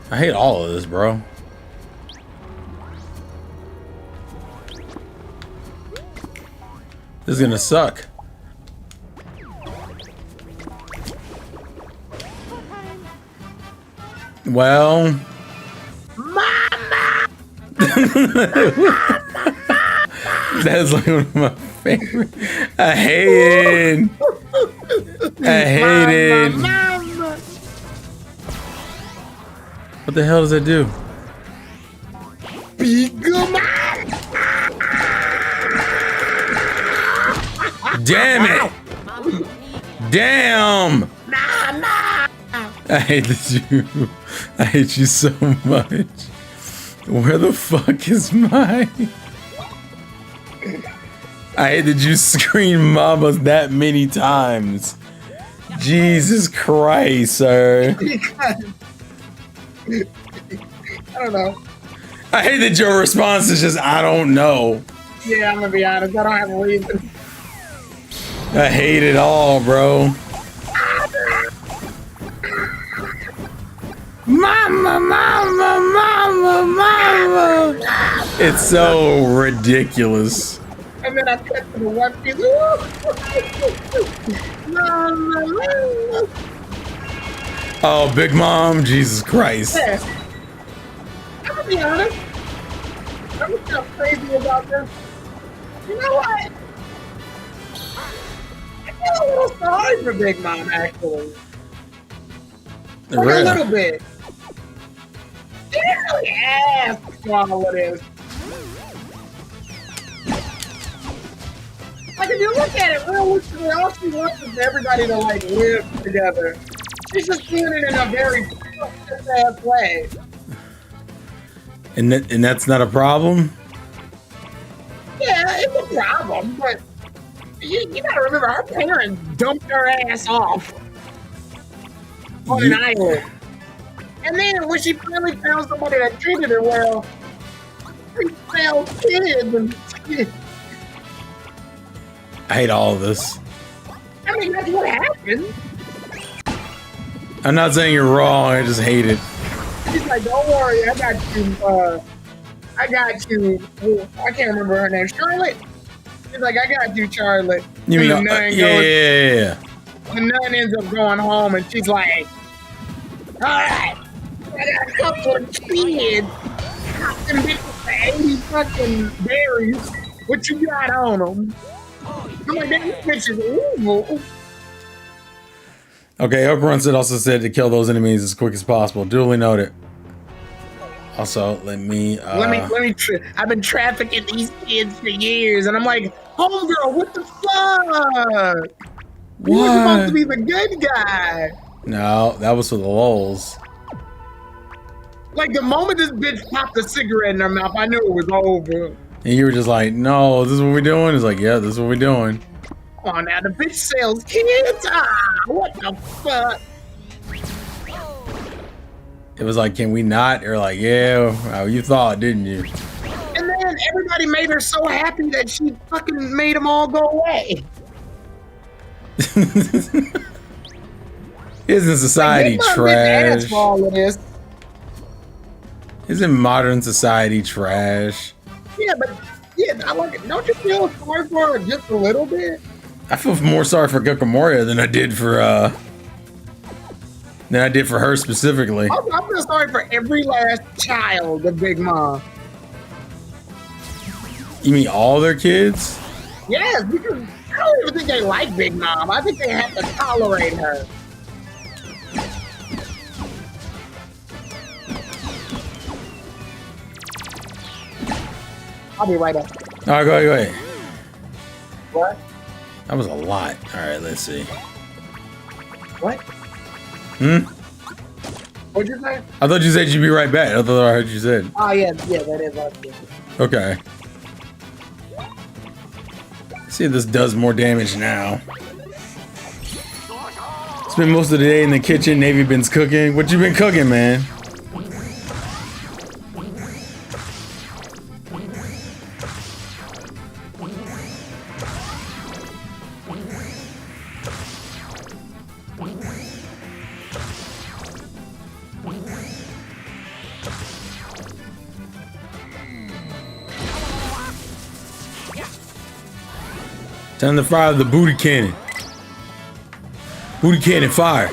I hate all of this, bro. This is gonna suck. Well. Mama! That's like one of my favorite. I hate it. I hate it. Mama! What the hell does that do? Big man! Damn it! Damn! Mama! I hate this you. I hate you so much. Where the fuck is my? I hate that you scream mamas that many times. Jesus Christ, sir. Because I don't know. I hate that your response is just, I don't know. Yeah, I'm gonna be honest. I don't have a reason. I hate it all, bro. Mama, mama, mama, mama. It's so ridiculous. And then I cut to the one piece. Mama, mama. Oh, Big Mom, Jesus Christ. Yeah. I'm gonna be honest. I'm gonna feel crazy about this. You know what? I feel a little sorry for Big Mom, actually. Like a little bit. She didn't really ask for all of this. Like, if you look at it realistically, all she wants is everybody to, like, live together. She's just doing it in a very fucked-ass way. And that's not a problem? Yeah, it's a problem, but you gotta remember, her parents dumped her ass off on an island. And then when she finally found somebody that treated her well, she found kids and shit. I hate all of this. I mean, that's what happened. I'm not saying you're wrong, I just hate it. She's like, don't worry, I got you, well, I can't remember her name, Charlotte? She's like, I got you, Charlotte. You mean, And the nun yeah. The nun ends up going home and she's like, alright, I got a couple of kids. Got them bitches for 80 fucking berries. What you got on them? I'm like, that bitch is evil. Okay, Okarun also said to kill those enemies as quick as possible. Duly noted. Also, let me. I've been trafficking these kids for years, and I'm like, homegirl, what the fuck? You were supposed to be the good guy. No, that was for the lulz. Like, the moment this bitch popped a cigarette in her mouth, I knew it was over. And you were just like, no, this is what we're doing? It's like, yeah, this is what we're doing. Come on now, the bitch sells kids? Ah, what the fuck? It was like, can we not? Or like, yeah, well, you thought, didn't you? And then everybody made her so happy that she fucking made them all go away. Isn't society like, trash? For all of this. Isn't modern society trash? Yeah, but I like it. Don't you feel sorry for her just a little bit? I feel more sorry for Guacamole than I did for her specifically. I feel sorry for every last child of Big Mom. You mean all their kids? Yes, because I don't even think they like Big Mom. I think they have to tolerate her. I'll be right back. All right, go ahead. What? That was a lot. All right, let's see. What? What'd you say? I thought you said you'd be right back. I thought I heard you said. Oh, yeah, that is what I said. Okay. Let's see if this does more damage now. Spent most of the day in the kitchen. Navy been's cooking. What you been cooking, man? Time to fire the booty cannon. Booty cannon fire.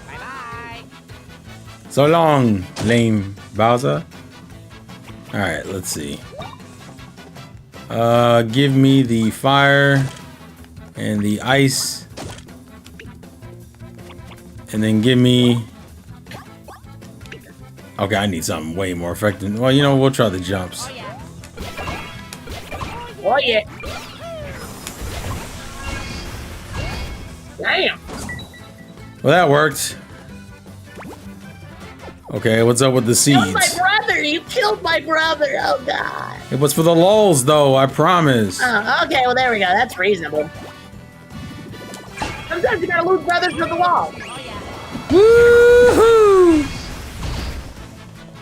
Bye-bye. So long, lame Bowser. Alright, let's see. Give me the fire and the ice. And then give me... Okay, I need something way more effective. Well, you know, we'll try the jumps. Oh yeah. Damn. Well, that worked. Okay, what's up with the seeds? Killed my brother. You killed my brother. Oh god. It was for the lulz, though, I promise. Okay, well there we go. That's reasonable. Sometimes you gotta lose brothers to the wall. Woohoo!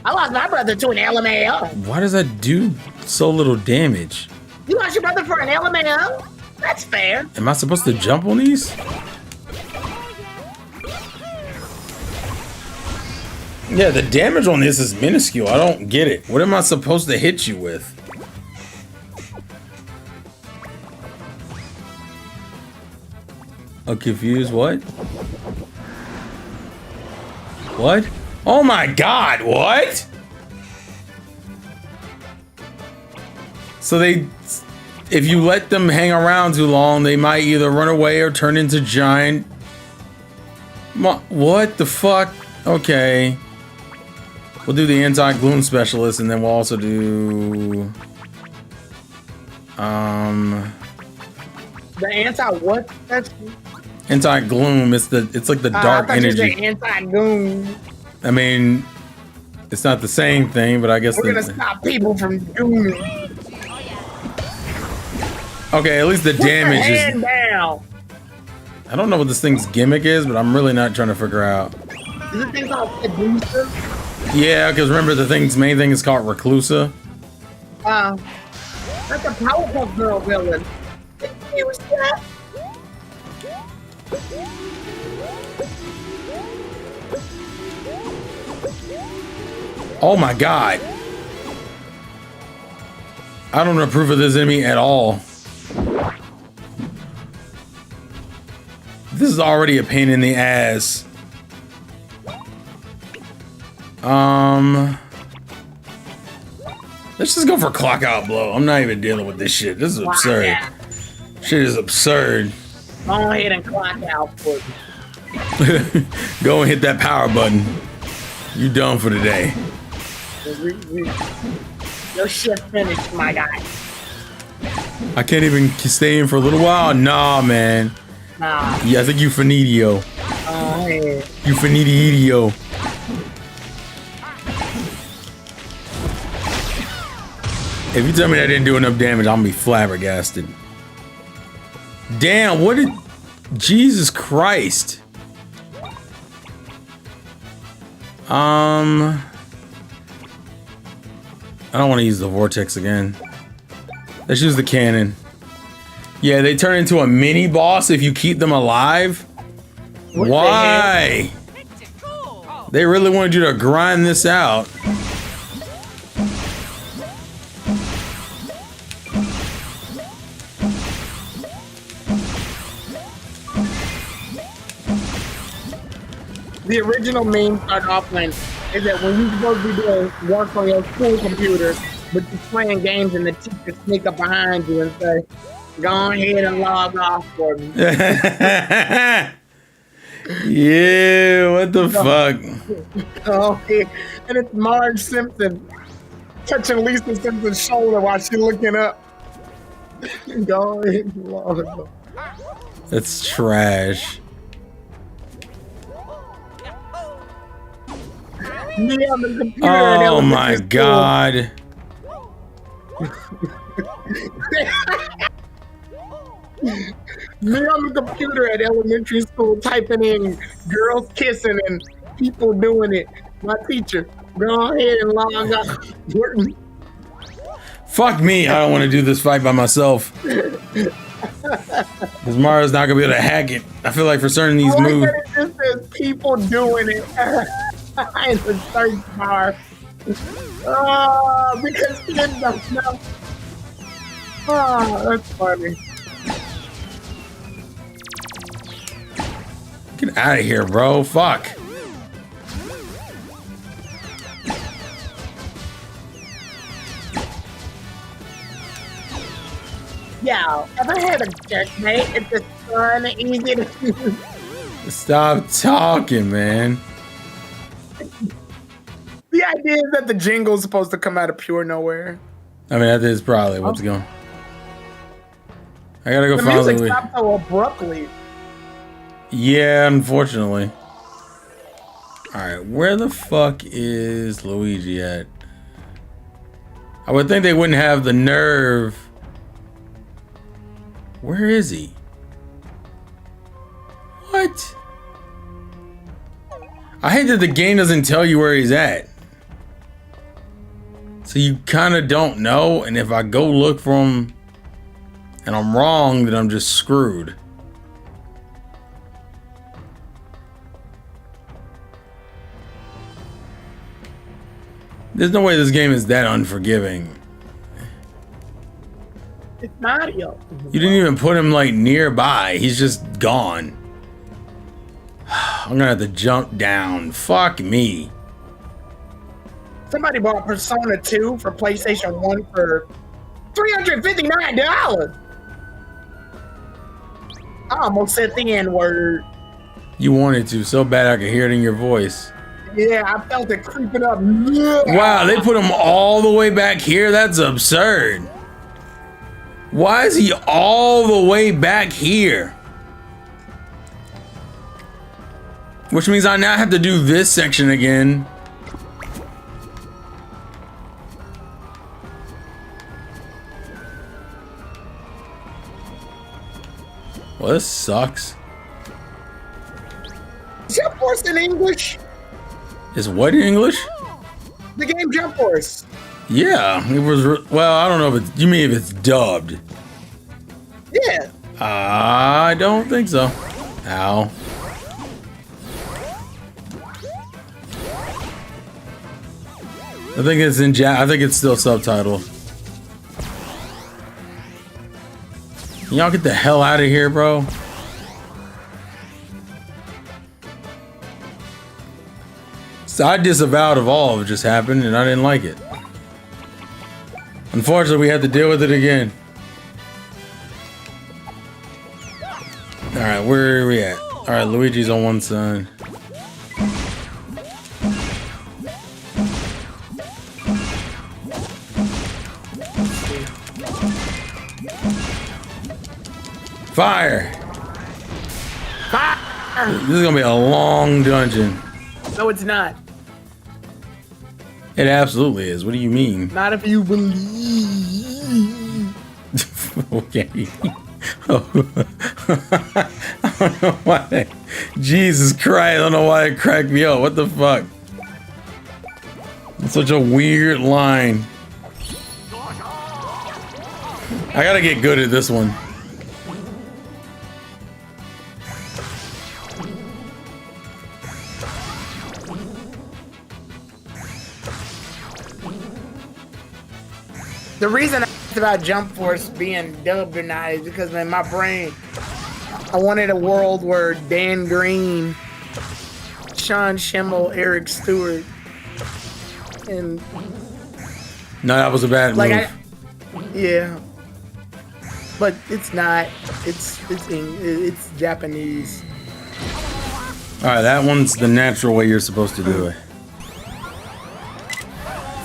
I lost my brother to an LMAO. Why does that do so little damage? You lost your brother for an LMAO? That's fair. Am I supposed to jump on these? Yeah, the damage on this is minuscule. I don't get it. What am I supposed to hit you with? I'm confused. What? What? Oh my god, what? So they... If you let them hang around too long, they might either run away or turn into giant... What the fuck? Okay. We'll do the anti-gloom specialist, and then we'll also do... The anti-what? Anti-gloom. It's like the dark I thought energy. you said anti-goon. I mean, it's not the same thing, but I guess We're gonna stop people from dooming. Okay, at least the damage is... Down. I don't know what this thing's gimmick is, but I'm really not trying to figure out. Is this thing called Seducer? Yeah, because remember the thing's main thing is called Reclusa. That's a Powerpuff Girl villain. Use that. Oh my god. I don't approve of this enemy at all. This is already a pain in the ass. Let's just go for clock out blow. I'm not even dealing with this shit. This is absurd. Yeah. Shit is absurd. Go ahead and clock out for me. Go and hit that power button. You done for the day. Your shift finished, my guy. I can't even stay in for a little while. Nah, man. Nah. Yeah, I think you finito. Oh, yeah. You finito. If you tell me that didn't do enough damage, I'm gonna be flabbergasted. Damn, what did... Jesus Christ. I don't want to use the vortex again. Let's use the cannon. Yeah, they turn into a mini boss if you keep them alive. What Why? They really wanted you to grind this out. The original meme started off when is that when you're supposed to be doing work on your school computer, but you're playing games and the teacher sneak up behind you and say, go ahead and log off for me. Yeah, what the fuck? Oh, yeah. And it's Marge Simpson touching Lisa Simpson's shoulder while she's looking up. Go ahead and log off. That's trash. Me on the computer. Oh my god. Me on the computer at elementary school typing in girls kissing and people doing it. My teacher, go ahead and log off. Fuck me, I don't want to do this fight by myself. Because Mario's not gonna be able to hack it. I feel like for certain these moves. It just says people doing it. in the search bar. Because kids don't know. Oh, that's funny. Get out of here, bro. Fuck. Yo, ever had a checkmate? It's just fun, easy to use. Stop talking, man. The idea is that the jingle's supposed to come out of pure nowhere. I mean, that is probably what's going. I gotta go The follow music Luigi. stopped so abruptly. Yeah, unfortunately. Alright, where the fuck is Luigi at? I would think they wouldn't have the nerve. Where is he? What? I hate that the game doesn't tell you where he's at. So you kind of don't know, and if I go look for him and I'm wrong, then I'm just screwed. There's no way this game is that unforgiving. It's Mario. You didn't even put him like nearby. He's just gone. I'm gonna have to jump down. Fuck me. Somebody bought Persona 2 for PlayStation 1 for $359. I almost said the N-word. You wanted to so bad I could hear it in your voice. Yeah, I felt it creeping up. Wow, they put him all the way back here? That's absurd. Why is he all the way back here? Which means I now have to do this section again. Well, this sucks. Jump Force in English? Is what in English? The game Jump Force. Yeah, it was. Well, I don't know if it's. You mean if it's dubbed? Yeah. I don't think so. Ow. I think it's in I think it's still subtitled. Can y'all get the hell out of here, bro? So I disavowed of all of it just happened, and I didn't like it. Unfortunately, we had to deal with it again. Alright, where are we at? Alright, Luigi's on one side. Fire! Fire! This is gonna be a long dungeon. No, it's not. It absolutely is. What do you mean? Not if you believe. Okay. I don't know why. Jesus Christ, I don't know why it cracked me up. What the fuck? It's such a weird line. I gotta get good at this one. The reason I asked about Jump Force being dubbed or not is because in my brain, I wanted a world where Dan Green, Sean Schimmel, Eric Stewart, and No, that was a bad move. yeah, but it's not. It's Japanese. All right, that one's the natural way you're supposed to do it.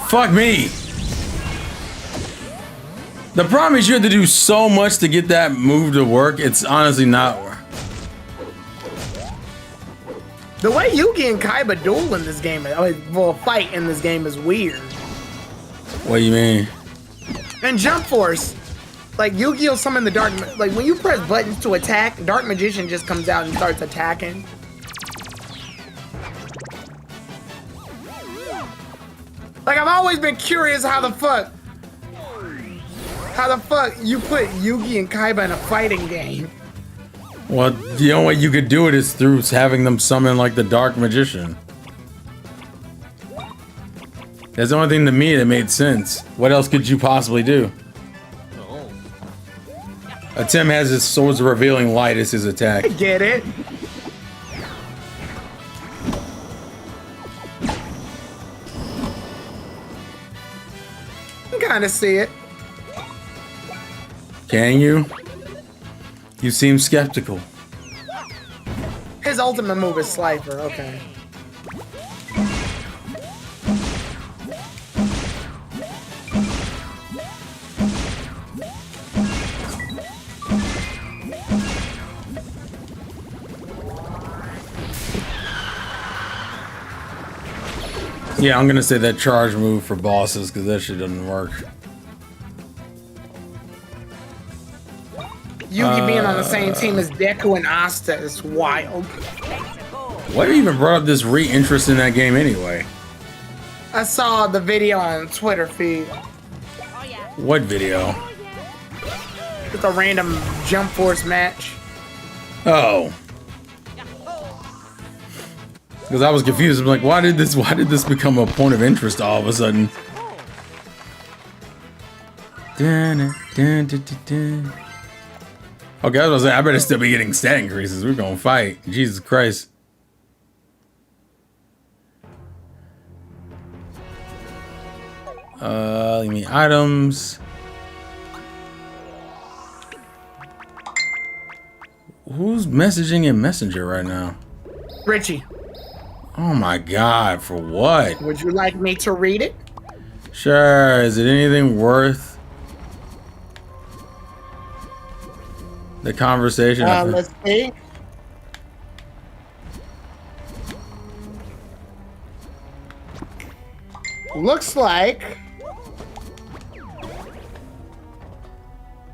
Fuck me. The problem is you have to do so much to get that move to work. It's honestly not. The way Yugi and Kaiba duel in this game, fight in this game is weird. What do you mean? And Jump Force, like Yugi will summon the dark. Like when you press buttons to attack, Dark Magician just comes out and starts attacking. Like I've always been curious how the fuck you put Yugi and Kaiba in a fighting game. Well, the only way you could do it is through having them summon like the Dark Magician. That's the only thing to me that made sense. What else could you possibly do? Tim has his Swords of Revealing Light as his attack. I get it. I kind of see it. Can you? You seem skeptical. His ultimate move is Slifer. Okay. Yeah, I'm gonna say that charge move for bosses because that shit doesn't work. Yugi being on the same team as Deku and Asta is wild. What even brought up this re-interest in that game anyway? I saw the video on Twitter feed. What video? It's a random Jump Force match. Oh. Because I was confused. I'm like, why did this become a point of interest all of a sudden? Dun, dun, dun, dun, dun. Okay, I was gonna say, I better still be getting stat increases. We're gonna fight. Jesus Christ. Let me items. Who's messaging in Messenger right now? Richie, Oh my God, for what? would you like me to read it? Sure, is it anything worth the conversation? Let's see. Looks like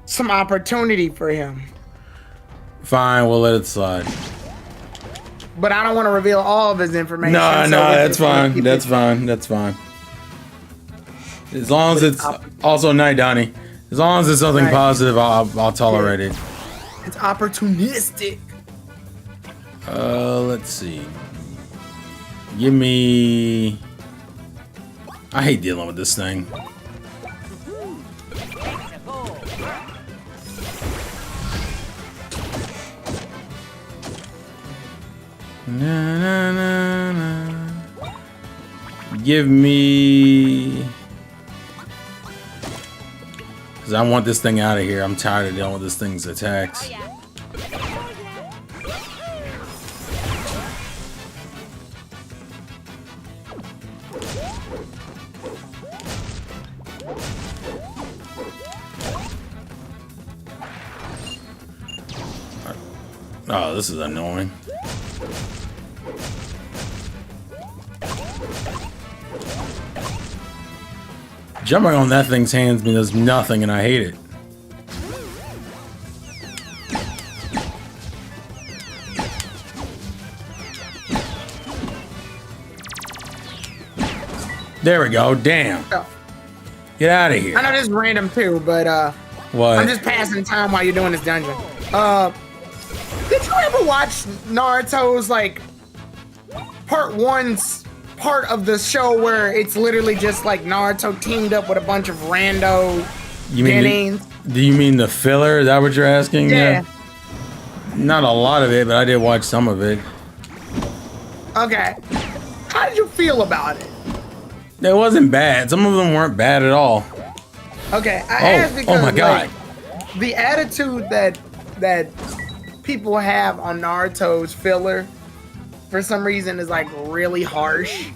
some opportunity for him. Fine, we'll let it slide. But I don't want to reveal all of his information. No, so no, we that's just wanna fine. keep That's it- fine. That's fine. As long as it's also night, Donnie. As long as it's something Right. positive, I'll tolerate it. It's opportunistic. Let's see. Give me. I hate dealing with this thing. Na, na, na, na. Give me. Because I want this thing out of here. I'm tired of dealing with this thing's attacks. Oh, this is annoying. Jumping on that thing's hands does nothing, and I hate it. There we go. Damn. Oh, Get out of here. I know this is random too, but What? I'm just passing time while you're doing this dungeon. Did you ever watch Naruto's like part of the show where it's literally just like Naruto teamed up with a bunch of rando You mean Genins? do you mean the filler? Is that what you're asking? Yeah. Not a lot of it, but I did watch some of it. Okay. How did you feel about it? It wasn't bad. Some of them weren't bad at all. Okay, I asked because my God. like, the attitude that people have on Naruto's filler for some reason is like really harsh.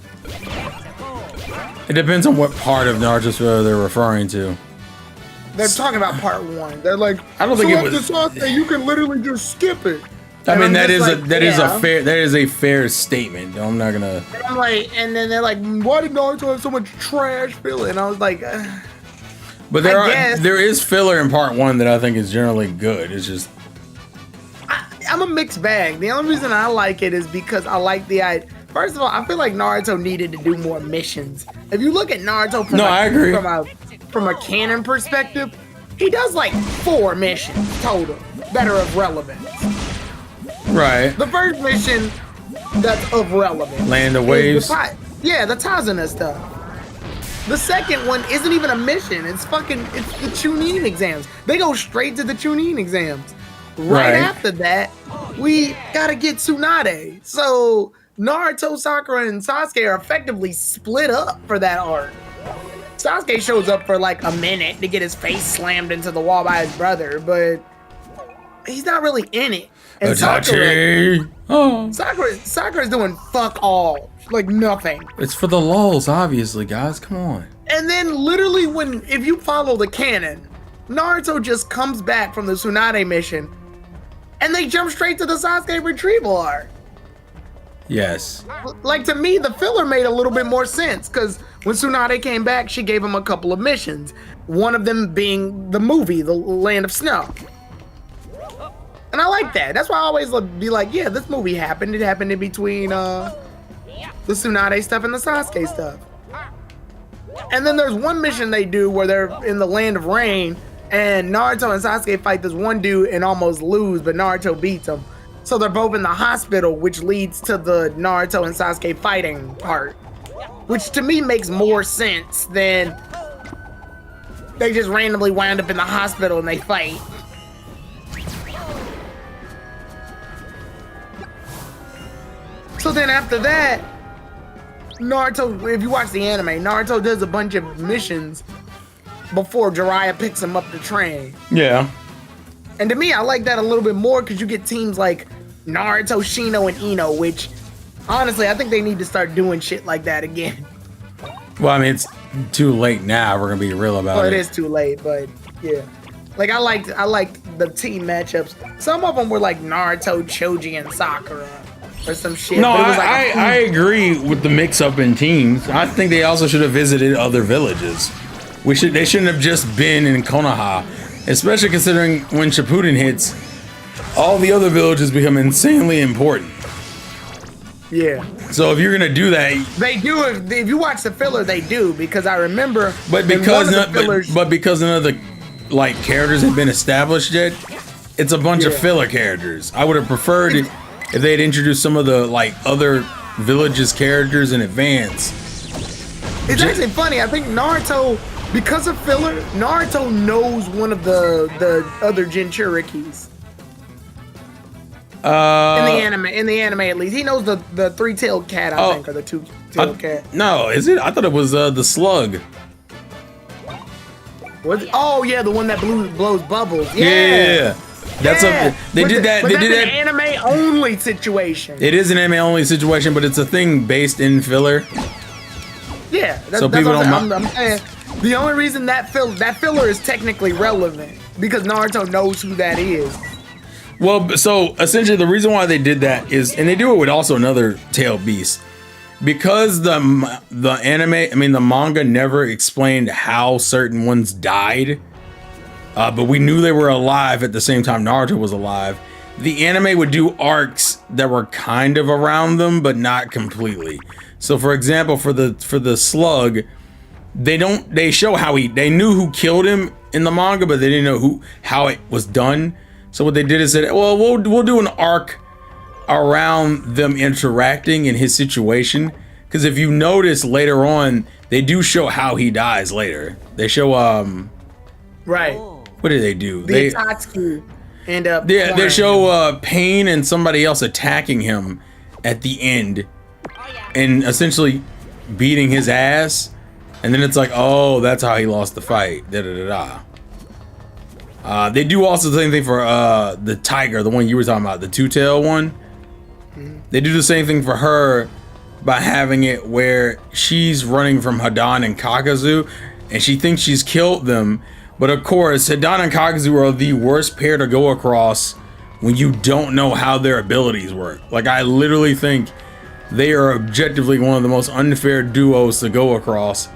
It depends on what part of Naruto's filler they're referring to. They're talking about part one. They're like, I don't think it was- the Sasuke, you can literally just skip it. I And mean, I'm that just is like, that is yeah. a fair statement. I'm not gonna. And I'm like, and then they're like, why did Naruto have so much trash filler? And I was like, But I guess. there is filler in part one that I think is generally good. It's just I'm a mixed bag. The only reason I like it is because I like the idea. First of all, I feel like Naruto needed to do more missions. If you look at Naruto from, I agree. from a canon perspective, he does like 4 missions total that are of relevance. right. The first mission that's of relevance. Land of is Waves. the Tazuna stuff. The second one isn't even a mission. It's the Chunin exams. They go straight to the Chunin exams. Right after that, we gotta get Tsunade. So Naruto, Sakura, and Sasuke are effectively split up for that arc. Sasuke shows up for like a minute to get his face slammed into the wall by his brother, but he's not really in it. And Sakura's doing fuck all. Like nothing. It's for the lulz, obviously, guys. Come on. And then literally if you follow the canon, Naruto just comes back from the Tsunade mission and they jump straight to the Sasuke retrieval arc. Yes. Like to me, the filler made a little bit more sense because when Tsunade came back, she gave him a couple of missions. One of them being the movie, The Land of Snow. And I like that. That's why I always be like, yeah, this movie happened. It happened in between the Tsunade stuff and the Sasuke stuff. And then there's one mission they do where they're in the Land of Rain and Naruto and Sasuke fight this one dude and almost lose, but Naruto beats him. So they're both in the hospital, which leads to the Naruto and Sasuke fighting part. Which to me makes more sense than they just randomly wind up in the hospital and they fight. So then after that, Naruto, if you watch the anime, Naruto does a bunch of missions before Jiraiya picks him up to train. Yeah. And to me, I like that a little bit more because you get teams like Naruto, Shino, and Ino, which honestly, I think they need to start doing shit like that again. Well, I mean, it's too late now. We're gonna be real about it. Well, it is too late, but yeah. Like I liked the team matchups. Some of them were like Naruto, Choji, and Sakura. Or some shit. No, but it was I agree with the mix-up in teams. I think they also should have visited other villages. They shouldn't have just been in Konoha, especially considering when Shippuden hits, all the other villages become insanely important. Yeah. So if you're gonna do that, they do. If you watch the filler, they do because I remember. But because none of the like characters have been established yet, it's a bunch of filler characters. I would have preferred it if they had introduced some of the like other villages characters in advance. It's actually funny. I think Naruto, because of filler, Naruto knows one of the other Jinchurikis. In the anime at least, he knows the three-tailed cat. I think, or the two-tailed cat. No, is it? I thought it was the slug. Oh yeah, the one that blows bubbles. Yeah. That's they did that. But they that's did that. An anime only situation. It is an anime only situation, but it's a thing based in filler. Yeah. So people don't. I'm saying the only reason that filler is technically relevant because Naruto knows who that is. Well, so essentially the reason why they did that is, and they do it with also another tail beast, because the manga never explained how certain ones died. But we knew they were alive at the same time Naruto was alive. The anime would do arcs that were kind of around them, but not completely. So, for example, for the slug, they show how they knew who killed him in the manga, but they didn't know how it was done. So what they did is said, well, we'll do an arc around them interacting in his situation. Because if you notice later on, they do show how he dies later. They show right. What did they do? The Akatsuki end up. Yeah, they show Pain and somebody else attacking him at the end, and essentially beating his ass. And then it's like, oh, that's how he lost the fight. Da da da da. They do also the same thing for the tiger, the one you were talking about, the two-tail one. Mm-hmm. They do the same thing for her by having it where she's running from Hidan and Kakazu, and she thinks she's killed them. But of course, Hidan and Kakazu are the worst pair to go across when you don't know how their abilities work. Like, I literally think they are objectively one of the most unfair duos to go across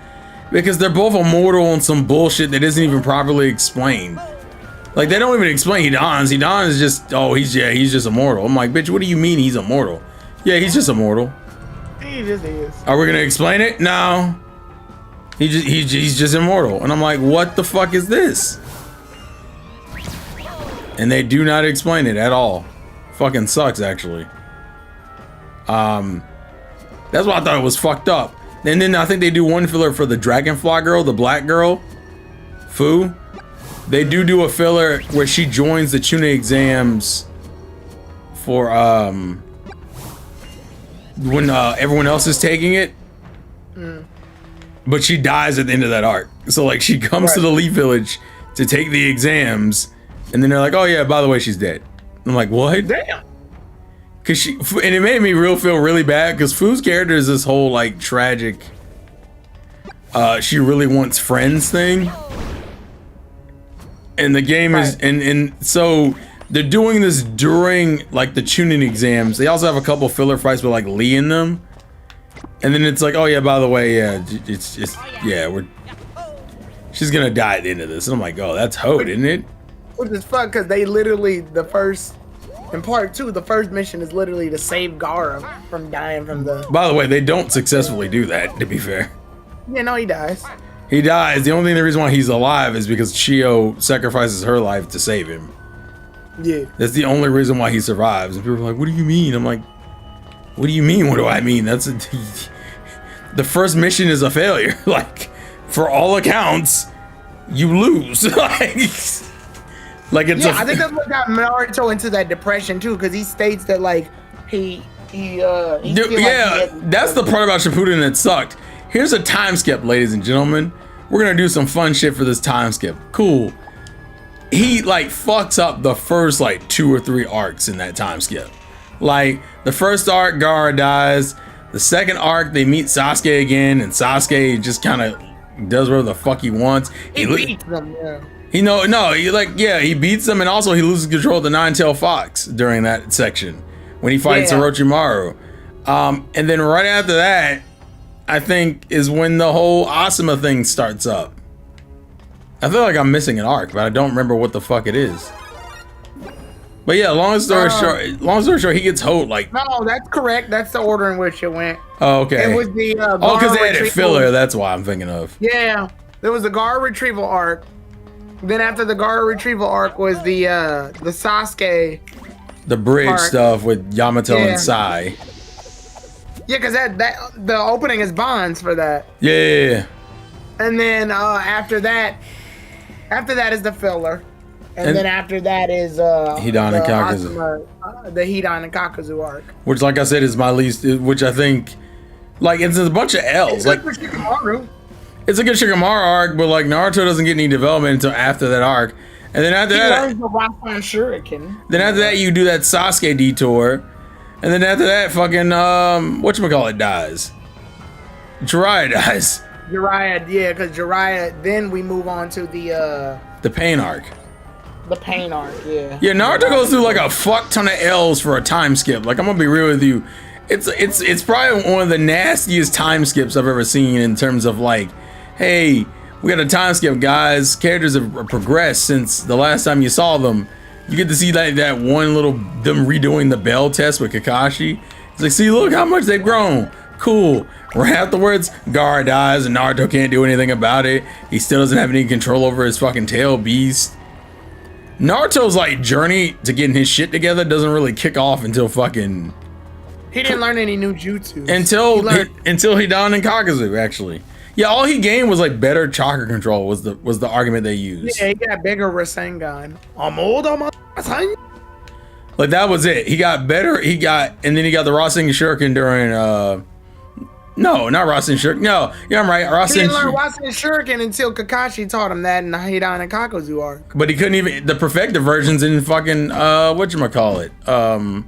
because they're both immortal on some bullshit that isn't even properly explained. Like, they don't even explain Hidan's. Hidan is just, oh, he's just immortal. I'm like, bitch, what do you mean he's immortal? Yeah, he's just immortal. He just is. Are we gonna explain it? No. He's just immortal. And I'm like, what the fuck is this? And they do not explain it at all. Fucking sucks, actually. That's why I thought it was fucked up. And then I think they do one filler for the Dragonfly girl, the black girl, Fu. They do a filler where she joins the tuning exams for when everyone else is taking it. But she dies at the end of that arc. So like she comes to the Leaf Village to take the exams, and then they're like, "Oh yeah, by the way, she's dead." I'm like, "What?" Damn. Cause she, and it made me feel really bad because Fu's character is this whole like tragic, she really wants friends thing, and the game is, and so they're doing this during like the tuning exams. They also have a couple filler fights with like Lee in them, and then it's like, oh yeah, by the way, yeah, it's just she's gonna die at the end of this, and I'm like, oh, that's Hoed, isn't it? Which is fun because they literally in part 2, the first mission is literally to save Gaara from dying from the. By the way, they don't successfully do that, to be fair. Yeah, no, he dies. He dies. The only reason why he's alive is because Chio sacrifices her life to save him. Yeah. That's the only reason why he survives. And people are like, what do you mean? I'm like, what do you mean? What do I mean? The first mission is a failure. Like, for all accounts, you lose. Like it's I think that's what got Naruto into that depression too, because he states that like he that's the part about Shippuden that sucked. Here's a time skip, ladies and gentlemen. We're gonna do some fun shit for this time skip. Cool. He like fucks up the first like 2 or 3 arcs in that time skip. Like the first arc, Gaara dies. The second arc, they meet Sasuke again, and Sasuke just kind of does whatever the fuck he wants. He beats them, he beats them, and also he loses control of the Nine-Tailed Fox during that section when he fights Orochimaru. And then right after that, I think is when the whole Asuma thing starts up. I feel like I'm missing an arc, but I don't remember what the fuck it is. But yeah, long story short, he gets Hoed like. No, that's correct. That's the order in which it went. Oh, okay. It was the because they added filler. That's why I'm thinking of. Yeah, there was the Gaara retrieval arc. Then after the Gaara retrieval arc was the Sasuke. The bridge arc. Stuff with Yamato and Sai. Yeah, because that the opening is bonds for that. Yeah. And then after that is the filler. And then after that is Hidan and Kakazu. The Hidan and Kakazu arc. Which, like I said, is my least. Which I think, like, it's a bunch of L's. It's like good for Shikamaru. It's a good Shikamaru arc, but like Naruto doesn't get any development until after that arc. And then after that, learns the Rasen Shuriken. Then after that, you do that Sasuke detour, and then after that, fucking whatchamacallit dies. Jiraiya dies. Jiraiya, yeah, because Jiraiya. Then we move on to the pain arc. The pain arc, yeah. Yeah, Naruto goes through like a fuck ton of L's for a time skip. Like, I'm gonna be real with you. It's probably one of the nastiest time skips I've ever seen in terms of like, hey, we got a time skip, guys. Characters have progressed since the last time you saw them. You get to see that one little, them redoing the bell test with Kakashi. It's like, see, look how much they've grown. Cool. Right afterwards, Gaara dies and Naruto can't do anything about it. He still doesn't have any control over his fucking tail beast. Naruto's like journey to getting his shit together doesn't really kick off until fucking. He didn't learn any new jutsu. Until Hidan and Kakazu, actually. Yeah, all he gained was like better chakra control was the argument they used. Yeah, he got bigger Rasengan. I'm old on my Rasengan. Like that was it. He got better. And then he got the Rasengan Shuriken during no, not Rasengan Shuriken. No, yeah, I'm right. He didn't learn Rasengan Shuriken until Kakashi taught him that in the Hidan and Kakazu arc. But he couldn't even the perfected versions in fucking whatchamacallit?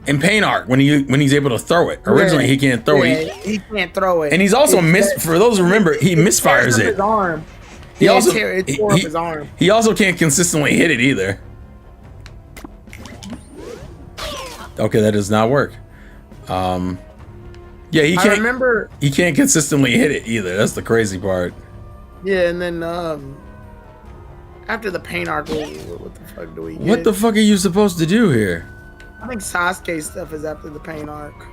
In pain arc when he's able to throw it. Originally he can't throw it. He can't throw it. And he's also for those who remember, he misfires it. His arm. He also tore up his arm. He also can't consistently hit it either. Okay, that does not work. Yeah, he can't. I remember he can't consistently hit it either. That's the crazy part. Yeah, and then after the pain arc, what the fuck do we get? What the fuck are you supposed to do here? I think Sasuke stuff is after the pain arc.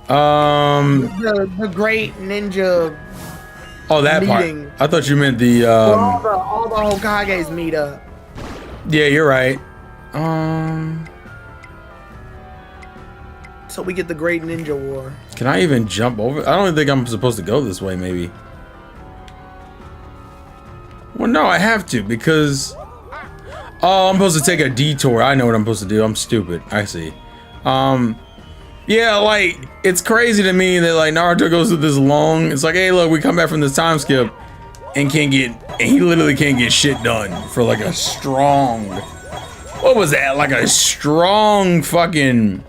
The great ninja. Oh, that meeting. Part. I thought you meant the all the Hokages meet up. Yeah, you're right. So we get the Great Ninja War. Can I even jump over? I don't think I'm supposed to go this way, maybe. Well, no, I have to because... Oh, I'm supposed to take a detour. I know what I'm supposed to do. I'm stupid. I see. Yeah, like, it's crazy to me that, like, Naruto goes through this long... It's like, hey, look, we come back from this time skip and he literally can't get shit done for, like, a strong... What was that? Like a strong fucking...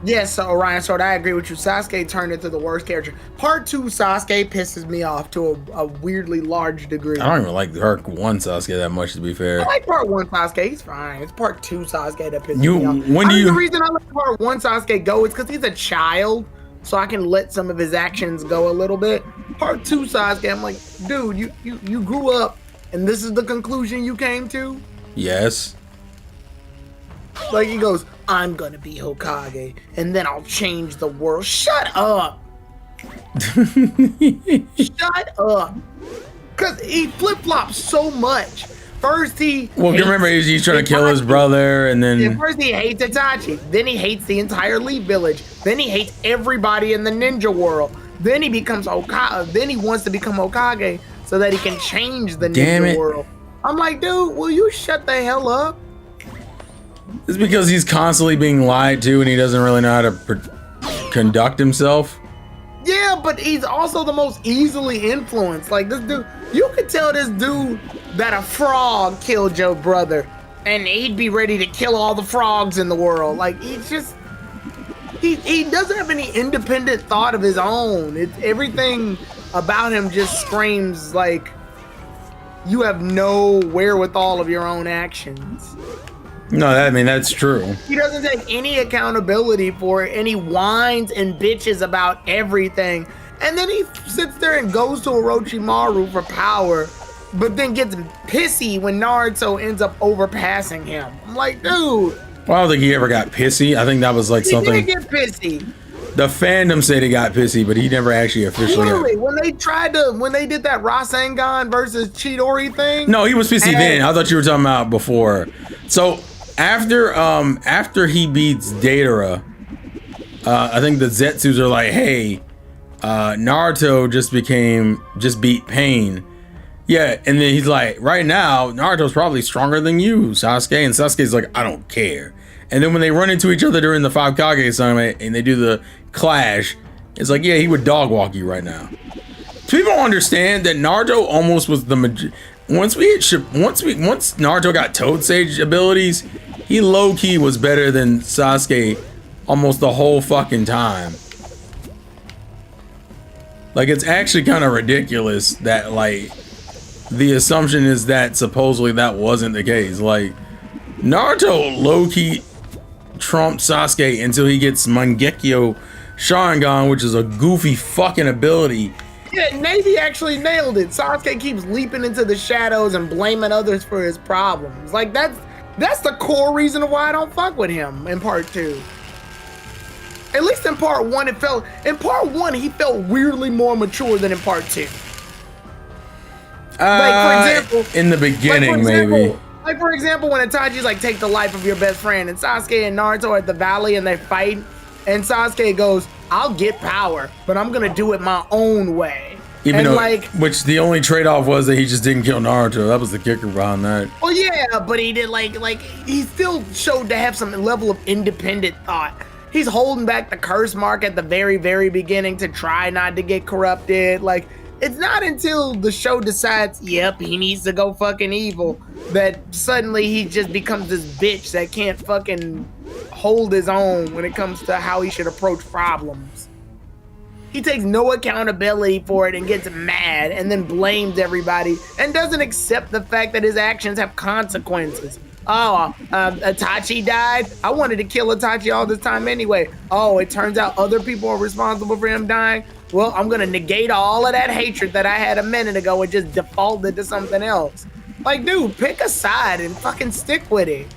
Yes, so Orion Sword, I agree with you. Sasuke turned into the worst character. Part 2 Sasuke pisses me off to a weirdly large degree. I don't even like Arc 1 Sasuke that much, to be fair. I like Part 1 Sasuke, he's fine. It's Part 2 Sasuke that pisses me off. The reason I let Part 1 Sasuke go is because he's a child, so I can let some of his actions go a little bit. Part 2 Sasuke, I'm like, dude, you grew up, and this is the conclusion you came to? Yes. Like he goes, I'm gonna be Hokage, and then I'll change the world. Shut up! Shut up! Cause he flip-flops so much. First well, remember he's trying to kill his brother, and then... First he hates Itachi, then he hates the entire Leaf Village, then he hates everybody in the ninja world, then he becomes Hokage, then he wants to become Hokage so that he can change the ninja world. I'm like, dude, will you shut the hell up? It's because he's constantly being lied to and he doesn't really know how to conduct himself. Yeah, but he's also the most easily influenced. Like this dude, you could tell this dude that a frog killed your brother and he'd be ready to kill all the frogs in the world. Like he's just, he doesn't have any independent thought of his own. It's everything about him just screams like you have no wherewithal of your own actions. No, I mean, that's true. He doesn't take any accountability for it, and he whines and bitches about everything. And then he sits there and goes to Orochimaru for power, but then gets pissy when Naruto ends up overpassing him. I'm like, dude. Well, I don't think he ever got pissy. I think that was like something... He did get pissy. The fandom said he got pissy, but he never actually officially Literally, when they did that Rasengan versus Chidori thing... No, he was pissy then. I thought you were talking about before. So... After he beats Deidara, I think the Zetsus are like, hey, Naruto just beat Pain. Yeah, and then he's like, right now, Naruto's probably stronger than you, Sasuke. And Sasuke's like, I don't care. And then when they run into each other during the 5 Kage summit and they do the clash, it's like, yeah, he would dog walk you right now. People understand that Naruto almost was the once Naruto got Toad Sage abilities, he low-key was better than Sasuke almost the whole fucking time. Like, it's actually kind of ridiculous that, like, the assumption is that supposedly that wasn't the case. Like, Naruto low-key trumped Sasuke until he gets Mangekyo Sharingan, which is a goofy fucking ability. Yeah, Navy actually nailed it. Sasuke keeps leaping into the shadows and blaming others for his problems. Like, that's the core reason why I don't fuck with him in part 2. At least in part 1, he felt weirdly more mature than in part 2. Like, for example, in the beginning, maybe. Like, for example, when Itachi's like, take the life of your best friend, and Sasuke and Naruto are at the valley and they fight, and Sasuke goes, I'll get power, but I'm gonna do it my own way. Even though, which the only trade-off was that he just didn't kill Naruto. That was the kicker behind that. Well, yeah, but he did like he still showed to have some level of independent thought. He's holding back the curse mark at the very, very beginning to try not to get corrupted. Like, it's not until the show decides, yep, he needs to go fucking evil, that suddenly he just becomes this bitch that can't fucking hold his own when it comes to how he should approach problems. He takes no accountability for it and gets mad and then blames everybody and doesn't accept the fact that his actions have consequences. Oh, Itachi died? I wanted to kill Itachi all this time anyway. Oh, it turns out other people are responsible for him dying? Well, I'm gonna negate all of that hatred that I had a minute ago and just default it to something else. Like, dude, pick a side and fucking stick with it.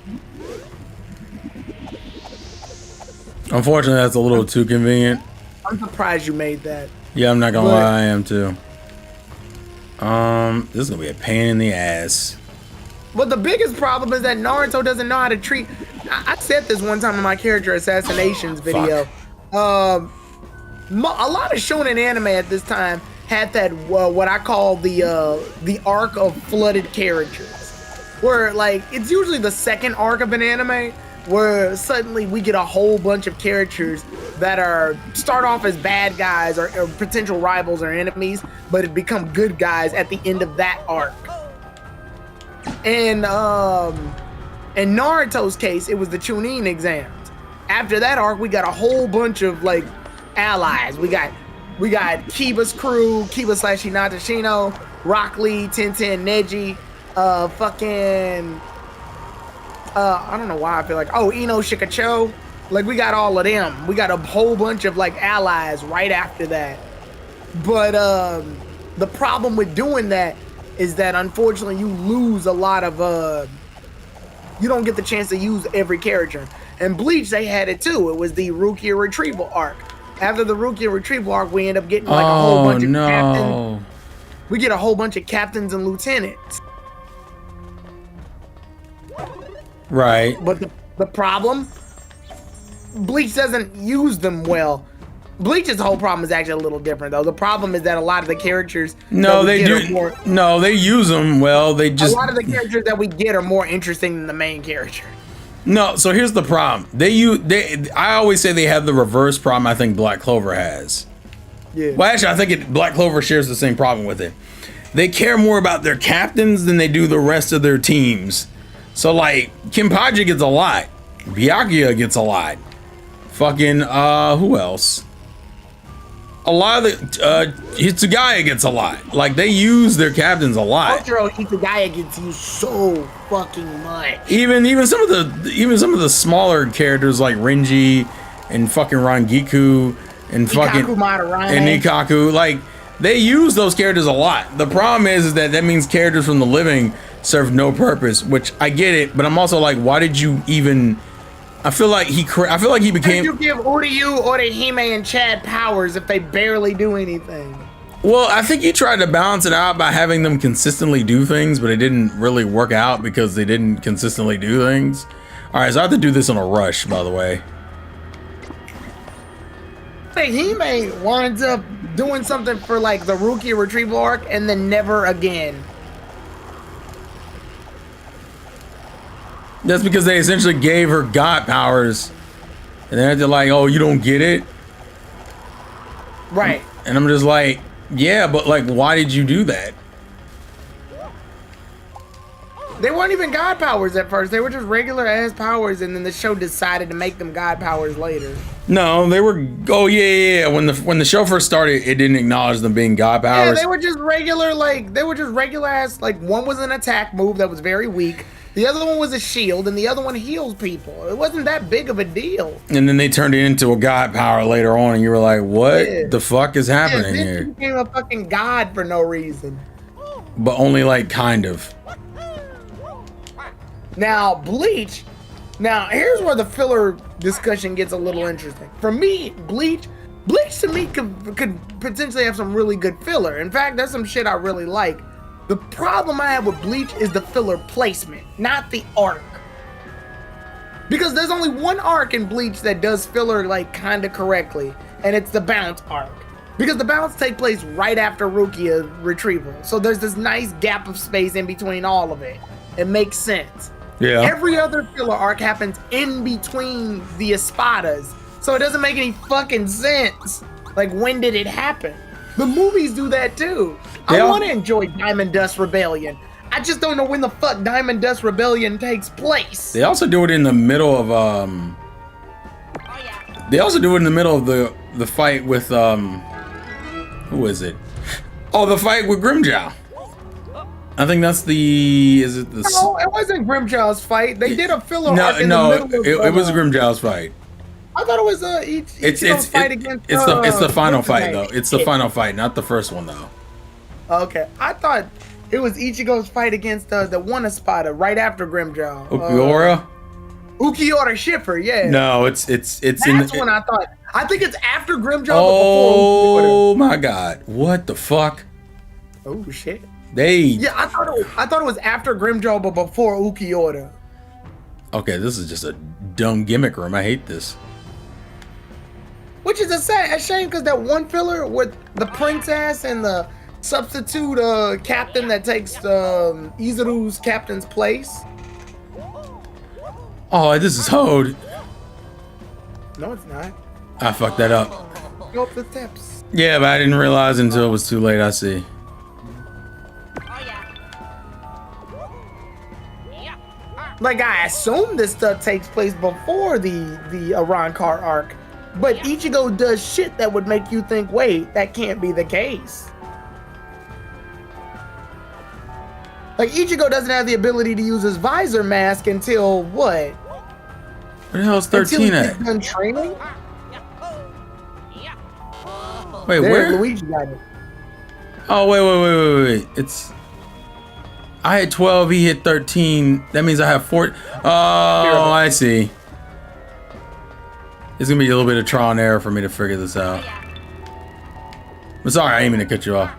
Unfortunately, that's a little too convenient. I'm surprised you made that. Yeah, I'm not gonna lie, I am too. This is gonna be a pain in the ass. But the biggest problem is that Naruto doesn't know how to treat... I said this one time in my character assassinations video. A lot of shonen anime at this time had that what I call the arc of flooded characters, where like it's usually the second arc of an anime where suddenly we get a whole bunch of characters that start off as bad guys or potential rivals or enemies, but it become good guys at the end of that arc. And in Naruto's case, it was the Chunin exams. After that arc, we got a whole bunch of like allies. We got Kiba's crew, Kiba / Hinata Shino, Rock Lee, Tenten Neji, I don't know why I feel like, Ino Shikacho. Like, we got all of them. We got a whole bunch of like allies right after that. But the problem with doing that is that unfortunately you lose a lot of you don't get the chance to use every character. And Bleach, they had it too. It was the Rukia retrieval arc. After the Rukia retrieval arc, we end up getting like a whole bunch of captains. We get a whole bunch of captains and lieutenants. Right. But the problem, Bleach doesn't use them well. Bleach's whole problem is actually a little different though. The problem is that a lot of the characters they use them well. They just a lot of the characters that we get are more interesting than the main character. No, so here's the problem. I always say they have the reverse problem I think Black Clover has. Yeah. Well, actually, I think Black Clover shares the same problem with it. They care more about their captains than they do the rest of their teams. So like Kenpachi gets a lot. Byakuya gets a lot. Fucking who else? A lot of the Hitsugaya gets a lot. Like they use their captains a lot. Ultra Hitsugaya gets used so fucking much. Even some of the smaller characters like Renji and fucking Rangiku and fucking and Nikaku, like they use those characters a lot. The problem is that means characters from the living serve no purpose, which I get it, but I'm also like, why did you even? I feel like he became. Did you give Uryu, Orihime, and Chad powers if they barely do anything? Well, I think he tried to balance it out by having them consistently do things, but it didn't really work out because they didn't consistently do things. All right, so I have to do this on a rush, by the way. Orihime winds up doing something for like the Rukia retrieval arc and then never again. That's because they essentially gave her god powers, and then they're like, "Oh, you don't get it?" Right. And I'm just like, "Yeah, but like, why did you do that?" They weren't even god powers at first. They were just regular ass powers, and then the show decided to make them god powers later. No, they were. Oh yeah. When the show first started, it didn't acknowledge them being god powers. Yeah, they were just regular. Like they were just regular ass. Like one was an attack move that was very weak. The other one was a shield, and the other one heals people. It wasn't that big of a deal. And then they turned it into a god power later on, and you were like, "What the fuck is happening here?" It became a fucking god for no reason. But only like kind of. Now Bleach. Now here's where the filler discussion gets a little interesting. For me, Bleach to me could potentially have some really good filler. In fact, that's some shit I really like. The problem I have with Bleach is the filler placement, not the arc. Because there's only one arc in Bleach that does filler like kinda correctly, and it's the bounce arc. Because the bounce take place right after Rukia retrieval. So there's this nice gap of space in between all of it. It makes sense. Yeah. Every other filler arc happens in between the Espadas. So it doesn't make any fucking sense. Like, when did it happen? The movies do that too. I want to enjoy Diamond Dust Rebellion. I just don't know when the fuck Diamond Dust Rebellion takes place. They also do it in the middle of They also do it in the middle of the fight with who is it? Oh, the fight with Grimmjow. I think that's the. Is it the? No, it wasn't Grimmjow's fight. They did a filler arc in the middle of it was Grimmjow's fight. I thought it was Ichigo's fight against. It's the final fight though. It's the final fight, not the first one though. Okay, I thought it was Ichigo's fight against the one Espada right after Grimmjow. Ukiura Schiffer, yeah. No, it's That's when I thought. I think it's after Grimmjow. Oh my god! What the fuck? Oh shit! Yeah, I thought it was after Grimmjow, but before Ukiura. Okay, this is just a dumb gimmick room. I hate this. Which is a shame because that one filler with the princess and the substitute captain that takes Izuru's captain's place. Oh, this is Hode. No, it's not. I fucked that up. Go up the steps. Yeah, but I didn't realize until it was too late. I see. Like, I assume this stuff takes place before the Arrancar arc, but Ichigo does shit that would make you think, wait, that can't be the case. Like, Ichigo doesn't have the ability to use his visor mask until what? Where the hell's 13 until at? he's done training? Wait, There, where? Luigi got it. Oh, wait. It's... I had 12, he hit 13. That means I have 4. Oh, I see. It's gonna be a little bit of trial and error for me to figure this out. I'm sorry, I didn't mean to cut you off.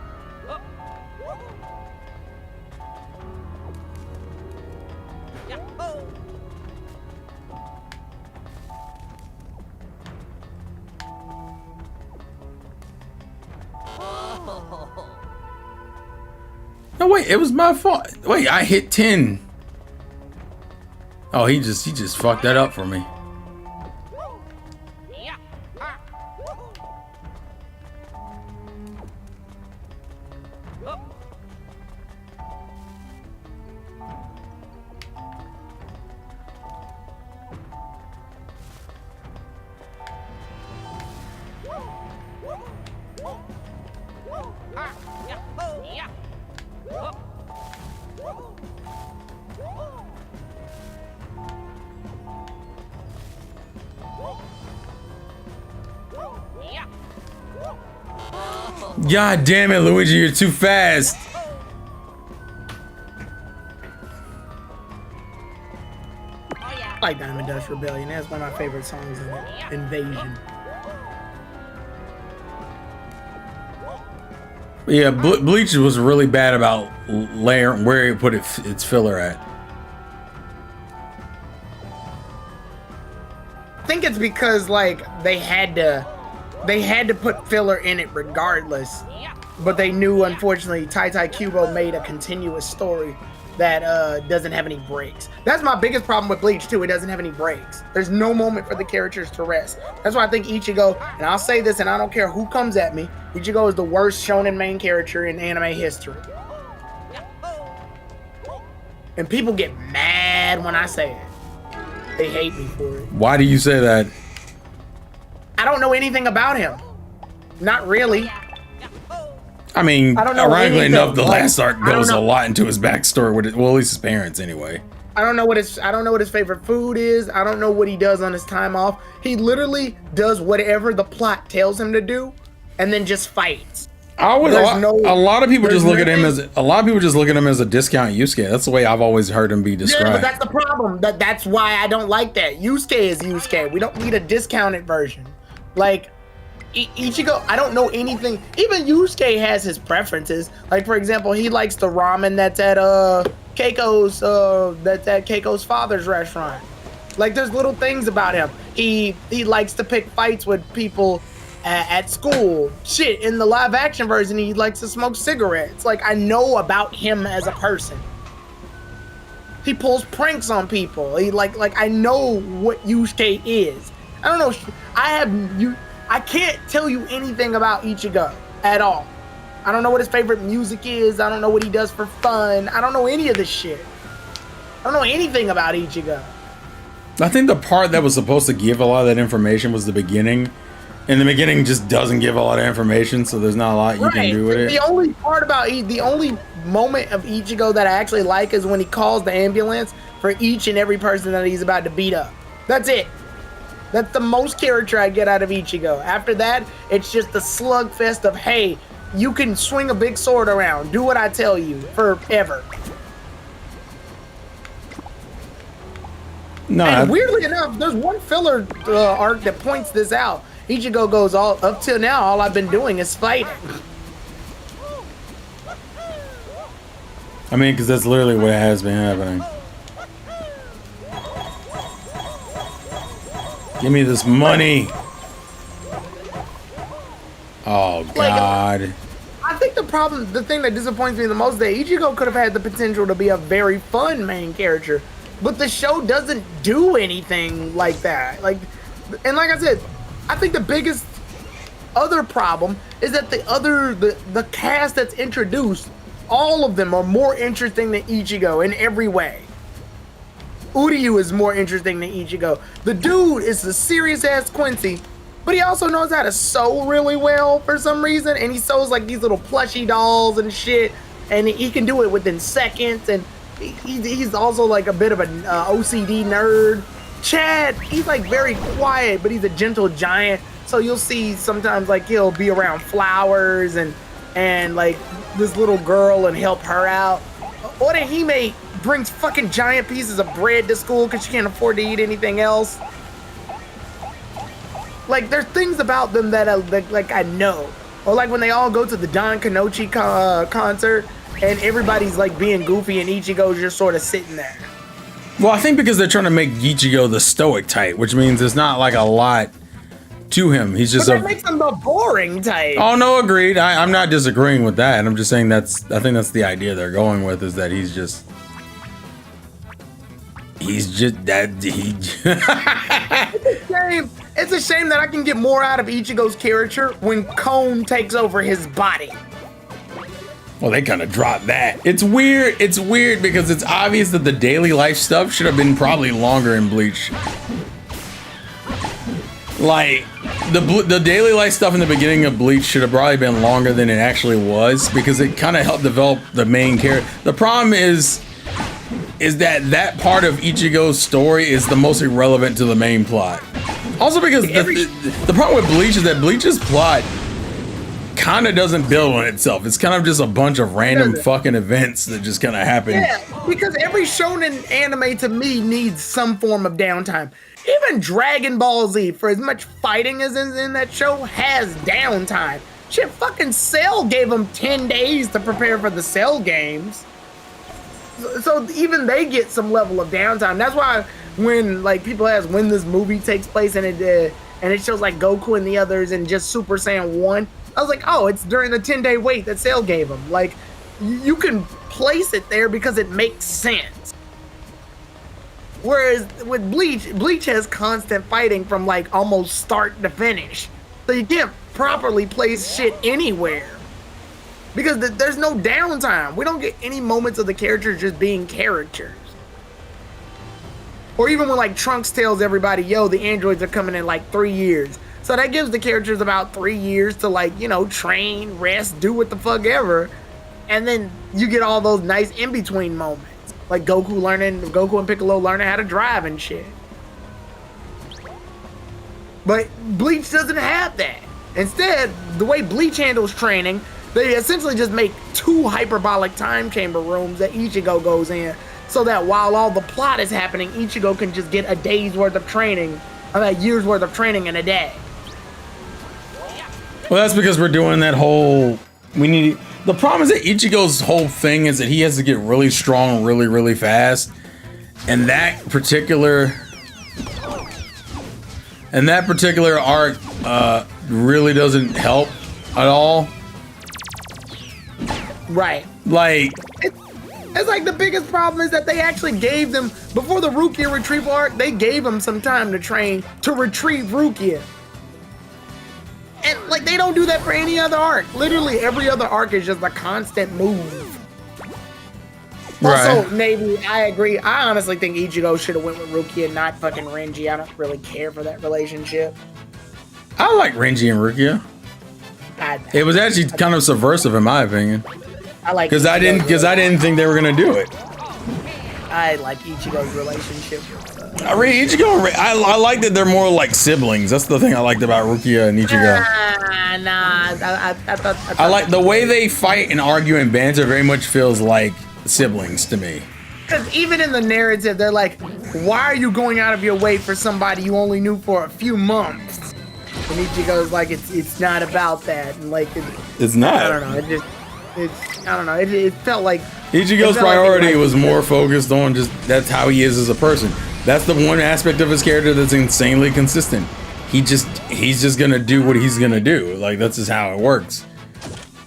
No, wait, it was my fault. Wait, I hit 10. Oh, he just fucked that up for me. God damn it, Luigi, you're too fast. I like Diamond Dust Rebellion. That's one of my favorite songs in it. Invasion. Yeah, Bleach was really bad about layering where he put its filler at. I think it's because like they had to put filler in it regardless, but they knew unfortunately Tai Kubo made a continuous story that doesn't have any breaks. That's my biggest problem with Bleach too. It doesn't have any breaks. There's no moment for the characters to rest. That's why I think Ichigo, and I'll say this and I don't care who comes at me, Ichigo is the worst shonen main character in anime history. And people get mad when I say it. They hate me for it. Why do you say that? I don't know anything about him. Not really. I mean, I don't know ironically anything. enough, the Like, last arc I don't goes a know. lot into his backstory with well, at least his parents anyway. I don't know what his favorite food is. I don't know what he does on his time off. He literally does whatever the plot tells him to do, and then just fights. A lot of people just look at him as a discount Yusuke. That's the way I've always heard him be described. Yeah, but that's the problem. That's why I don't like that. Yusuke is Yusuke. We don't need a discounted version. Like Ichigo, I don't know anything. Even Yusuke has his preferences. Like for example, he likes the ramen that's at Keiko's father's restaurant. Like there's little things about him. He likes to pick fights with people at school. Shit, in the live action version, he likes to smoke cigarettes. Like I know about him as a person. He pulls pranks on people. He like I know what Yusuke is. I don't know. I can't tell you anything about Ichigo at all. I don't know what his favorite music is. I don't know what he does for fun. I don't know any of this shit. I don't know anything about Ichigo. I think the part that was supposed to give a lot of that information was the beginning. And the beginning just doesn't give a lot of information, so there's not a lot you can do with it. The only part about the only moment of Ichigo that I actually like is when he calls the ambulance for each and every person that he's about to beat up. That's it. That's the most character I get out of Ichigo. After that, it's just the slugfest of, hey, you can swing a big sword around. Do what I tell you forever. No, And weirdly enough, there's one filler arc that points this out. Ichigo goes up till now, all I've been doing is fighting. I mean, because that's literally what has been happening. Give me this money. Oh God. I think the thing that disappoints me the most is that Ichigo could have had the potential to be a very fun main character, but the show doesn't do anything like that. Like I said, I think the biggest other problem is that the cast that's introduced, all of them are more interesting than Ichigo in every way. Uryu is more interesting than Ichigo. The dude is a serious ass Quincy, but he also knows how to sew really well for some reason, and he sews like these little plushy dolls and shit, and he can do it within seconds, and he's also like a bit of an OCD nerd. Chad, he's like very quiet, but he's a gentle giant, so you'll see sometimes like he'll be around flowers and like this little girl and help her out. Orihime brings fucking giant pieces of bread to school because she can't afford to eat anything else. Like, there's things about them that I know. Or like when they all go to the Don Kanochi concert and everybody's like being goofy and Ichigo's just sort of sitting there. Well, I think because they're trying to make Ichigo the stoic type, which means there's not like a lot to him. He's just that makes him the boring type. Oh no, agreed. I'm not disagreeing with that. I'm just saying I think that's the idea they're going with, is that he's just that It's a shame that I can get more out of Ichigo's character when Cone takes over his body. Well, they kind of dropped that. It's weird because it's obvious that the daily life stuff should have been probably longer in Bleach. Like, the daily life stuff in the beginning of Bleach should have probably been longer than it actually was, because it kind of helped develop the main character. The problem is that part of Ichigo's story is the most irrelevant to the main plot. Also because the problem with Bleach is that Bleach's plot kind of doesn't build on itself. It's kind of just a bunch of random fucking events that just kind of happen. Yeah, because every shonen anime to me needs some form of downtime. Even Dragon Ball Z, for as much fighting as in that show, has downtime. Shit, fucking Cell gave them 10 days to prepare for the Cell games. So even they get some level of downtime. That's why when like people ask when this movie takes place and it shows like Goku and the others and just Super Saiyan 1, I was like, oh, it's during the 10-day wait that Cell gave them. Like, you can place it there because it makes sense. Whereas with Bleach has constant fighting from like almost start to finish. So you can't properly place shit anywhere. Because there's no downtime. We don't get any moments of the characters just being characters. Or even when like Trunks tells everybody, yo, the androids are coming in like 3 years. So that gives the characters about 3 years to like, you know, train, rest, do what the fuck ever. And then you get all those nice in-between moments. Like Goku and Piccolo learning how to drive and shit. But Bleach doesn't have that. Instead, the way Bleach handles training, they essentially just make 2 hyperbolic time chamber rooms that Ichigo goes in, so that while all the plot is happening, Ichigo can just get a day's worth of training, a year's worth of training in a day. Well, that's because we're doing that whole... The problem is that Ichigo's whole thing is that he has to get really strong really, really fast. And that particular arc really doesn't help at all. Right. Like... It's like the biggest problem is that they actually gave them, before the Rukia retrieval arc, they gave them some time to train to retrieve Rukia. And like they don't do that for any other arc. Literally every other arc is just a constant move. Right. Also, Navy, I agree. I honestly think Ichigo should have went with Rukia, not fucking Renji. I don't really care for that relationship. I like Renji and Rukia. It was actually kind of subversive in my opinion. I like because I didn't think they were gonna do it. I like Ichigo's relationship with I like that they're more like siblings. That's the thing I liked about Rukia and Ichigo. I like the way they fight and argue and banter. Very much feels like siblings to me. Because even in the narrative, they're like, "Why are you going out of your way for somebody you only knew for a few months?" And Ichigo's like, "It's not about that." And like, it's not. I don't know. It felt like Ichigo's priority was more focused on just that's how he is as a person. That's the one aspect of his character that's insanely consistent. he's just gonna do what he's gonna do. Like, that's just how it works.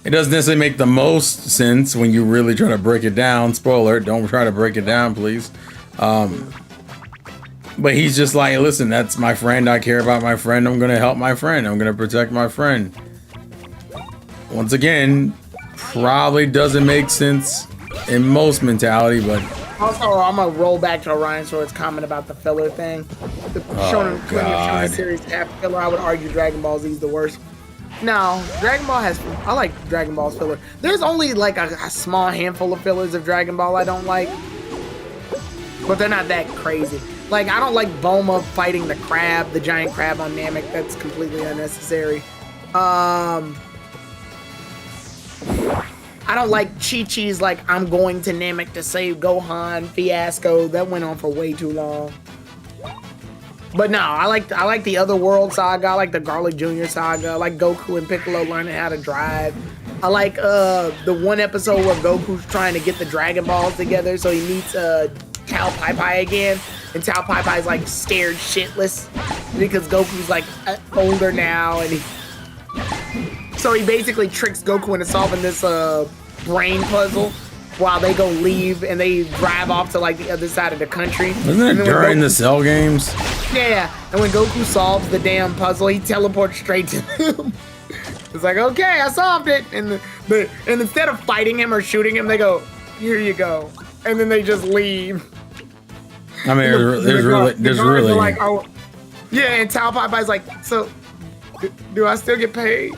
It doesn't necessarily make the most sense when you really try to break it down. Spoiler, don't try to break it down, please. But he's just like, listen, that's my friend. I care about my friend. I'm gonna help my friend. I'm gonna protect my friend. Once again, probably doesn't make sense in most mentality, but Also, I'm gonna roll back to Orion Sword's comment about the filler thing. The Shonen series have filler. I would argue Dragon Ball Z is the worst. No, Dragon Ball has. I like Dragon Ball's filler. There's only like a small handful of fillers of Dragon Ball I don't like, but they're not that crazy. Like, I don't like Bulma fighting the crab, the giant crab on Namek. That's completely unnecessary. I don't like Chi-Chi's like, I'm going to Namek to save Gohan fiasco. That went on for way too long. But no, I like the Other World saga. I like the Garlic Jr. saga. I like Goku and Piccolo learning how to drive. I like the one episode where Goku's trying to get the Dragon Balls together, so he meets Tao Pai Pai again. And Tao Pai Pai's like scared shitless because Goku's like older now, and so he basically tricks Goku into solving this brain puzzle while they go leave and they drive off to like the other side of the country. Isn't it during the Cell games? Yeah, and when Goku solves the damn puzzle, he teleports straight to them. It's like, okay, I solved it, and instead of fighting him or shooting him, they go, here you go, and then they just leave. I mean, there's really like, oh, yeah, and Tao Pai Pai's like, so do I still get paid?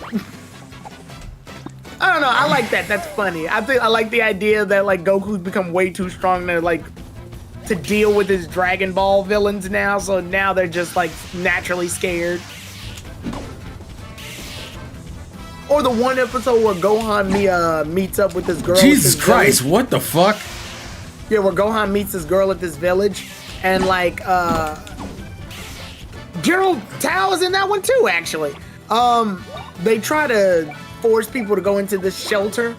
I don't know. I like that. That's funny. I like the idea that like Goku's become way too strong to deal with his Dragon Ball villains now. So now they're just like naturally scared. Or the one episode where Gohan meets up with this girl. Jesus Christ! What the fuck? Yeah, where Gohan meets this girl at this village, and like General Tao is in that one too, actually. They try to force people to go into this shelter,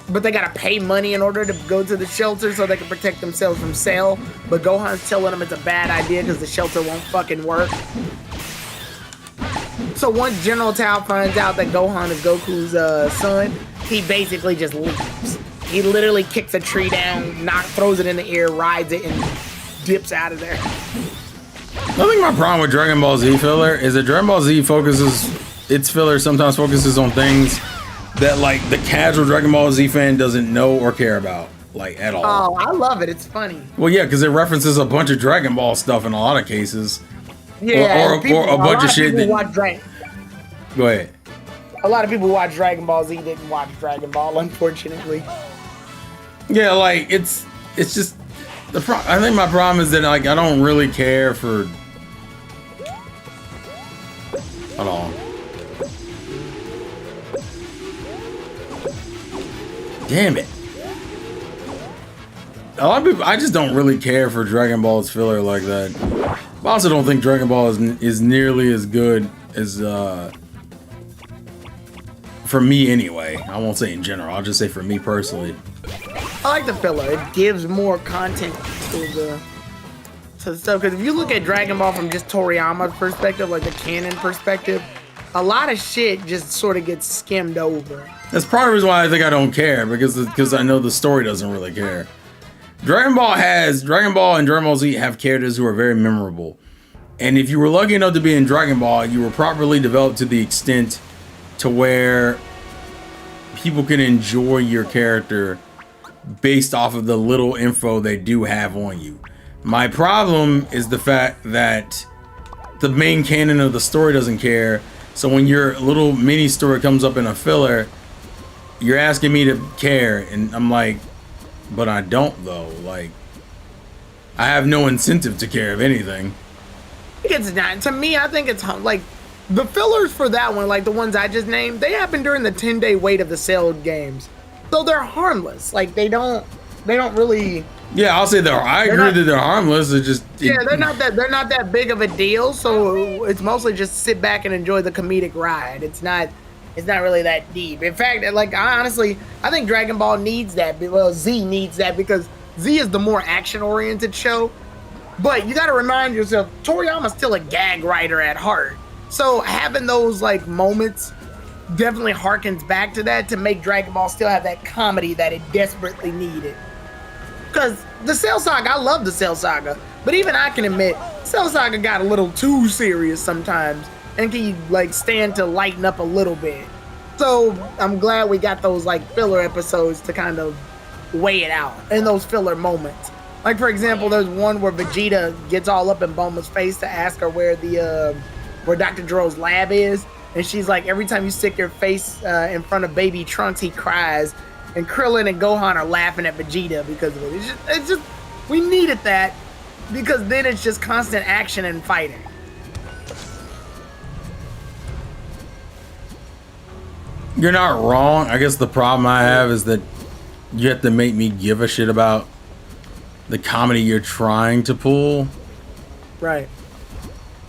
but they gotta pay money in order to go to the shelter so they can protect themselves from Cell. But Gohan's telling them it's a bad idea because the shelter won't fucking work. So once General Tao finds out that Gohan is Goku's son, he basically just leaves. He literally kicks a tree down, throws it in the air, rides it, and dips out of there. I think my problem with Dragon Ball Z filler is that Dragon Ball Z its filler sometimes focuses on things that like the casual Dragon Ball Z fan doesn't know or care about, like at all. Oh, I love it. It's funny. Well, yeah, because it references a bunch of Dragon Ball stuff in a lot of cases. Yeah, or a bunch of shit that. Go ahead. A lot of people who watch Dragon Ball Z didn't watch Dragon Ball, unfortunately. Yeah, like it's just I think my problem is that like I don't really care for. Hold on. Damn it. A lot of people, I just don't really care for Dragon Ball's filler like that. I also don't think Dragon Ball is nearly as good as for me anyway. I won't say in general. I'll just say for me personally. I like the filler. It gives more content to the stuff. Because if you look at Dragon Ball from just Toriyama's perspective, like the canon perspective, a lot of shit just sort of gets skimmed over. That's part of the reason why I think I don't care, because I know the story doesn't really care. Dragon Ball and Dragon Ball Z have characters who are very memorable. And if you were lucky enough to be in Dragon Ball, you were properly developed to the extent to where people can enjoy your character based off of the little info they do have on you. My problem is the fact that the main canon of the story doesn't care. So when your little mini story comes up in a filler, you're asking me to care, and I'm like, but I don't though. Like, I have no incentive to care, if anything. It's not. To me, I think it's like the fillers for that one, like the ones I just named, they happen during the 10-day wait of the Cell games. So they're harmless. Like they don't really. Yeah, I'll say I agree that they're harmless. They're not that big of a deal. So it's mostly just sit back and enjoy the comedic ride. It's not really that deep. In fact, like I think Dragon Ball needs that. Well, Z needs that because Z is the more action-oriented show. But you got to remind yourself, Toriyama's still a gag writer at heart. So having those like moments definitely harkens back to that to make Dragon Ball still have that comedy that it desperately needed. Because the Cell Saga, I love the Cell Saga, but even I can admit, Cell Saga got a little too serious sometimes and can like stand to lighten up a little bit. So I'm glad we got those like filler episodes to kind of weigh it out and those filler moments. Like for example, there's one where Vegeta gets all up in Bulma's face to ask her where Dr. Gero's lab is, and she's like, every time you stick your face in front of baby Trunks, he cries. And Krillin and Gohan are laughing at Vegeta because of it. It's just we needed that because then it's just constant action and fighting. You're not wrong. I guess the problem I have is that you have to make me give a shit about the comedy you're trying to pull. Right.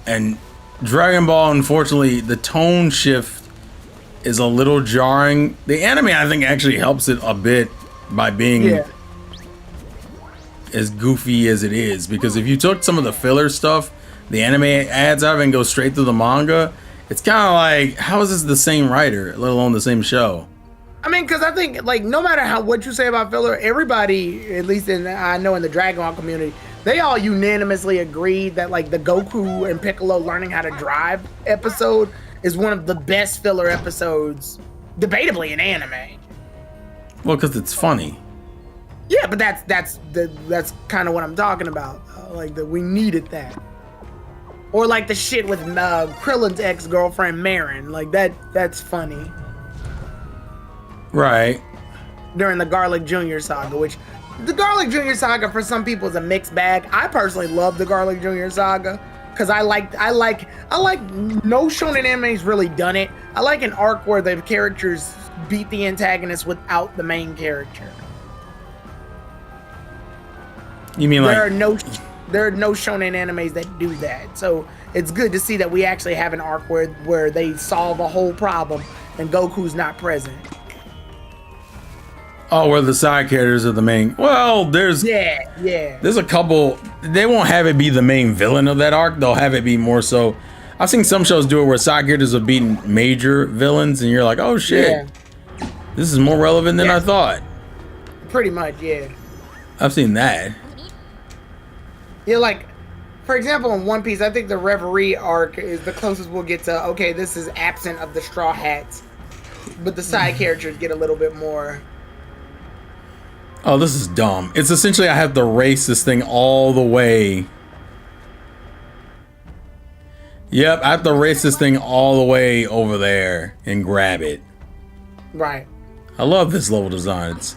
And Dragon Ball, unfortunately, the tone shift is a little jarring. The anime, I think, actually helps it a bit by being as goofy as it is. Because if you took some of the filler stuff, the anime adds out of it and go straight to the manga, it's kind of like, how is this the same writer, let alone the same show? I mean, because I think, like, no matter what you say about filler, everybody, at least I know in the Dragon Ball community, they all unanimously agreed that, like, the Goku and Piccolo learning how to drive episode is one of the best filler episodes, debatably, in anime. Well, because it's funny. Yeah, but that's kind of what I'm talking about. Like, that we needed that. Or like the shit with Krillin's ex-girlfriend Marin. Like that's funny. Right. During the Garlic Jr. saga, which the Garlic Jr. saga for some people is a mixed bag. I personally love the Garlic Jr. saga because I like no shonen anime's really done it. I like an arc where the characters beat the antagonist without the main character. You mean there are no shonen animes that do that. So it's good to see that we actually have an arc where they solve a whole problem and Goku's not present. Oh, where the side characters are the main. Well, there's a couple. They won't have it be the main villain of that arc. They'll have it be more so. I've seen some shows do it where side characters are beating major villains, and you're like, oh shit, this is more relevant than I thought. Pretty much, yeah. I've seen that. Yeah, like, for example, in One Piece, I think the Reverie arc is the closest we'll get to, okay, this is absent of the Straw Hats, but the side characters get a little bit more. Oh, this is dumb. It's essentially I have to race this thing all the way. Yep, I have to race this thing all the way over there and grab it. Right. I love this level design. It's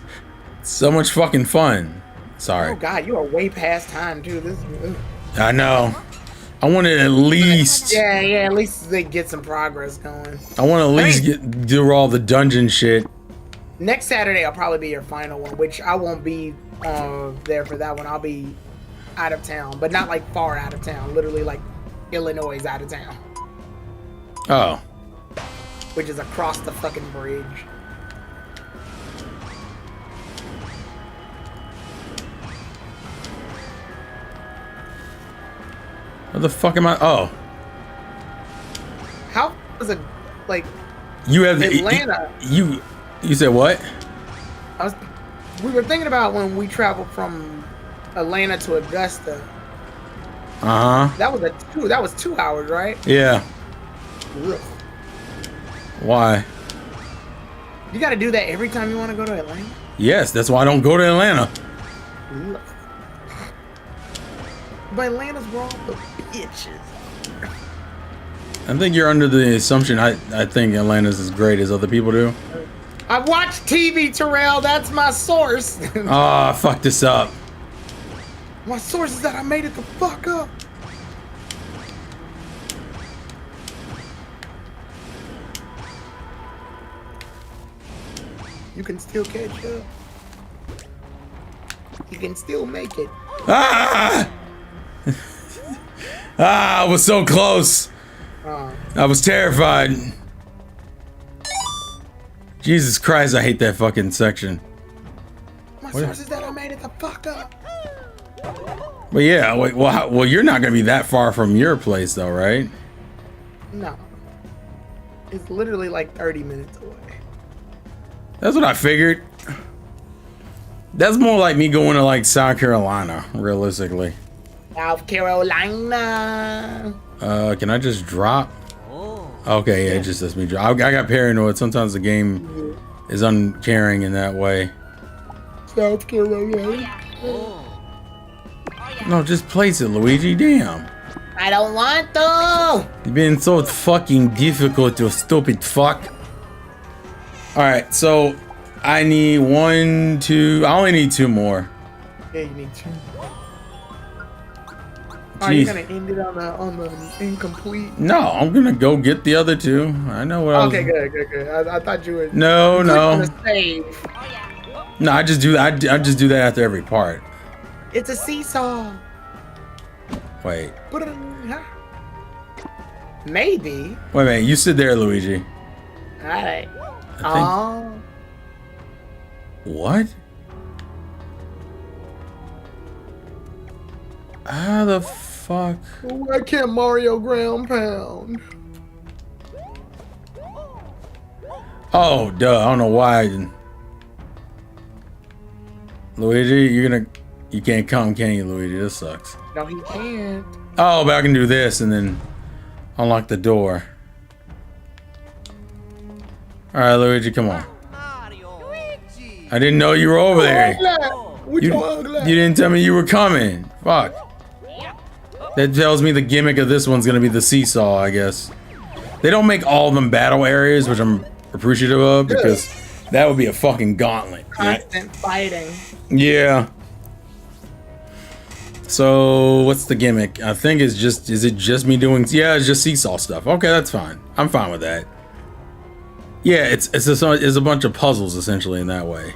so much fucking fun. Sorry. Oh god, you are way past time too. This. I know. I wanted at least. Yeah. At least they get some progress going. I want to at least do all the dungeon shit. Next Saturday, I'll probably be your final one, which I won't be there for that one. I'll be out of town, but not like far out of town. Literally like Illinois out of town. Oh. Which is across the fucking bridge. What the fuck am I? Oh. How was it like? You have Atlanta. You said what? We were thinking about when we traveled from Atlanta to Augusta. That was 2 hours, right? Yeah. Ugh. Why? You got to do that every time you want to go to Atlanta? Yes, that's why I don't go to Atlanta. Ugh. But Atlanta's where all the bitches. I think you're under the assumption I think Atlanta's as great as other people do. I watch TV, Terrell. That's my source. Ah, fuck this up. My source is that I made it the fuck up. You can still catch up. You can still make it. Ah! I was so close. I was terrified. Jesus Christ, I hate that fucking section. My source is that I made it the fuck up. But yeah, well, you're not gonna be that far from your place, though, right? No. It's literally like 30 minutes away. That's what I figured. That's more like me going to like South Carolina, realistically. South Carolina. Can I just drop? Okay, yeah, it just lets me drop. I got paranoid. Sometimes the game is uncaring in that way. South Carolina. No, just place it, Luigi. Damn. I don't want to. You're being so fucking difficult, you stupid fuck. Alright, so I need 1, 2. I only need 2 more. Yeah, you need 2. Are you gonna end it on the incomplete? No, I'm gonna go get the other 2. I know what I was. Okay, good. I thought you were. No. Save. No, I just do that. I just do that after every part. It's a seesaw. Wait. Maybe. Wait a minute. You sit there, Luigi. All right. I think... What? How the fuck? Why can't Mario ground pound? Oh, duh. I don't know why I didn't. Luigi, you can't come, can you, Luigi? This sucks. No, he can't. Oh, but I can do this and then unlock the door. All right, Luigi, come on. I didn't know you were over there. You didn't tell me you were coming. Fuck. That tells me the gimmick of this one's gonna be the seesaw, I guess. They don't make all of them battle areas, which I'm appreciative of, because that would be a fucking gauntlet. Constant fighting. Yeah. So what's the gimmick? I think it's just, is it just me doing, yeah, it's just seesaw stuff. Okay, that's fine. I'm fine with that. Yeah, it's a bunch of puzzles essentially in that way.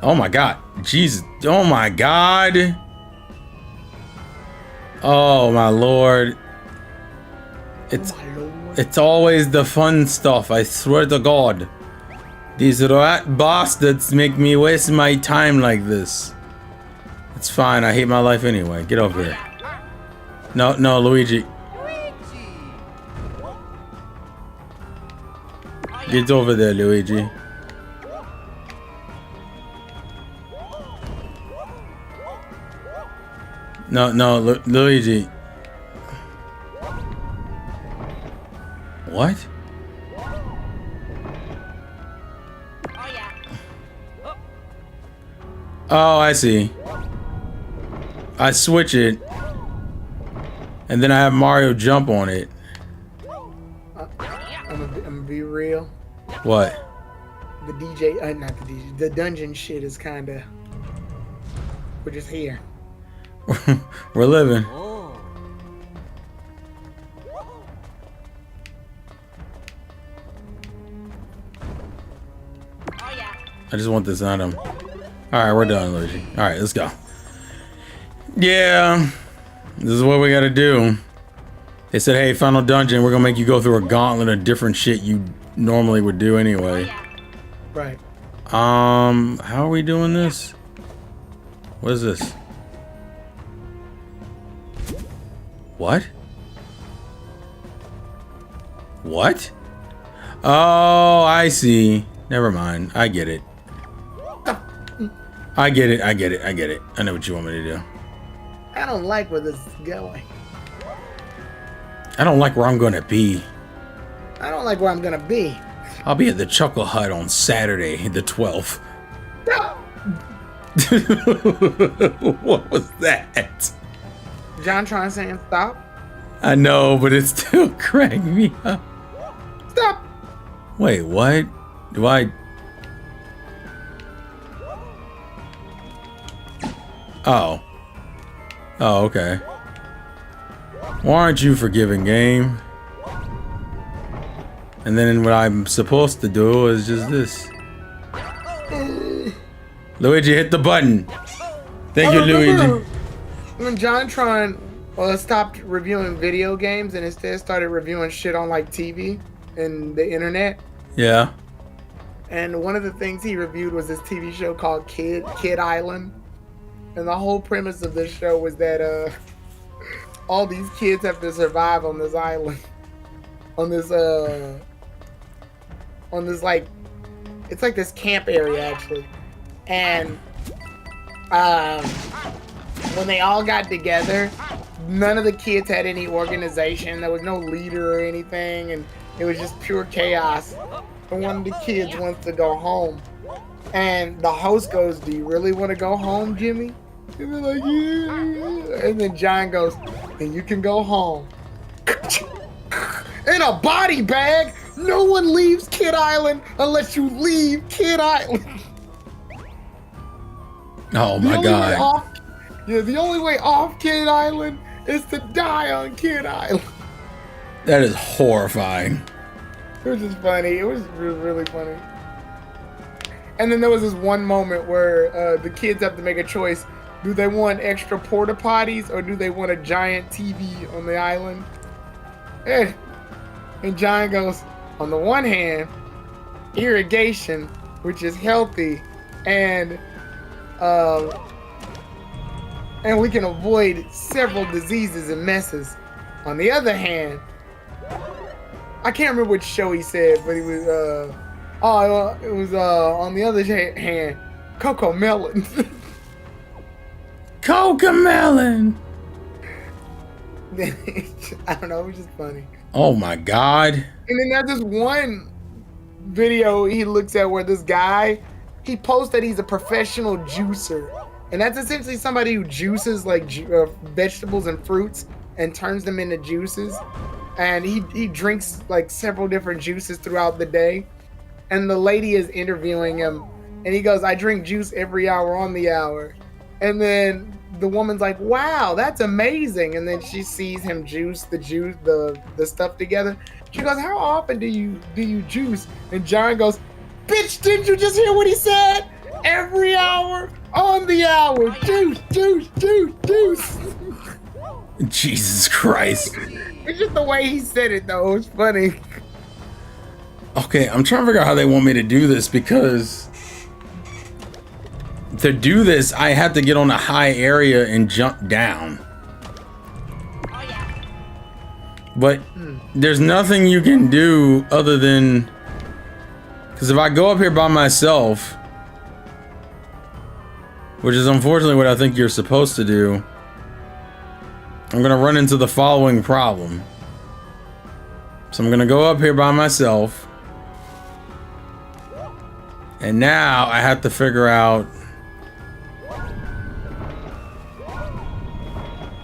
Oh my god. Jesus. Oh my god. Oh my lord. It's always the fun stuff, I swear to god. These rat bastards make me waste my time like this. It's fine, I hate my life anyway. Get over here. No, Luigi. Get over there, Luigi. No, Luigi. What? Oh, I see. I switch it, and then I have Mario jump on it. I'm gonna be real. What? The DJ, not the DJ. The dungeon shit is kind of. We're just here. We're living. I just want this item. Alright, we're done, Luigi. Alright, let's go. Yeah. This is what we gotta do. They said, hey, final dungeon, we're gonna make you go through a gauntlet of different shit you normally would do anyway. Right. How are we doing this? What is this? What? What? Oh, I see. Never mind. I get it. I get it. I know what you want me to do. I don't like where this is going. I don't like where I'm gonna be. I don't like where I'm gonna be. I'll be at the Chuckle Hut on Saturday, the 12th. What was that? John trying saying stop? I know, but it still cracked me up. Stop! Wait, what? Do I... Oh. Oh, okay. Why aren't you forgiving, game? And then what I'm supposed to do is just this. Luigi, hit the button. Thank you, Luigi. When JonTron stopped reviewing video games and instead started reviewing shit on like TV and the internet. Yeah. And one of the things he reviewed was this TV show called Kid Island. And the whole premise of this show was that all these kids have to survive on this island, on this like, it's like this camp area actually, and when they all got together, none of the kids had any organization. There was no leader or anything, and it was just pure chaos. And one of the kids wants to go home, and the host goes, "Do you really want to go home, Jimmy?" And they're like, "Yeah." And then John goes, "Then you can go home." In a body bag. No one leaves Kid Island unless you leave Kid Island. Oh my God. The only way off Kid Island is to die on Kid Island. That is horrifying. It was just funny. It was really funny. And then there was this one moment where the kids have to make a choice. Do they want extra porta potties or do they want a giant TV on the island? And John goes, on the one hand, irrigation, which is healthy, and we can avoid several diseases and messes. On the other hand, I can't remember which show he said, but it was on the other hand, Coco Melon. Coco Melon. I don't know, it was just funny. Oh my God. And then there's this one video he looks at where this guy, he posts that he's a professional juicer. And that's essentially somebody who juices like vegetables and fruits and turns them into juices. And he drinks like several different juices throughout the day. And the lady is interviewing him. And he goes, "I drink juice every hour on the hour." And then the woman's like, "Wow, that's amazing." And then she sees him juice the stuff together. She goes, "How often do you juice?" And John goes, "Bitch, didn't you just hear what he said? Every hour on the hour. Juice, juice, juice, juice." Jesus Christ. It's just the way he said it though. It's funny. Okay, I'm trying to figure out how they want me to do this, because to do this, I have to get on a high area and jump down. But there's nothing you can do other than, because if I go up here by myself, which is unfortunately what I think you're supposed to do, I'm gonna run into the following problem. So I'm gonna go up here by myself, and now I have to figure out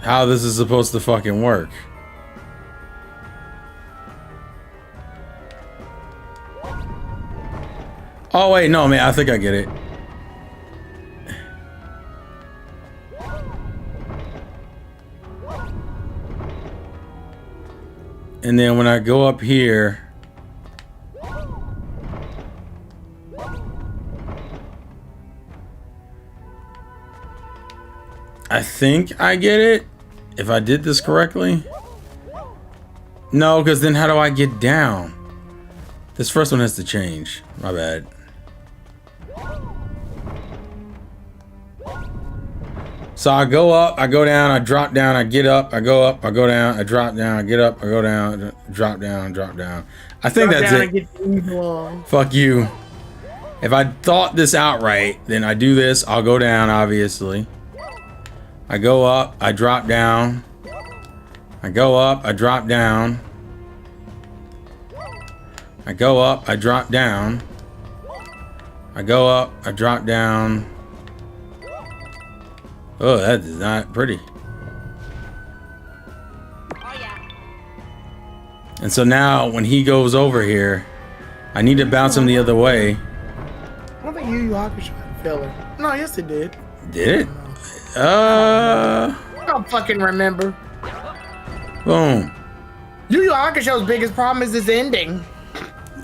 how this is supposed to fucking work. Oh wait, no man, I think I get it. And then when I go up here, I think I get it, if I did this correctly. No, because then how do I get down? This first one has to change. My bad. So I go up, I go down, I drop down, I get up, I go up, I go down, I drop down, I get up, I go down, drop down, drop down. I think that's it. Fuck you. If I thought this out right, then I do this, I'll go down, obviously. I go up, I drop down. I go up, I drop down. I go up, I drop down. I go up, I drop down. Oh, that is not pretty. And so now, when he goes over here, I need to bounce him the other way. I don't think Yu Yu Hakusho had a filler. No, yes it did. Did it? I don't fucking remember. Boom. Yu Yu Hakusho's biggest problem is its ending.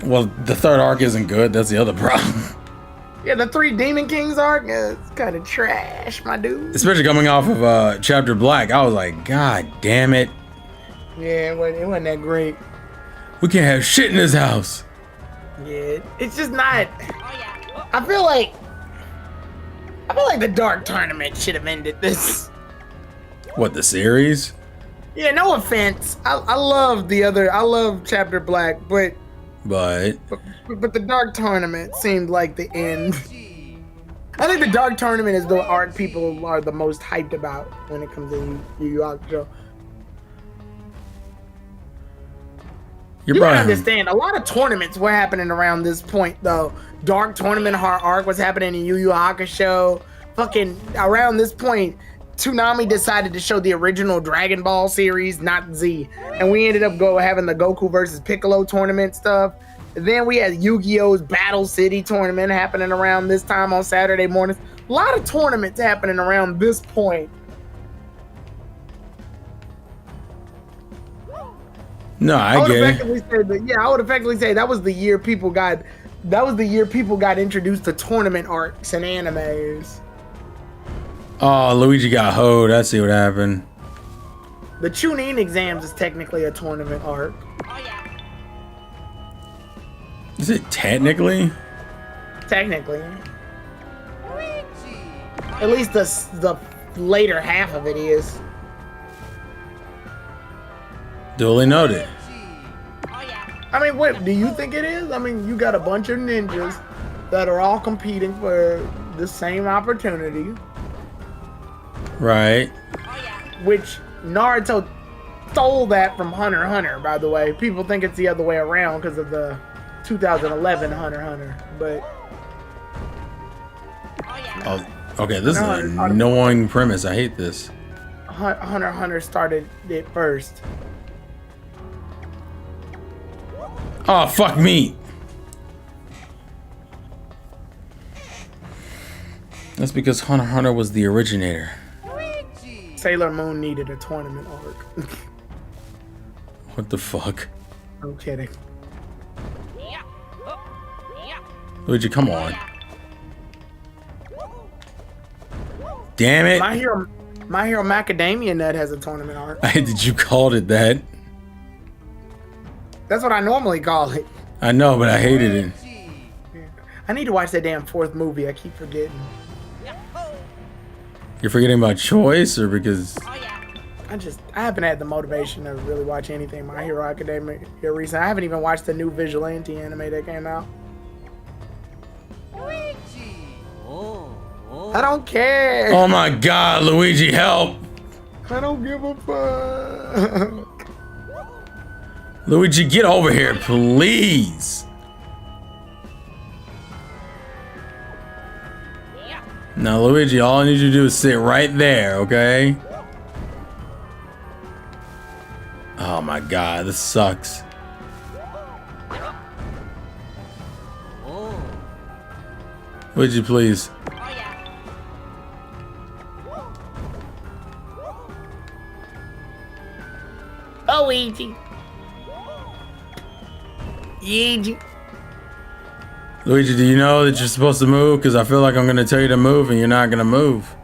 Well, the third arc isn't good. That's the other problem. Yeah, the 3 Demon Kings arc is kind of trash, my dude. Especially coming off of Chapter Black, I was like, God damn it. Yeah, it wasn't that great. We can't have shit in this house. Yeah, it's just not. I feel like the Dark Tournament should have ended this. What, the series? Yeah, no offense. I love the other. I love Chapter Black, but the Dark Tournament seemed like the end. I think the Dark Tournament is the arc people are the most hyped about when it comes to Yu Yu Hakusho. You gotta understand, a lot of tournaments were happening around this point, though. Dark Tournament arc was happening in Yu Yu Hakusho. Fucking around this point, Toonami decided to show the original Dragon Ball series, not Z, and we ended up having the Goku versus Piccolo tournament stuff. And then we had Yu-Gi-Oh's Battle City tournament happening around this time on Saturday mornings. A lot of tournaments happening around this point. No, I get it. I would effectively say that was the year people got introduced to tournament arcs and animes. Oh, Luigi got hoed. I see what happened. The Chunin exams is technically a tournament arc. Oh yeah. Is it technically? Technically. At least the later half of it is. Duly noted. Oh yeah. I mean, what do you think it is? I mean, you got a bunch of ninjas that are all competing for the same opportunity. Right. Oh yeah. Which Naruto stole that from Hunter x Hunter, by the way. People think it's the other way around because of the 2011 Hunter x Hunter, but... Oh yeah. Oh, okay, this is an annoying premise. I hate this. Hunter x Hunter started it first. Oh, fuck me. That's because Hunter x Hunter was the originator. Sailor Moon needed a tournament arc. What the fuck? I'm kidding. Yeah. Oh. Yeah. Luigi, come on. Damn it. My Hero Macadamia Nut has a tournament arc. I did you called it that? That's what I normally call it. I know, but I hated it. I need to watch that damn fourth movie. I keep forgetting. You're forgetting about choice or because... Oh yeah. I haven't had the motivation to really watch anything My Hero Academia here recently. I haven't even watched the new Vigilante anime that came out. I don't care. Oh my god, Luigi, help! I don't give a fuck. Luigi, get over here, please! Yeah. Now, Luigi, all I need you to do is sit right there, okay? Oh my god, this sucks. Luigi, please. Oh yeah. Oh, Luigi. Luigi. Luigi, do you know that you're supposed to move? Because I feel like I'm going to tell you to move and you're not going to move.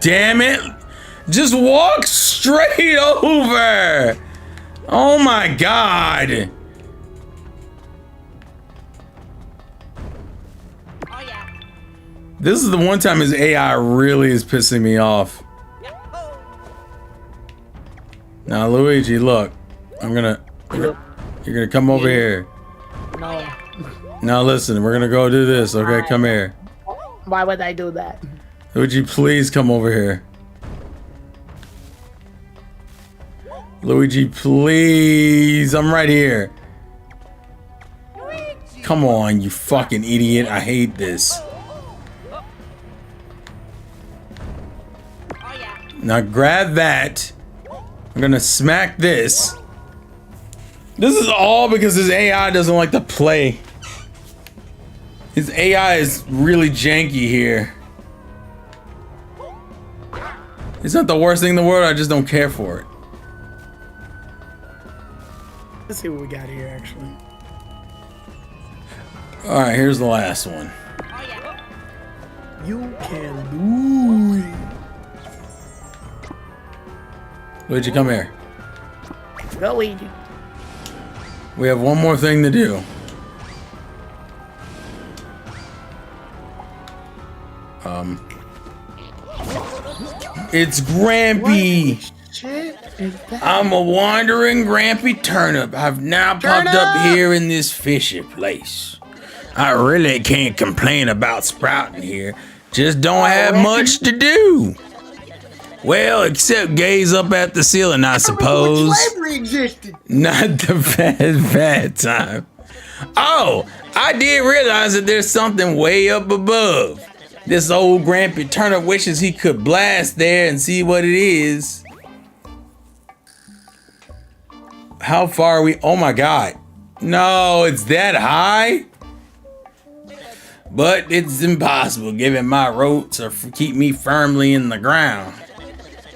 Damn it! Just walk straight over! Oh my god! Oh yeah. This is the one time his AI really is pissing me off. Now, Luigi, look. You're gonna come over here. No. Now listen, we're gonna go do this, okay? Come here. Why would I do that? Luigi, please come over here. Luigi, please. I'm right here. Come on, you fucking idiot. I hate this. Now grab that. I'm gonna smack this. This is all because his AI doesn't like to play. His AI is really janky here. It's not the worst thing in the world, I just don't care for it. Let's see what we got here, actually. Alright, here's the last one. You can do it. Luigi, come here. Go, Luigi. We have one more thing to do. It's Grampy. What shit is that? I'm a wandering Grampy Turnip. I've now popped up here in this fishy place. I really can't complain about sprouting here. Just don't have much to do. Well, except gaze up at the ceiling, I suppose. Slavery existed. Not the bad time. Oh, I did realize that there's something way up above. This old Grampy Turnip wishes he could blast there and see what it is. How far are we? Oh my God. No, it's that high? But it's impossible given my roots or keep me firmly in the ground.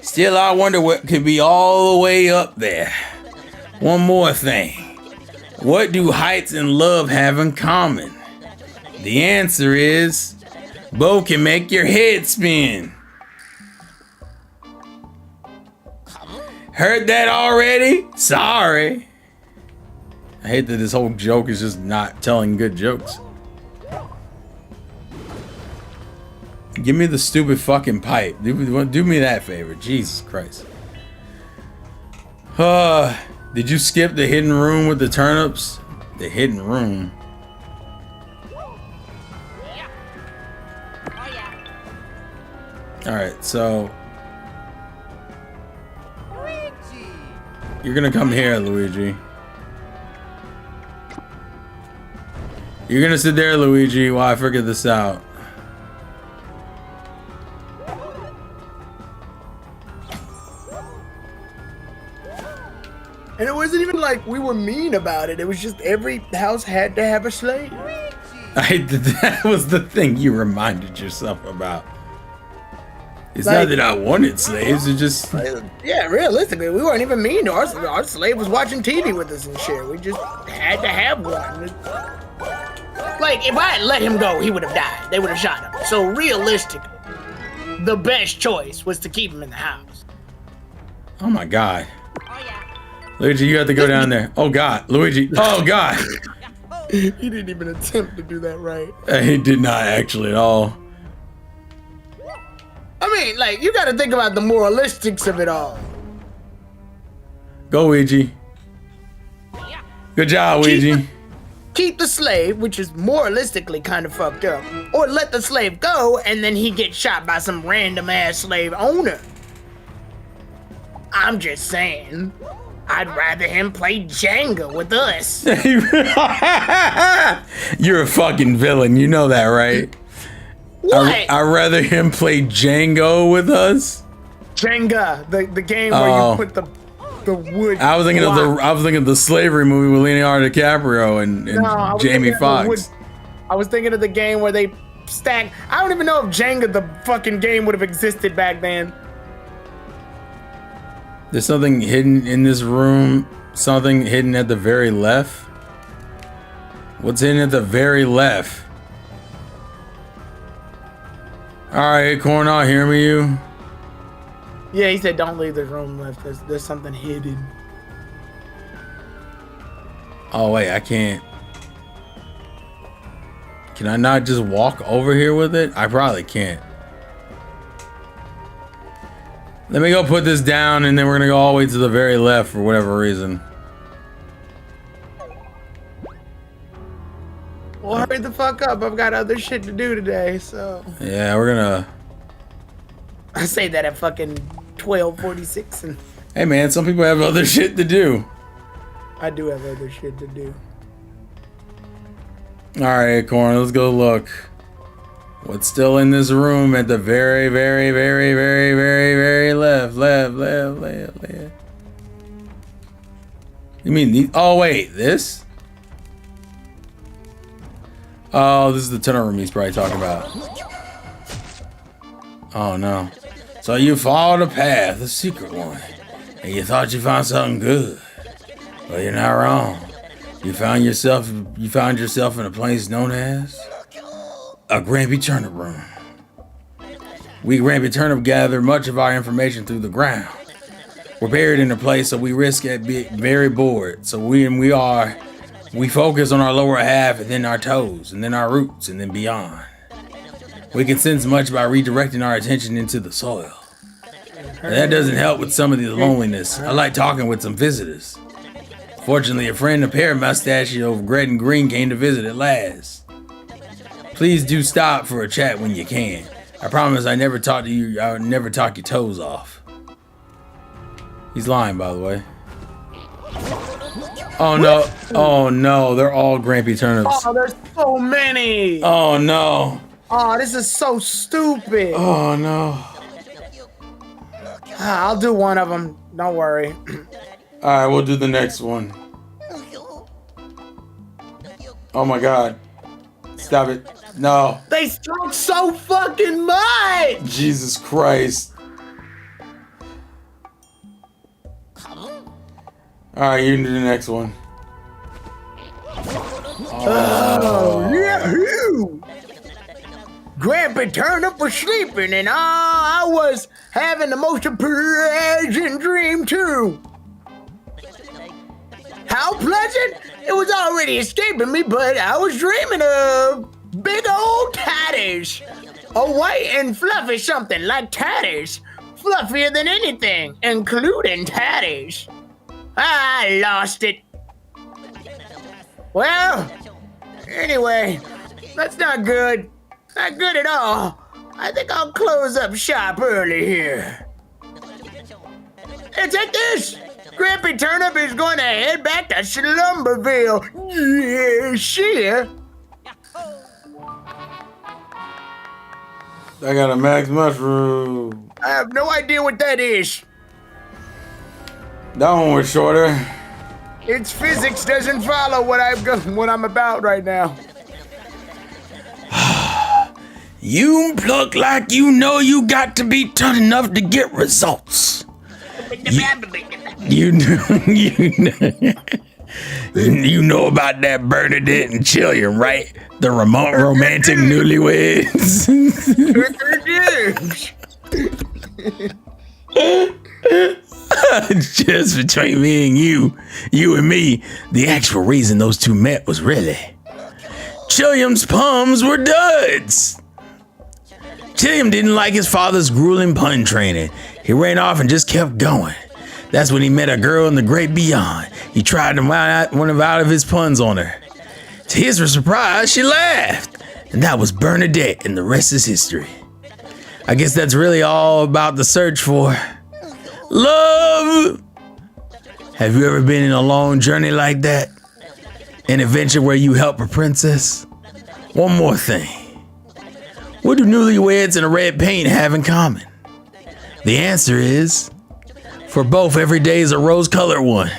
Still, I wonder what could be all the way up there. One more thing. What do heights and love have in common? The answer is, both can make your head spin. Heard that already? Sorry. I hate that this whole joke is just not telling good jokes. Give me the stupid fucking pipe. Do me that favor. Jesus Christ. Did you skip the hidden room with the turnips? The hidden room. Yeah. Oh yeah. Alright, so Luigi. you're gonna come here, Luigi. You're gonna sit there, Luigi, while I figure this out. And it wasn't even like we were mean about it. It was just every house had to have a slave. That was the thing you reminded yourself about. It's Like- not that I wanted slaves, it just... Yeah, realistically, we weren't even mean. Our slave was watching TV with us and shit. We just had to have one. Like, if I had let him go, he would have died. They would have shot him. So realistically, the best choice was to keep him in the house. Oh my God. Oh yeah. Luigi, you have to go down there. Oh God, Luigi. Oh God. He didn't even attempt to do that right. He did not actually at all. I mean, like, you gotta think about the moralistics of it all. Go, Luigi. Yeah. Good job, Luigi. Keep the slave, which is moralistically kind of fucked up, or let the slave go and then he gets shot by some random ass slave owner. I'm just saying, I'd rather him play Jenga with us. You're a fucking villain. You know that, right? What? I'd rather him play Django with us. Jenga, the game where you put the wood. I was thinking of the slavery movie with Leonardo DiCaprio and No, Jamie Foxx. I was thinking of the game where they stack. I don't even know if Jenga, the fucking game, would have existed back then. There's something hidden in this room. Something hidden at the very left. What's hidden at the very left? Alright, Cornell, hear me, you? Yeah, he said don't leave the room left. There's something hidden. Oh, wait, I can't. Can I not just walk over here with it? I probably can't. Let me go put this down and then we're gonna go all the way to the very left for whatever reason. Well, hurry the fuck up. I've got other shit to do today, so. Yeah, we're gonna... I say that at fucking 12:46, and Hey man, some people have other shit to do. I do have other shit to do. Alright, Corn, let's go look. What's still in this room at the very, very, very, very, very, very left. You mean the... Oh, wait, this? Oh, this is the tunnel room he's probably talking about. Oh, no. So you followed a path, a secret one, and you thought you found something good. Well, you're not wrong. You found yourself in a place known as a Grampy Turnip room. We Grampy Turnip gather much of our information through the ground. We're buried in a place, so we risk at being very bored. So we focus on our lower half and then our toes and then our roots and then beyond. We can sense much by redirecting our attention into the soil. And that doesn't help with some of the loneliness. I like talking with some visitors. Fortunately, a friend, a pair of mustachio of red and green, came to visit at last. Please do stop for a chat when you can. I promise I never talk to you. I'll never talk your toes off. He's lying, by the way. Oh no! Oh no! They're all Grampy turnips. Oh, there's so many. Oh no! Oh, this is so stupid. Oh no! I'll do one of them. Don't worry. All right, we'll do the next one. Oh my God! Stop it! No! They suck so fucking much. Jesus Christ! All right, you can do the next one. Oh, yeah. Grandpa Turnip was sleeping, and I was having the most pleasant dream too. How pleasant? It was already escaping me, but I was dreaming of big old tatties. A white and fluffy something like tatties. Fluffier than anything, including tatties. I lost it. Well, anyway, that's not good. Not good at all. I think I'll close up shop early here. Hey, take this! Grampy Turnip is going to head back to Slumberville. Yeah, see ya. I got a max mushroom. I have no idea what that is. That one was shorter. Its physics doesn't follow what I'm about right now. You pluck like you know you got to be tough enough to get results. You know about that Bernadette and Chillian, right? The romantic newlyweds. Just between me and you and me, the actual reason those two met was really Chilliam's puns were duds. Chilliam didn't like his father's grueling pun training. He ran off and just kept going. That's when he met a girl in the great beyond. He tried to one of his puns on her. To his surprise, she laughed. And that was Bernadette, and the rest is history. I guess that's really all about the search for love. Have you ever been in a long journey like that? An adventure where you help a princess? One more thing. What do newlyweds and a red paint have in common? The answer is, for both, every day is a rose-colored one.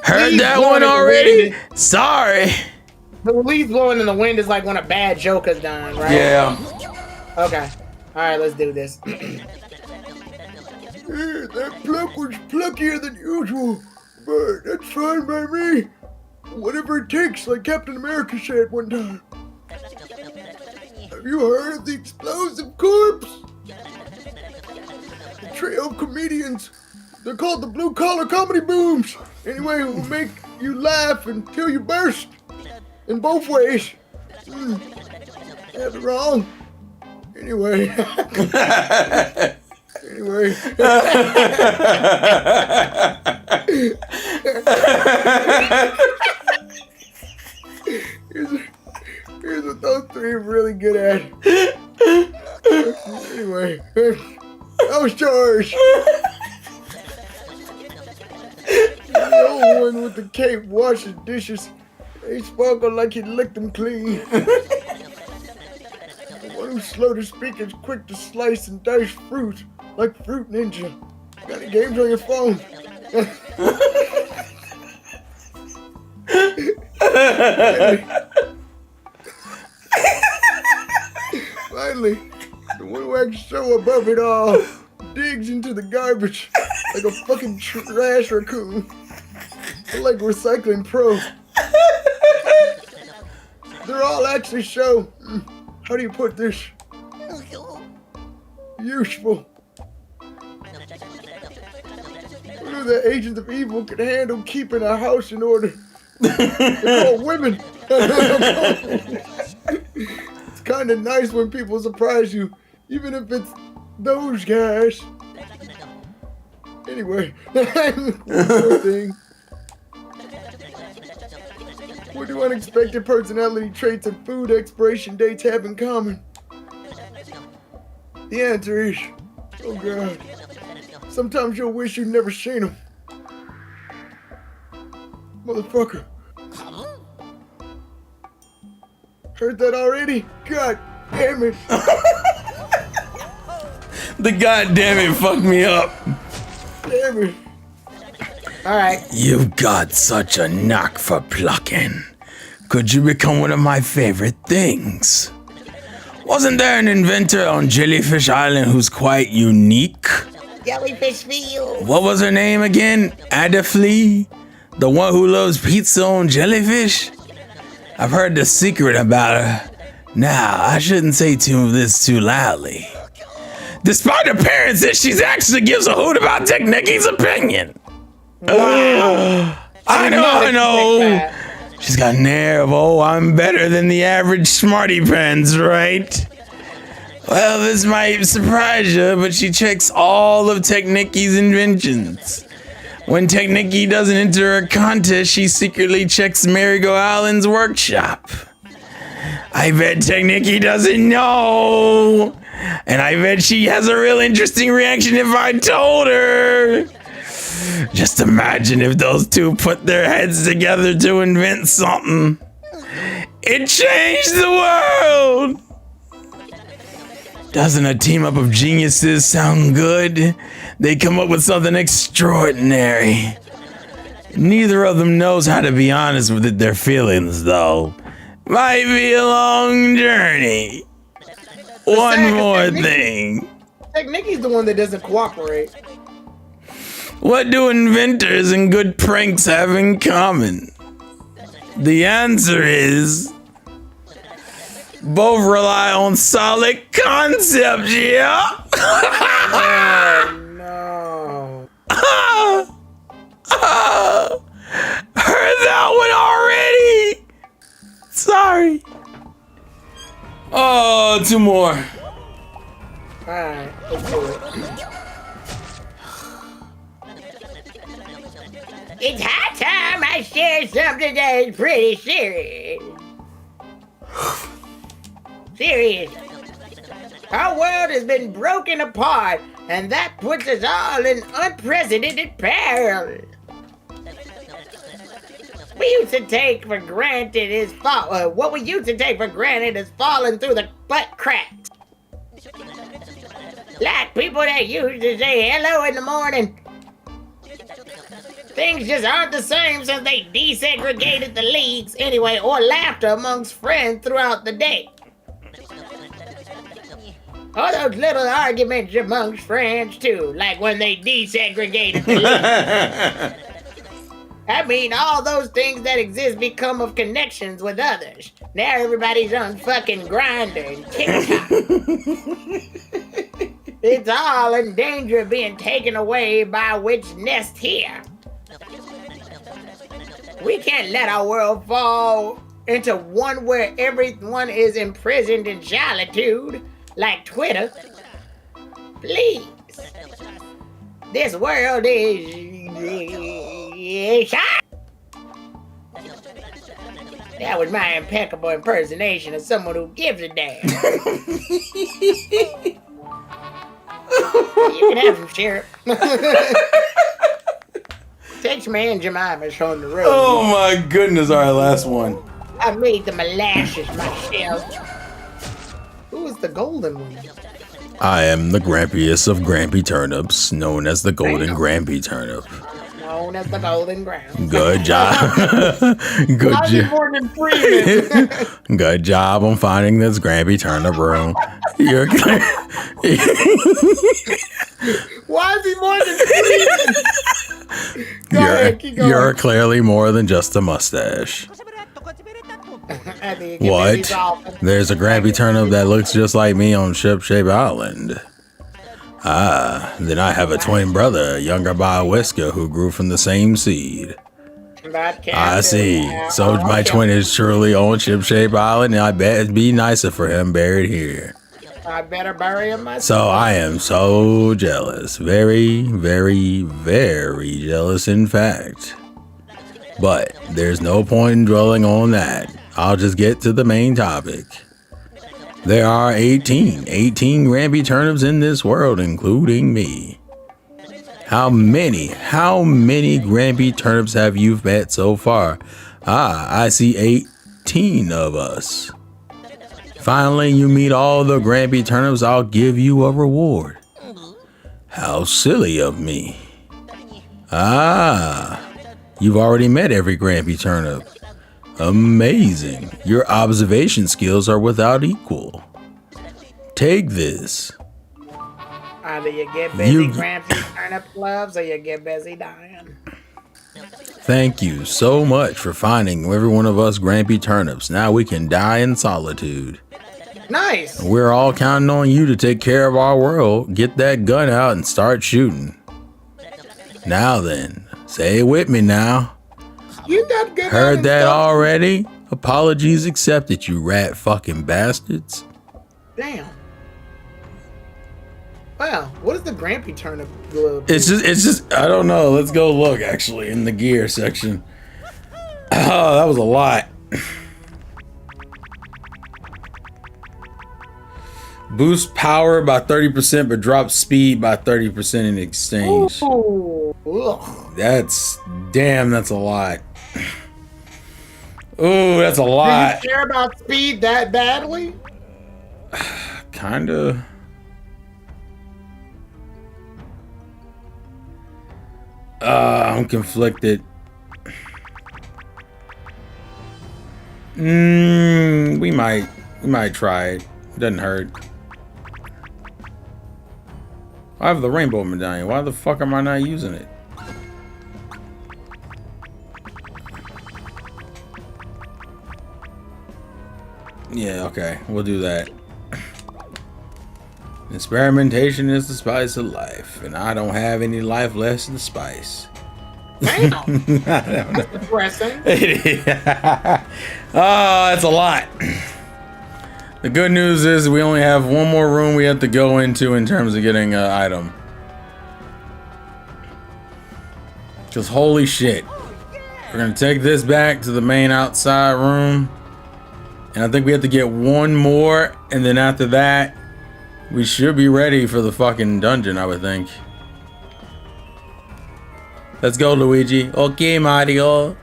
Heard that one already? Sorry. The leaf blowing in the wind is like when a bad joke is done, right? Yeah. Okay. All right, let's do this. That pluck was pluckier than usual, but that's fine by me. Whatever it takes, like Captain America said one time. Have you heard of the explosive corpse? The trio of comedians. They're called the Blue Collar Comedy Booms. Anyway, it will make you laugh until you burst. In both ways. That's wrong. Anyway. Anyway. Here's what those three are really good at. Anyway. That was George. The old one with the cape washes dishes. They sparkle like he licked them clean. The one who's slow to speak is quick to slice and dice fruit, like Fruit Ninja. Got any games on your phone? Finally, the one who acts so above it all digs into the garbage like a fucking trash raccoon. I like recycling pro. They're all actually so, how do you put this? Useful. Who the agents of evil can handle keeping a house in order? They're called women. It's kind of nice when people surprise you. Even if it's those guys. Anyway, poor thing. What do unexpected personality traits and food expiration dates have in common? The answer is, oh God, sometimes you'll wish you'd never seen them. Motherfucker. Heard that already? God damn it. The goddamn it fucked me up. Damn it. All right. You've got such a knack for plucking. Could you become one of my favorite things? Wasn't there an inventor on Jellyfish Island who's quite unique? Jellyfish feel. What was her name again? Adaflee? The one who loves pizza on jellyfish? I've heard the secret about her. Now, I shouldn't say this too loudly. Despite appearances, she actually gives a hoot about Technicky's opinion. I know. She's got an air of, I'm better than the average smarty pants, right? Well, this might surprise you, but she checks all of Technicky's inventions. When Technicky doesn't enter a contest, she secretly checks Marigo Allen's workshop. I bet Technicky doesn't know. And I bet she has a real interesting reaction if I told her. Just imagine if those two put their heads together to invent something. It changed the world. Doesn't a team up of geniuses sound good? They come up with something extraordinary. Neither of them knows how to be honest with their feelings, though. Might be a long journey. One more thing. Technicky's the one that doesn't cooperate. What do inventors and good pranks have in common? The answer is both rely on solid concepts, yeah? Oh, no. Heard that one already? Sorry. Oh, two more. Alright, let's do it. It's high time I share something that is pretty serious. Serious. Our world has been broken apart, and that puts us all in unprecedented peril. We used to take for granted what we used to take for granted is falling through the butt cracks. Like people that used to say hello in the morning. Things just aren't the same since they desegregated the leagues anyway, or laughter amongst friends throughout the day. All those little arguments amongst friends too, like when they desegregated the leagues. I mean, all those things that exist become of connections with others. Now everybody's on fucking Grindr and TikTok. It's all in danger of being taken away by which nest here. We can't let our world fall into one where everyone is imprisoned in solitude, like Twitter. Please. This world is... That was my impeccable impersonation of someone who gives a damn. You can have some syrup. Text me and Jemima's on the road. Oh my goodness, all right, last one. I made the molasses myself. Who is the golden one? I am the grampiest of Grampy Turnips, known as the Golden Grampy Turnip. Known as the Golden Ground. Good job. Good job. Morgan Freeman. Good job on finding this Grampy Turnip room. You're Why is he Morgan Freeman? Go ahead, keep going. You're clearly more than just a mustache. I think it What? gets awful. There's a Grampy Turnip that looks just like me on Ship-Shape Island. Ah, then I have a twin brother, younger by a whisker, who grew from the same seed. I see. So my twin is truly on Ship-Shape Island, and I bet it'd be nicer for him buried here. I better bury him myself. So I am so jealous. Very, very, very jealous, in fact. But there's no point in dwelling on that. I'll just get to the main topic. There are 18 Grampy turnips in this world, including me. How many Grampy turnips have you met so far? I see 18 of us. Finally, you meet all the Grampy turnips, I'll give you a reward. How silly of me. You've already met every Grampy turnip. Amazing. Your observation skills are without equal. Take this. Either you get busy granting turnip gloves or you get busy dying. Thank you so much for finding every one of us Grampy turnips. Now we can die in solitude. Nice. We're all counting on you to take care of our world. Get that gun out and start shooting. Now then, say it with me now. You got good. Heard that already? Apologies accepted, you rat fucking bastards. Damn. Wow, what is the Grampy turnip glove? It's just, I don't know. Let's go look actually in the gear section. Oh, that was a lot. Boost power by 30%, but drop speed by 30% in exchange. Ooh, ugh. That's a lot. Ooh, that's a lot. Do you care about speed that badly? Kinda. I'm conflicted. We might try it. Doesn't hurt. I have the rainbow medallion. Why the fuck am I not using it? Yeah, okay. We'll do that. Experimentation is the spice of life, and I don't have any life less than the spice. Damn. That's depressing. Oh, that's a lot. The good news is we only have one more room we have to go into in terms of getting an item. Because holy shit. We're going to take this back to the main outside room. And I think we have to get one more. And then after that, we should be ready for the fucking dungeon, I would think. Let's go, Luigi. Okay, Mario.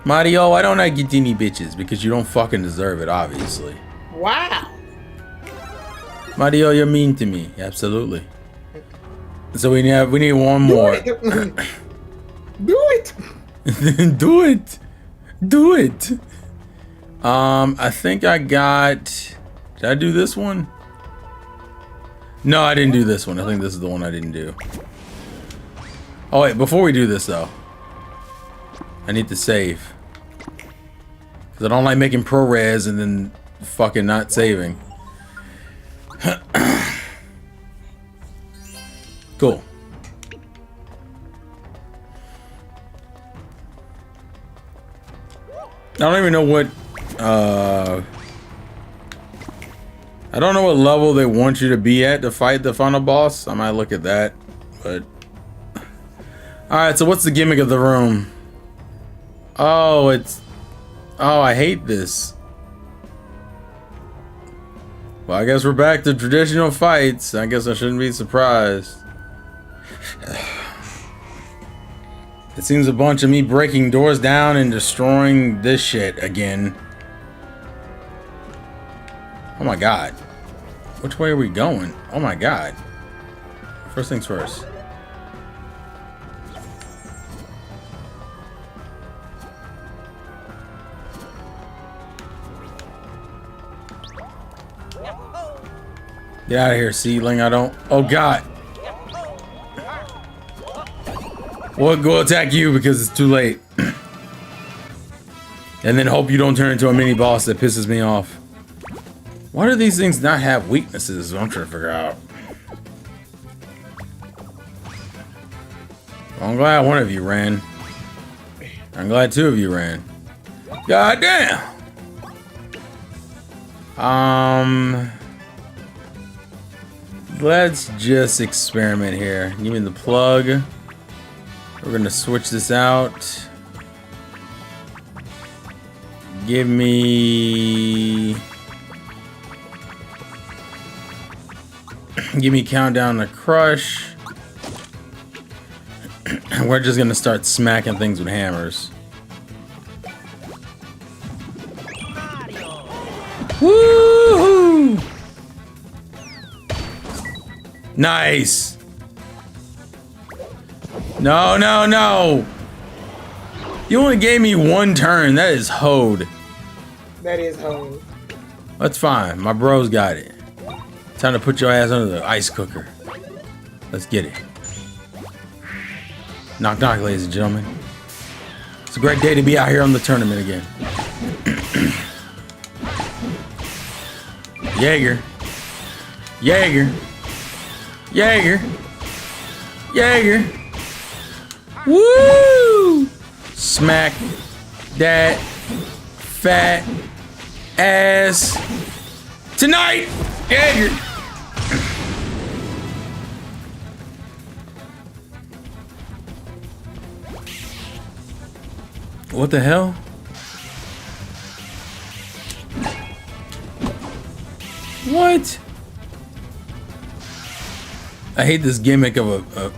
Mario, why don't I get any bitches? Because you don't fucking deserve it, obviously. Wow. Mario, you're mean to me. Absolutely. So we need one more. Do it. Do it. Do it. I think I got... Did I do this one? No, I didn't do this one. I think this is the one I didn't do. Oh, wait. Before we do this, though, I need to save. Because I don't like making ProRes and then fucking not saving. Cool. I don't even know what... I don't know what level they want you to be at to fight the final boss. I might look at that, but... Alright, so what's the gimmick of the room? Oh, it's... Oh, I hate this. Well, I guess we're back to traditional fights. I guess I shouldn't be surprised. It seems a bunch of me breaking doors down and destroying this shit again. Oh my god. Which way are we going? Oh my god. First things first. Get out of here, seedling. I don't... Oh god. We'll go attack you because it's too late. And then hope you don't turn into a mini boss that pisses me off. Why do these things not have weaknesses? I'm trying to figure out. Well, I'm glad one of you ran. I'm glad two of you ran. God damn. Let's just experiment here. Give me the plug. We're gonna switch this out. Give me countdown to crush. We're just gonna start smacking things with hammers. Woohoo! Nice. No, no, no. You only gave me one turn. That is hoed. That is home. That's fine. My bro's got it. Time to put your ass under the ice cooker. Let's get it. Knock, knock, ladies and gentlemen. It's a great day to be out here on the tournament again. Jaeger. Jaeger. Jaeger. Jaeger. Woo! Smack that fat ass tonight. Jaeger. What the hell? What? I hate this gimmick of a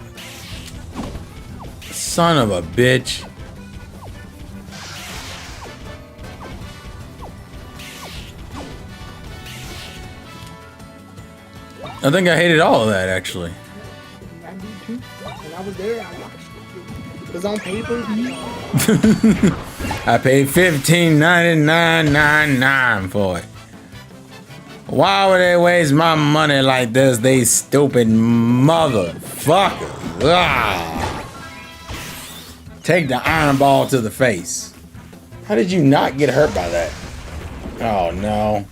son of a bitch. I think I hated all of that actually. I did too. When I was there, I watched it. It was on pay-per-view. I paid $15.99.99 for it. Why would they waste my money like this? They stupid motherfucker. Ah. Take the iron ball to the face. How did you not get hurt by that? Oh no.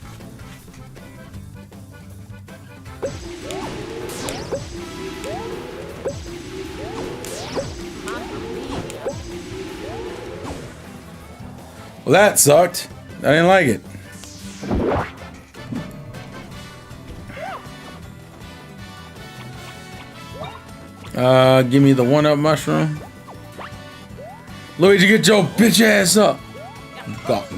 Well, that sucked. I didn't like it. Give me the one-up mushroom. Luigi, get your bitch ass up. Got.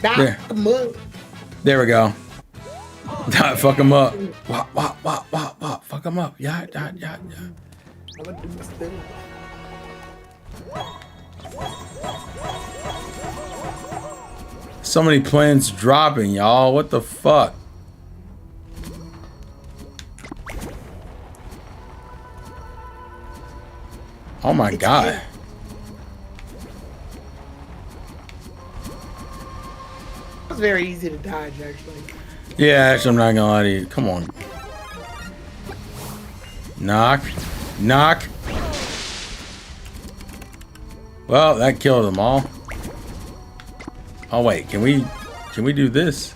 There. There we go. Fuck him up. Wop. Fuck him up. Yeah. I'm gonna do this thing. So many plants dropping, y'all. What the fuck? Oh my god. It was very easy to dodge, actually. Yeah, actually, I'm not gonna lie to you. Come on. Knock. Well, that killed them all. Oh wait, can we do this?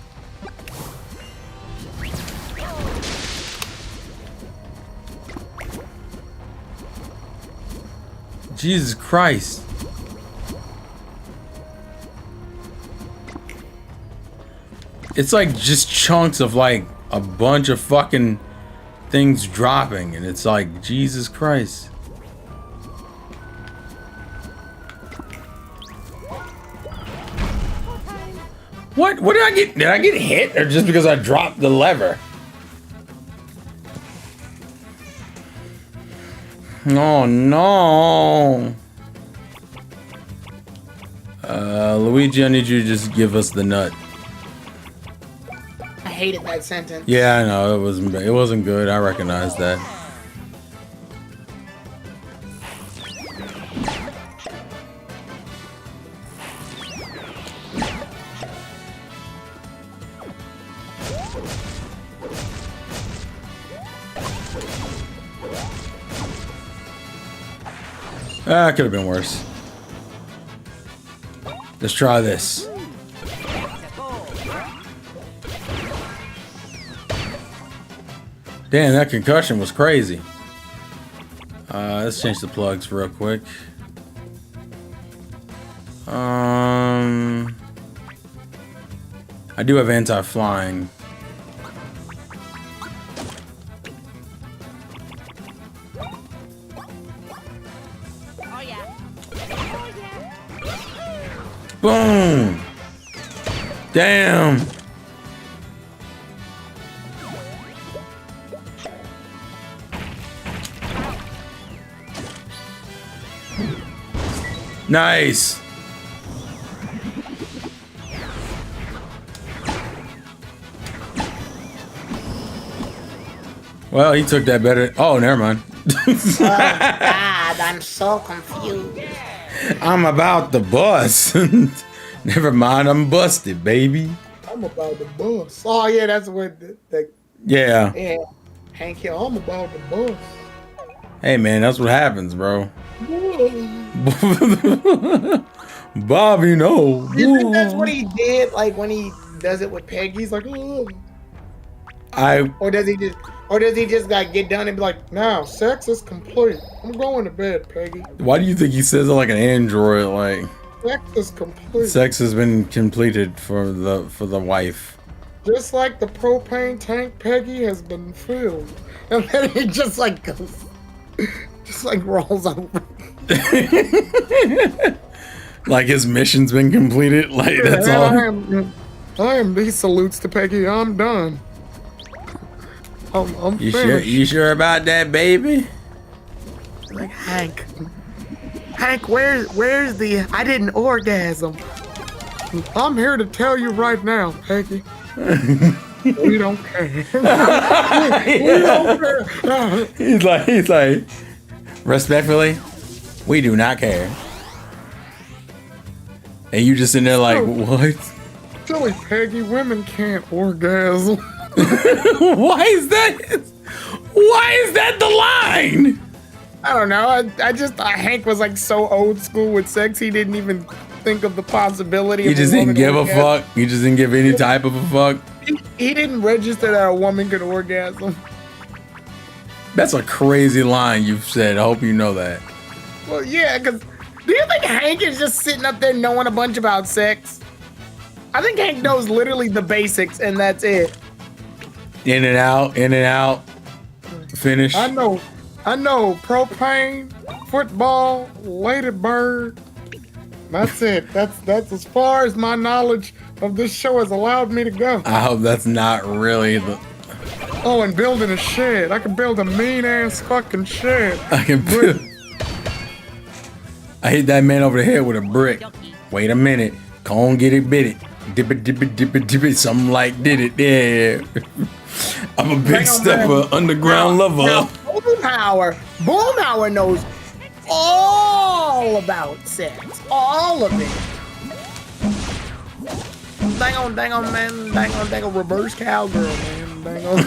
Jesus Christ. It's like just chunks of like a bunch of fucking things dropping, and it's like, Jesus Christ. What did I get? Did I get hit, or just because I dropped the lever? Oh no. Luigi, I need you to just give us the nut. I hated that sentence. Yeah, I know, it wasn't good. I recognize that. Could have been worse. Let's try this. Damn, that concussion was crazy. Let's change the plugs real quick. I do have anti-flying. Boom! Damn! Nice! Well, he took that better. Oh, never mind. Oh, God, I'm so confused. I'm about to bust. Never mind, I'm busted, baby. I'm about to bust. Oh yeah, that's what Yeah. yeah. Hank Hill, I'm about to bust. Hey, man, that's what happens, bro. Bobby, no. You think that's what he did? Like when he does it with Peggy, he's like, oh. Or does he just like get done and be like, now sex is complete. I'm going to bed, Peggy. Why do you think he says it like an android? Like Sex is complete. sex has been completed for the wife. Just like the propane tank, Peggy has been filled. And then he just like goes, just like rolls over. Like his mission's been completed. Like that's all. I am. He salutes to Peggy. I'm done. I'm You finished. You sure about that, baby? Like Hank, where's the? I didn't orgasm. I'm here to tell you right now, Peggy. We don't care. We don't care. He's like, respectfully, we do not care. And you just in there like, what? Silly Peggy, women can't orgasm. Why is that? Why is that the line? I don't know. I just thought Hank was like so old school with sex. He didn't even think of the possibility. He of just a didn't woman give a orgasm. fuck. He just didn't give any type of a fuck. He didn't register that a woman could orgasm. That's a crazy line you've said. I hope you know that. Well, yeah, because do you think Hank is just sitting up there knowing a bunch about sex? I think Hank knows literally the basics, and that's it. In and out, finish. I know propane, football, lady bird. That's it. That's as far as my knowledge of this show has allowed me to go. I hope that's not really the. Oh, and building a shed. I can build a mean ass fucking shed. I can build. I hit that man over the head with a brick. Wait a minute. Come on, get it, bit it. Dip it, dip it, dip it, dip it. Something like did it. Yeah. I'm a big stepper, underground lover. Now, Boomhauer knows all about sex. All of it. Dang on, man. Dang on, reverse cowgirl, man. Dang on.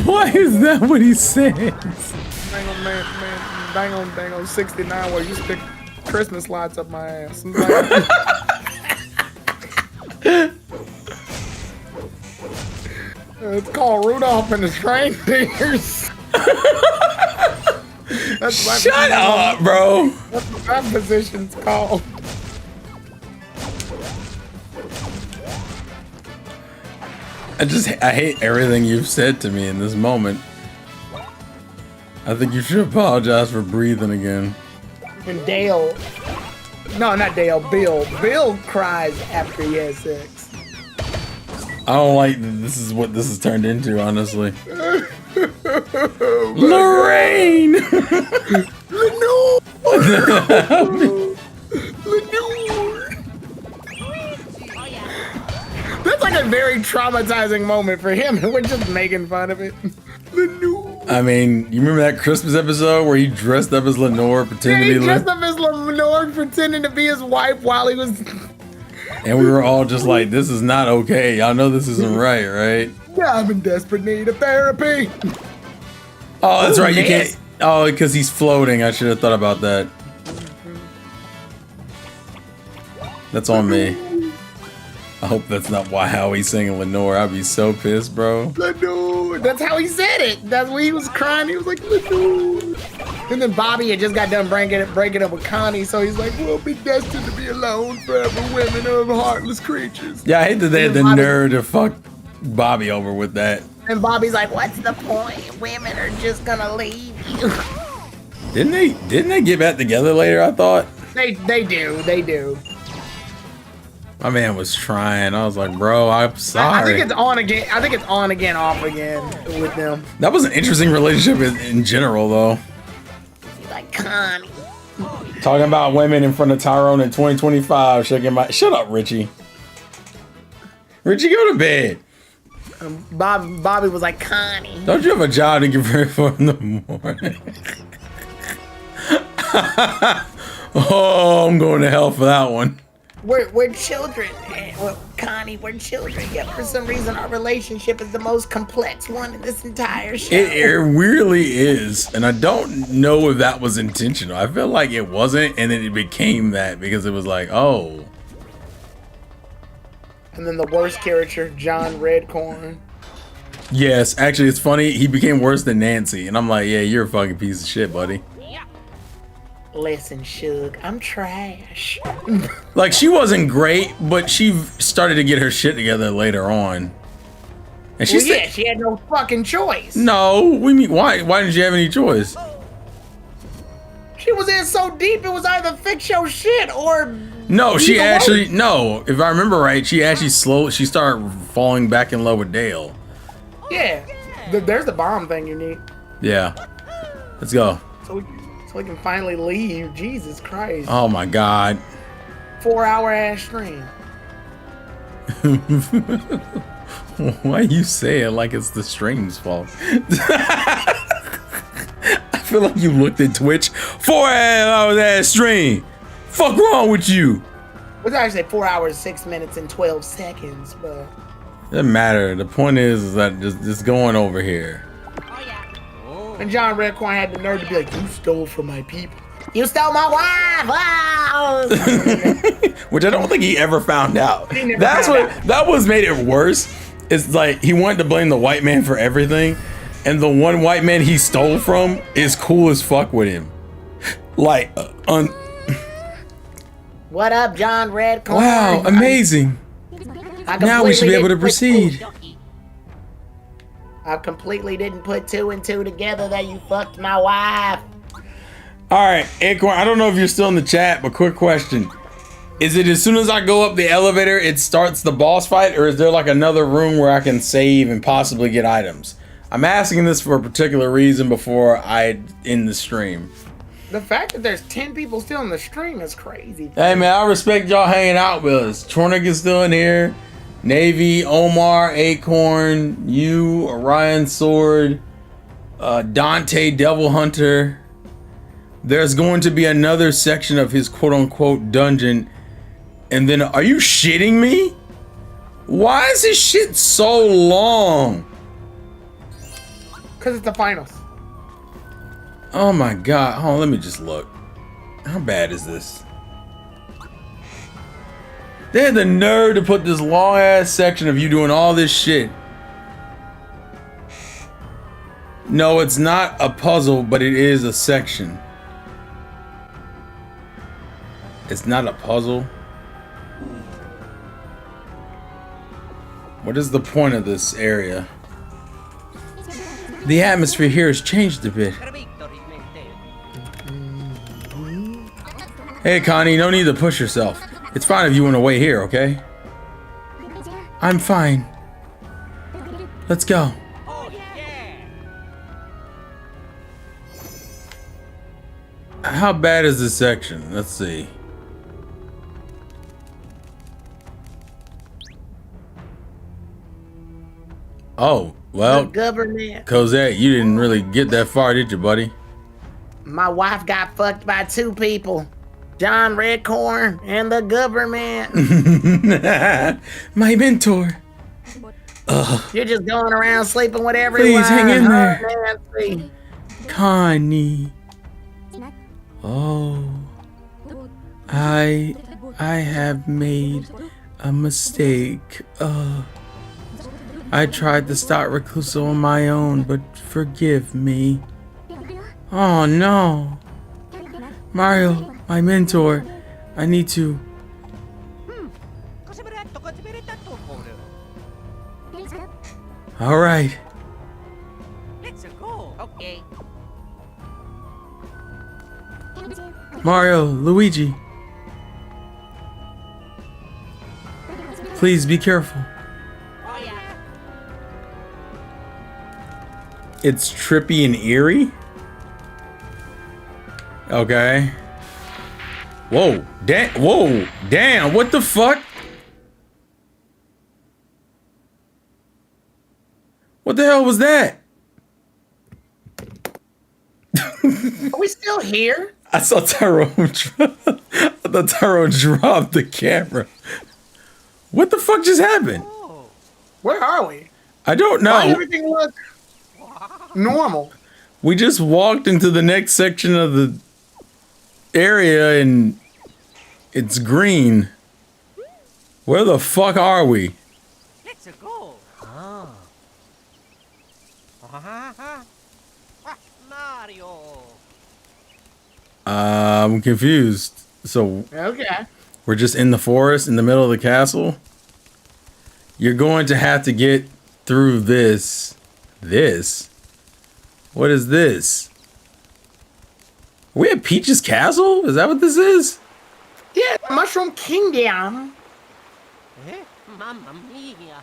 Why is that what he says? Dang on, man. Dang on, 69 where you stick Christmas lights up my ass. It's called Rudolph and his Reindeers. Shut up, bro. That's what that position's called. I hate everything you've said to me in this moment. I think you should apologize for breathing again. And Dale. No, not Dale. Bill. Bill cries after he has sex. I don't like that this is what this has turned into, honestly. Lorraine! Lenore! That's like a very traumatizing moment for him. We're just making fun of it. Lenore. I mean, you remember that Christmas episode where he dressed up as Lenore, pretending He to be dressed up as Lenore, pretending to be his wife while he was... And we were all just like, this is not okay. Y'all know this isn't right? Yeah, I'm in desperate need of therapy. Oh, that's right. You can't. Oh, because he's floating. I should have thought about that. That's on me. I hope that's not how he's singing Lenore. I'd be so pissed, bro. Lenore. That's how he said it. That's when he was crying. He was like, Lenore. And then Bobby had just got done breaking up with Connie, so he's like, We'll be destined to be alone forever, women of heartless creatures. Yeah, I hate that they had the nerve to fuck Bobby over with that. And Bobby's like, what's the point? Women are just gonna leave you. Didn't they get back together later, I thought? they do. My man was trying. I was like, bro, I'm sorry. I think it's on again. I think it's on again, off again with them. That was an interesting relationship in general, though. He's like, Connie. Talking about women in front of Tyrone in 2025, shaking my... Shut up, Richie. Richie, go to bed. Bobby was like, Connie. Don't you have a job to get ready for in the morning? Oh, I'm going to hell for that one. We're children. Well, Connie, we're children. Yet for some reason, our relationship is the most complex one in this entire show. It really is. And I don't know if that was intentional. I feel like it wasn't, and then it became that because it was like, oh. And then the worst character, John Redcorn. Yes, actually, it's funny. He became worse than Nancy. And I'm like, yeah, you're a fucking piece of shit, buddy. Listen, Suge, I'm trash. Like, she wasn't great, but she started to get her shit together later on. And she Well, yeah, she had no fucking choice. No, we mean, why didn't you have any choice? She was in so deep, it was either fix your shit or... No, she leave actually, alone. no, if I remember right, she actually she started falling back in love with Dale. Yeah. There's the bomb thing you need. Yeah. Let's go. So we can finally leave. Jesus Christ. Oh my God. 4-hour ass stream. Why you say it like it's the stream's fault? I feel like you looked at Twitch. 4 hours ass stream. Fuck wrong with you? It was actually 4 hours, 6 minutes, and 12 seconds, but... Doesn't matter. The point is that just going over here. And John Redcorn had the nerve to be like, you stole from my people. You stole my wife! Wow! Which I don't think he ever found out. He never That's found what that was made it worse. It's like he wanted to blame the white man for everything, and the one white man he stole from is cool as fuck with him. Like, What up, John Redcorn? wow, amazing. Now we should be able to proceed. I completely didn't put 2 and 2 together that you fucked my wife. All right, Acorn, I don't know if you're still in the chat, but quick question. Is it as soon as I go up the elevator, it starts the boss fight, or is there like another room where I can save and possibly get items? I'm asking this for a particular reason before I end the stream. The fact that there's 10 people still in the stream is crazy. Hey man, I respect y'all hanging out with us. Chornik is still in here. Navy, Omar, Acorn, you, Orion Sword, Dante, Devil Hunter. There's going to be another section of his quote-unquote dungeon. And then, are you shitting me? Why is this shit so long? Because it's the finals. Oh my God. Hold on, let me just look. How bad is this? They had the nerve to put this long ass section of you doing all this shit. No, it's not a puzzle, but it is a section. It's not a puzzle. What is the point of this area? The atmosphere here has changed a bit. Hey Connie, no need to push yourself. It's fine if you want to wait here, okay? I'm fine. Let's go. How bad is this section? Let's see. Oh, well, The government. Cosette, you didn't really get that far, did you, buddy? My wife got fucked by 2 people. John Redcorn and the government. My mentor. You're just going around sleeping with everyone. Please hang in there. Nancy. Connie. Oh. I have made a mistake. I tried to start Recluso on my own, but forgive me. Oh no. Mario, my mentor. I need to. Alright. Let's go. Okay. Mario, Luigi. Please be careful. Oh yeah. It's trippy and eerie? Okay. Whoa. Whoa. Damn. What the fuck? What the hell was that? Are we still here? I saw Tyrone drop the camera. What the fuck just happened? Where are we? I don't Why know. everything look normal? We just walked into the next section of the area and it's green. Where the fuck are we? Let's go. Mario. I'm confused. So Okay. we're just in the forest in the middle of the castle? You're going to have to get through this. This? What is this? Are we at Peach's castle? Is that what this is? Yeah, Mushroom Kingdom. Mamma mia.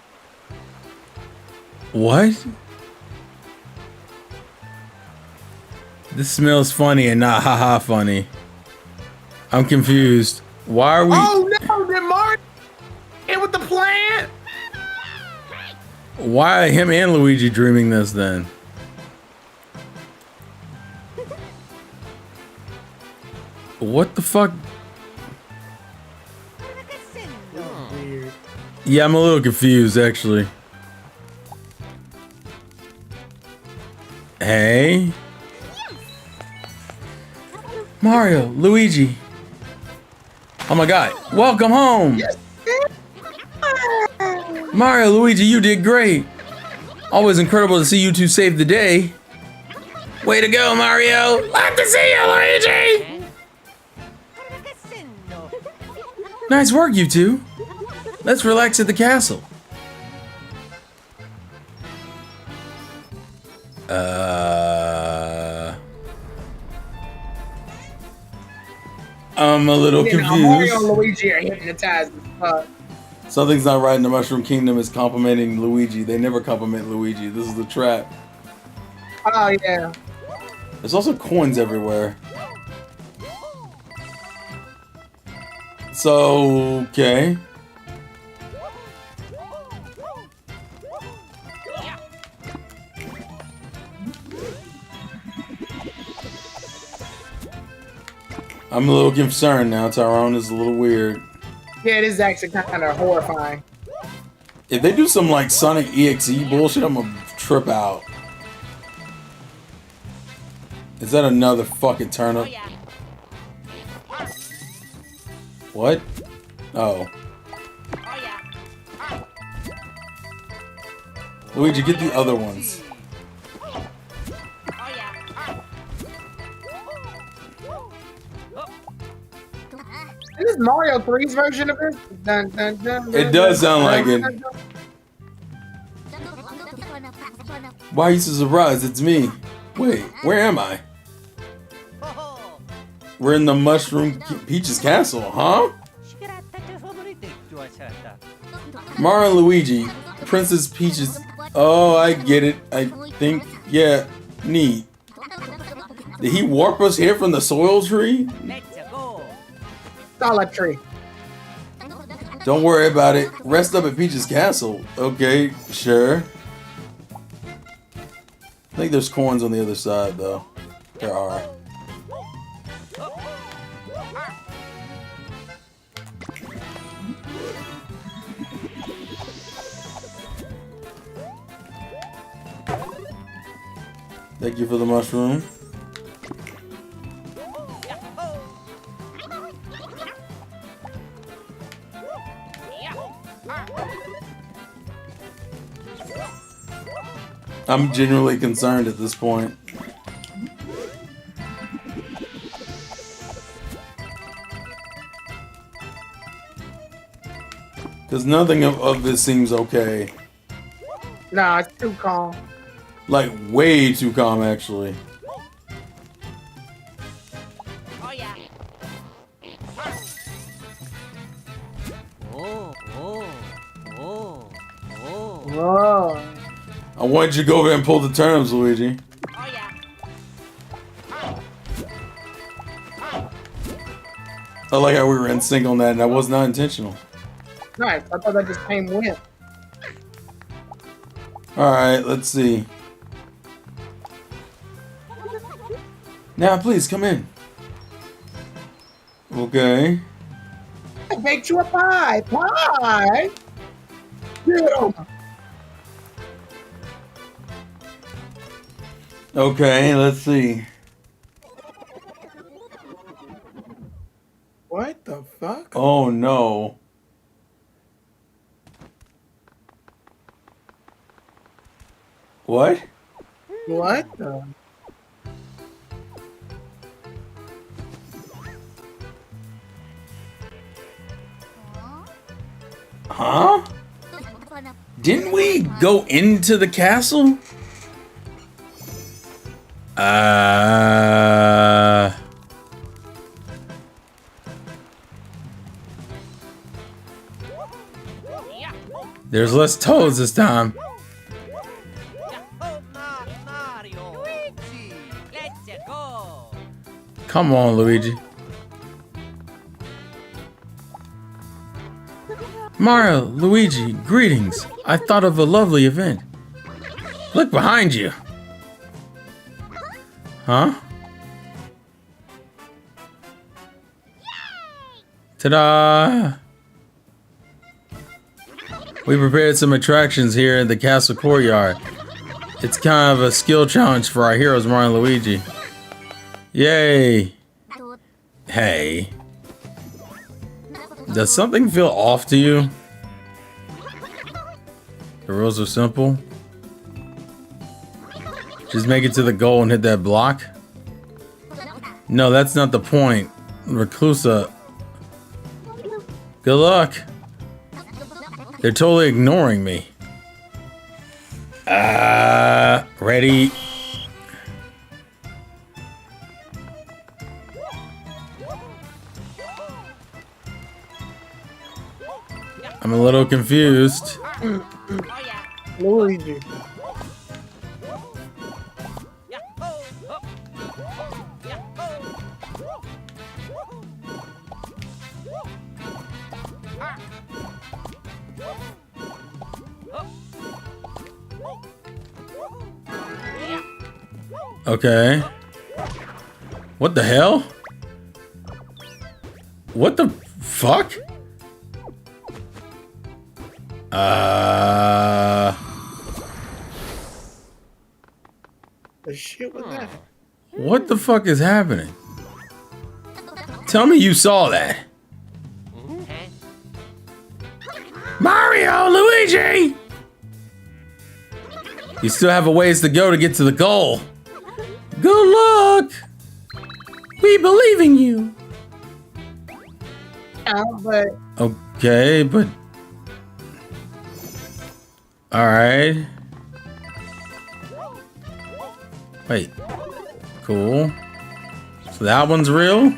What? This smells funny and not haha funny. I'm confused. Why are we... Oh no, did Mark hit with the plant? Why are him and Luigi dreaming this then? What the fuck? Weird. Yeah, I'm a little confused actually. Hey? Mario, Luigi. Oh my god. Welcome home. Yes. Mario, Luigi, you did great. Always incredible to see you two save the day. Way to go, Mario. Love to see you, Luigi. Nice work, you two. Let's relax at the castle. I'm a little You know, Mario and confused. Luigi are hypnotized as fuck. Something's not right in the Mushroom Kingdom is complimenting Luigi. They never compliment Luigi. This is a trap. Oh yeah. There's also coins everywhere. So, okay. I'm a little concerned now. Tyrone is a little weird. Yeah, it is actually kind of horrifying. If they do some like Sonic EXE bullshit, I'm gonna trip out. Is that another fucking turnip? What? Oh. Luigi, get the other ones. Is this Mario 3's version of this? Dun, dun, dun, It does sound like it. Why are you so surprised? It's me. Wait, where am I? We're in the Peach's castle, huh? Mario and Luigi, Princess Peach's... Oh, I get it. I think... Yeah, neat. Did he warp us here from the soil tree? Solid tree. Don't worry about it. Rest up at Peach's castle. Okay, sure. I think there's coins on the other side, though. There are. Thank you for the mushroom. I'm genuinely concerned at this point. Because nothing of this seems okay. Nah, it's too calm. Like, way too calm, actually. Oh yeah. Whoa. I wanted you to go over and pull the turnips, Luigi. Oh yeah. I like how we were in sync on that, and that was not intentional. Nice. I thought that just came with. Alright, let's see. Now, please, come in. Okay. I baked you a pie. Pie. Get him. Okay, let's see. What the fuck? Oh, no. What? What the? Huh? Didn't we go into the castle? There's less toads this time. Mario, Luigi, let's go. Come on, Luigi. Mario, Luigi, greetings. I thought of a lovely event. Look behind you. Huh? Ta-da! We prepared some attractions here in the castle courtyard. It's kind of a skill challenge for our heroes, Mario and Luigi. Yay! Hey. Does something feel off to you? The rules are simple. Just make it to the goal and hit that block. No, that's not the point. Reclusa. Good luck. They're totally ignoring me. Ready? I'm a little confused. Luigi. Okay. What the hell? What the fuck? The shit was that? What the fuck is happening? Tell me you saw that. Mario, Luigi! You still have a ways to go to get to the goal. Good luck! We believe in you. Yeah, but Okay, but... Alright. Wait. Cool. So that one's real?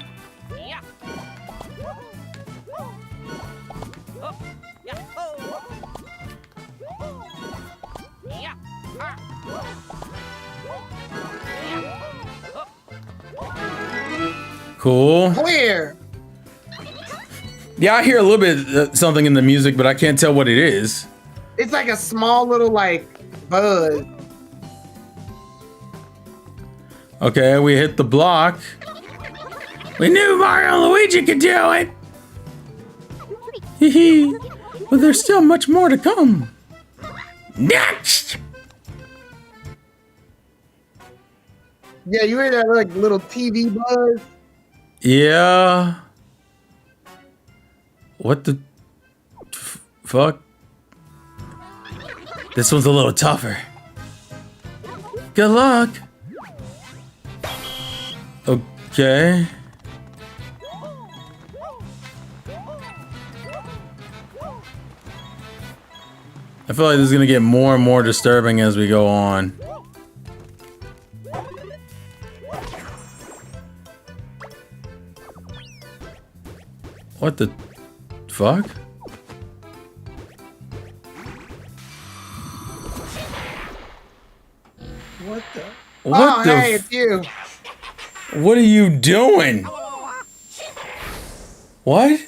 Cool. clear. Yeah, I hear a little bit something in the music, but I can't tell what it is. It's like a small little like buzz. Okay, we hit the block. We knew Mario and Luigi could do it. Hee but there's still much more to come. Next. Yeah, you hear that like little TV buzz? Yeah. What the fuck? This one's a little tougher. Good luck. Okay. I feel like this is gonna get more and more disturbing as we go on. What the fuck? What the? What the? Hey, it's you. What are you doing? What?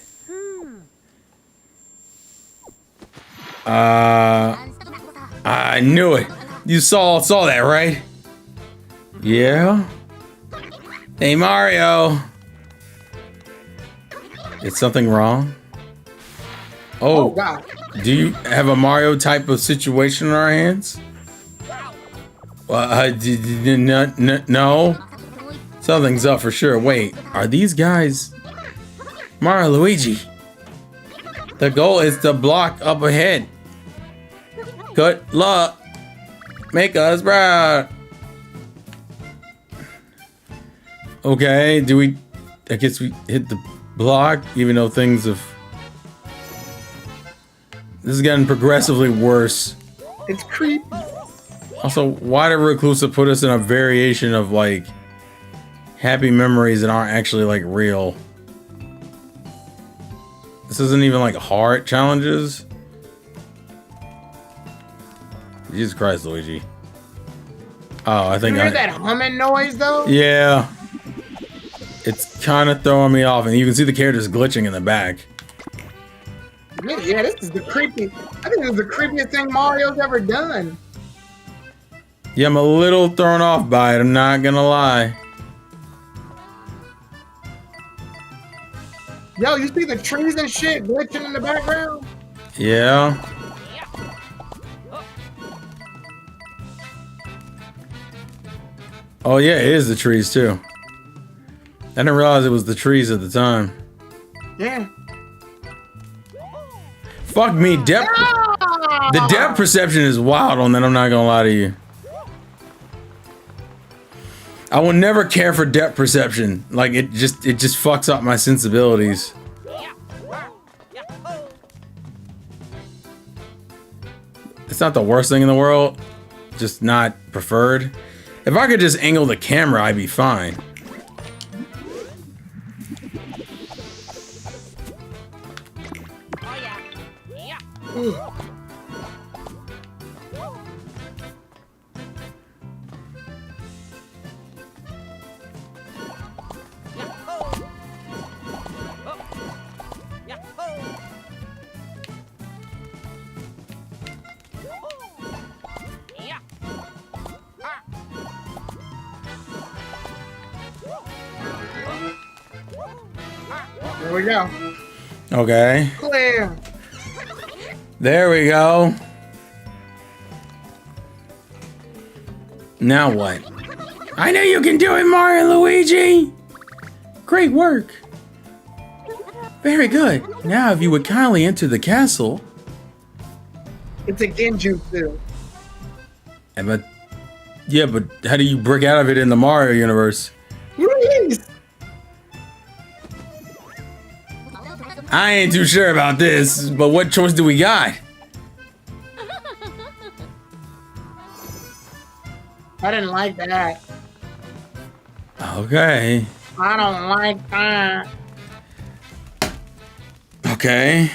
I knew it. You saw that, right? Yeah. Hey, Mario. Is something wrong? Oh God. Do you have a Mario type of situation in our hands? No. Something's up for sure. Wait, are these guys Mario, Luigi? The goal is to block up ahead. Good luck. Make us proud. Okay, do we... I guess we hit the block, even though things have... This is getting progressively worse. It's creepy. Also, why did Reclusive put us in a variation of, like, happy memories that aren't actually, like, real? This isn't even, like, hard challenges. Jesus Christ, Luigi. Oh, I think You hear that humming noise, though? Yeah. It's kind of throwing me off, and you can see the characters glitching in the back. Yeah, this is the creepy. I think this is the creepiest thing Mario's ever done. Yeah, I'm a little thrown off by it, I'm not gonna lie. Yo, you see the trees and shit glitching in the background? Yeah. Oh yeah, it is the trees too. I didn't realize it was the trees at the time. Yeah. Fuck me, depth. The depth perception is wild on that, I'm not gonna lie to you. I will never care for depth perception. Like it just fucks up my sensibilities. It's not the worst thing in the world, just not preferred. If I could just angle the camera, I'd be fine. There we go. Okay. Clear. There we go. Now what? I know you can do it, Mario Luigi! Great work. Very good. Now if you would kindly enter the castle. It's a genjutsu. But yeah, but how do you break out of it in the Mario universe? Please. I ain't too sure about this, but what choice do we got? I didn't like that. Okay. I don't like that. Okay.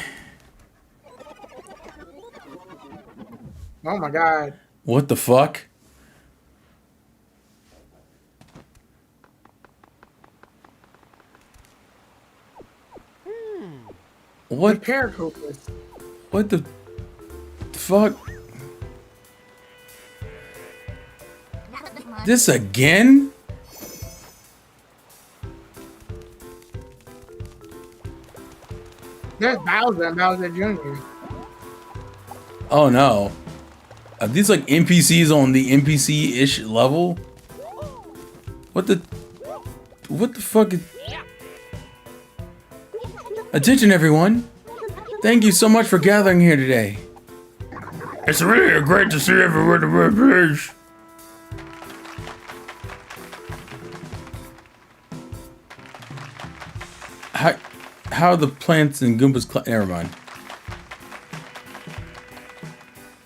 Oh my God. What the fuck? What? Paracopus. What the fuck? This again? There's Bowser and Bowser Jr. Oh no. Are these like NPCs on the NPC-ish level? What the fuck is... Attention everyone. Thank you so much for gathering here today. It's really great to see everyone in one place. How are the plants and Goombas... Never mind.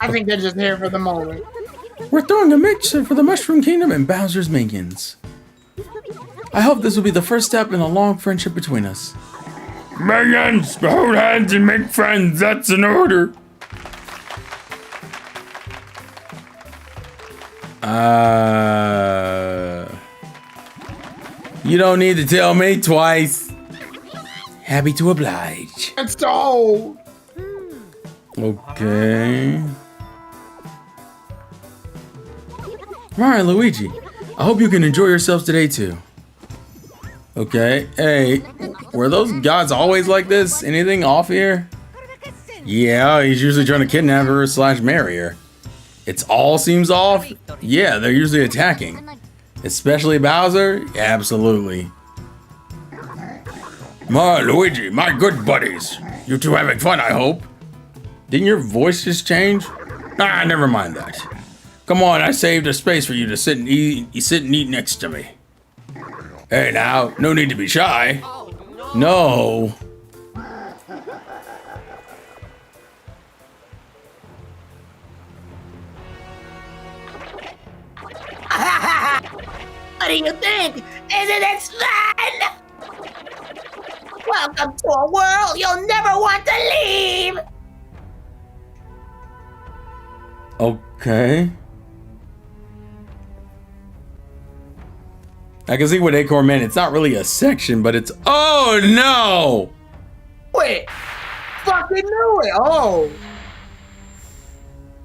I think they're just here for the moment. We're throwing a mixer for the Mushroom Kingdom and Bowser's minions. I hope this will be the first step in a long friendship between us. Minions, hold hands and make friends. That's an order. You don't need to tell me twice. Happy to oblige. It's so. Okay. Alright, Luigi. I hope you can enjoy yourselves today too. Okay. Hey, were those gods always like this? Anything off here? Yeah, he's usually trying to kidnap her / marry her. It's all seems off? Yeah, they're usually attacking. Especially Bowser? Absolutely. Luigi, my good buddies. You two having fun, I hope. Didn't your voice just change? Ah, never mind that. Come on, I saved a space for you to sit and eat next to me. Hey now, no need to be shy. No. What do you think? Isn't it fun? Welcome to a world you'll never want to leave. Okay. I can see what Acorn meant. It's not really a section, but it's... Oh, no! Wait. Fucking knew it. Oh.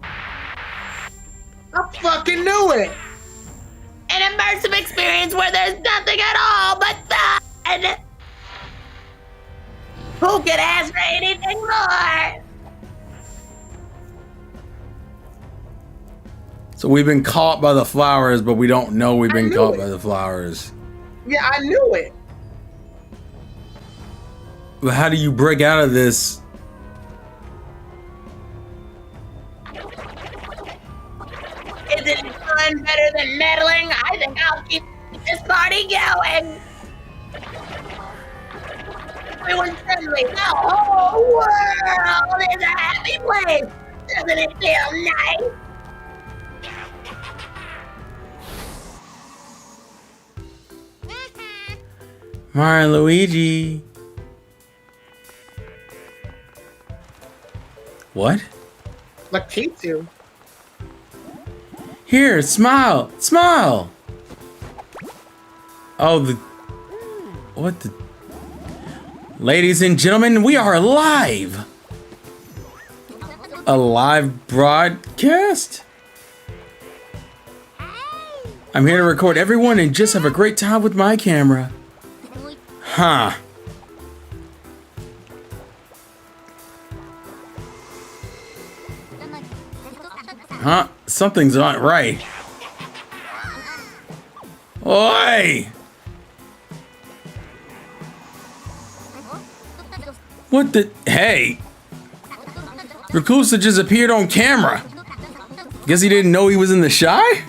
I fucking knew it. An immersive experience where there's nothing at all but fun. Who could ask for anything more? So we've been caught by the flowers, but we don't know we've been caught by the flowers. Yeah, I knew it. But how do you break out of this? Isn't fun better than meddling? I think I'll keep this party going. Everyone's friendly. The whole world is a happy place. Doesn't it feel nice? Mario Luigi. What? Lakitu. Here, smile, smile. Oh, what the? Ladies and gentlemen, we are live. A live broadcast? I'm here to record everyone and just have a great time with my camera. Huh. Huh? Something's not right. Oi! What the? Hey! Reclusa just appeared on camera. Guess he didn't know he was in the shy?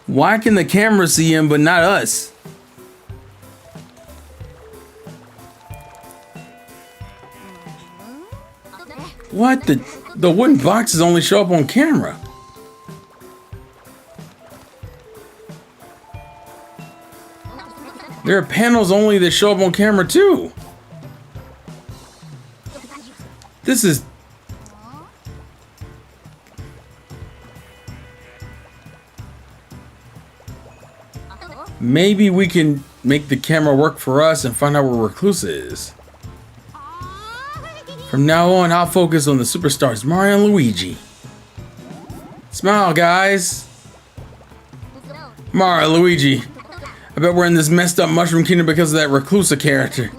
Why can the camera see him but not us? What the wooden boxes only show up on camera. There are panels only that show up on camera too. This is... Maybe we can make the camera work for us and find out where Reclusa is. From now on, I'll focus on the superstars Mario and Luigi. Smile, guys. Mario, Luigi. I bet we're in this messed up Mushroom Kingdom because of that Reclusa character.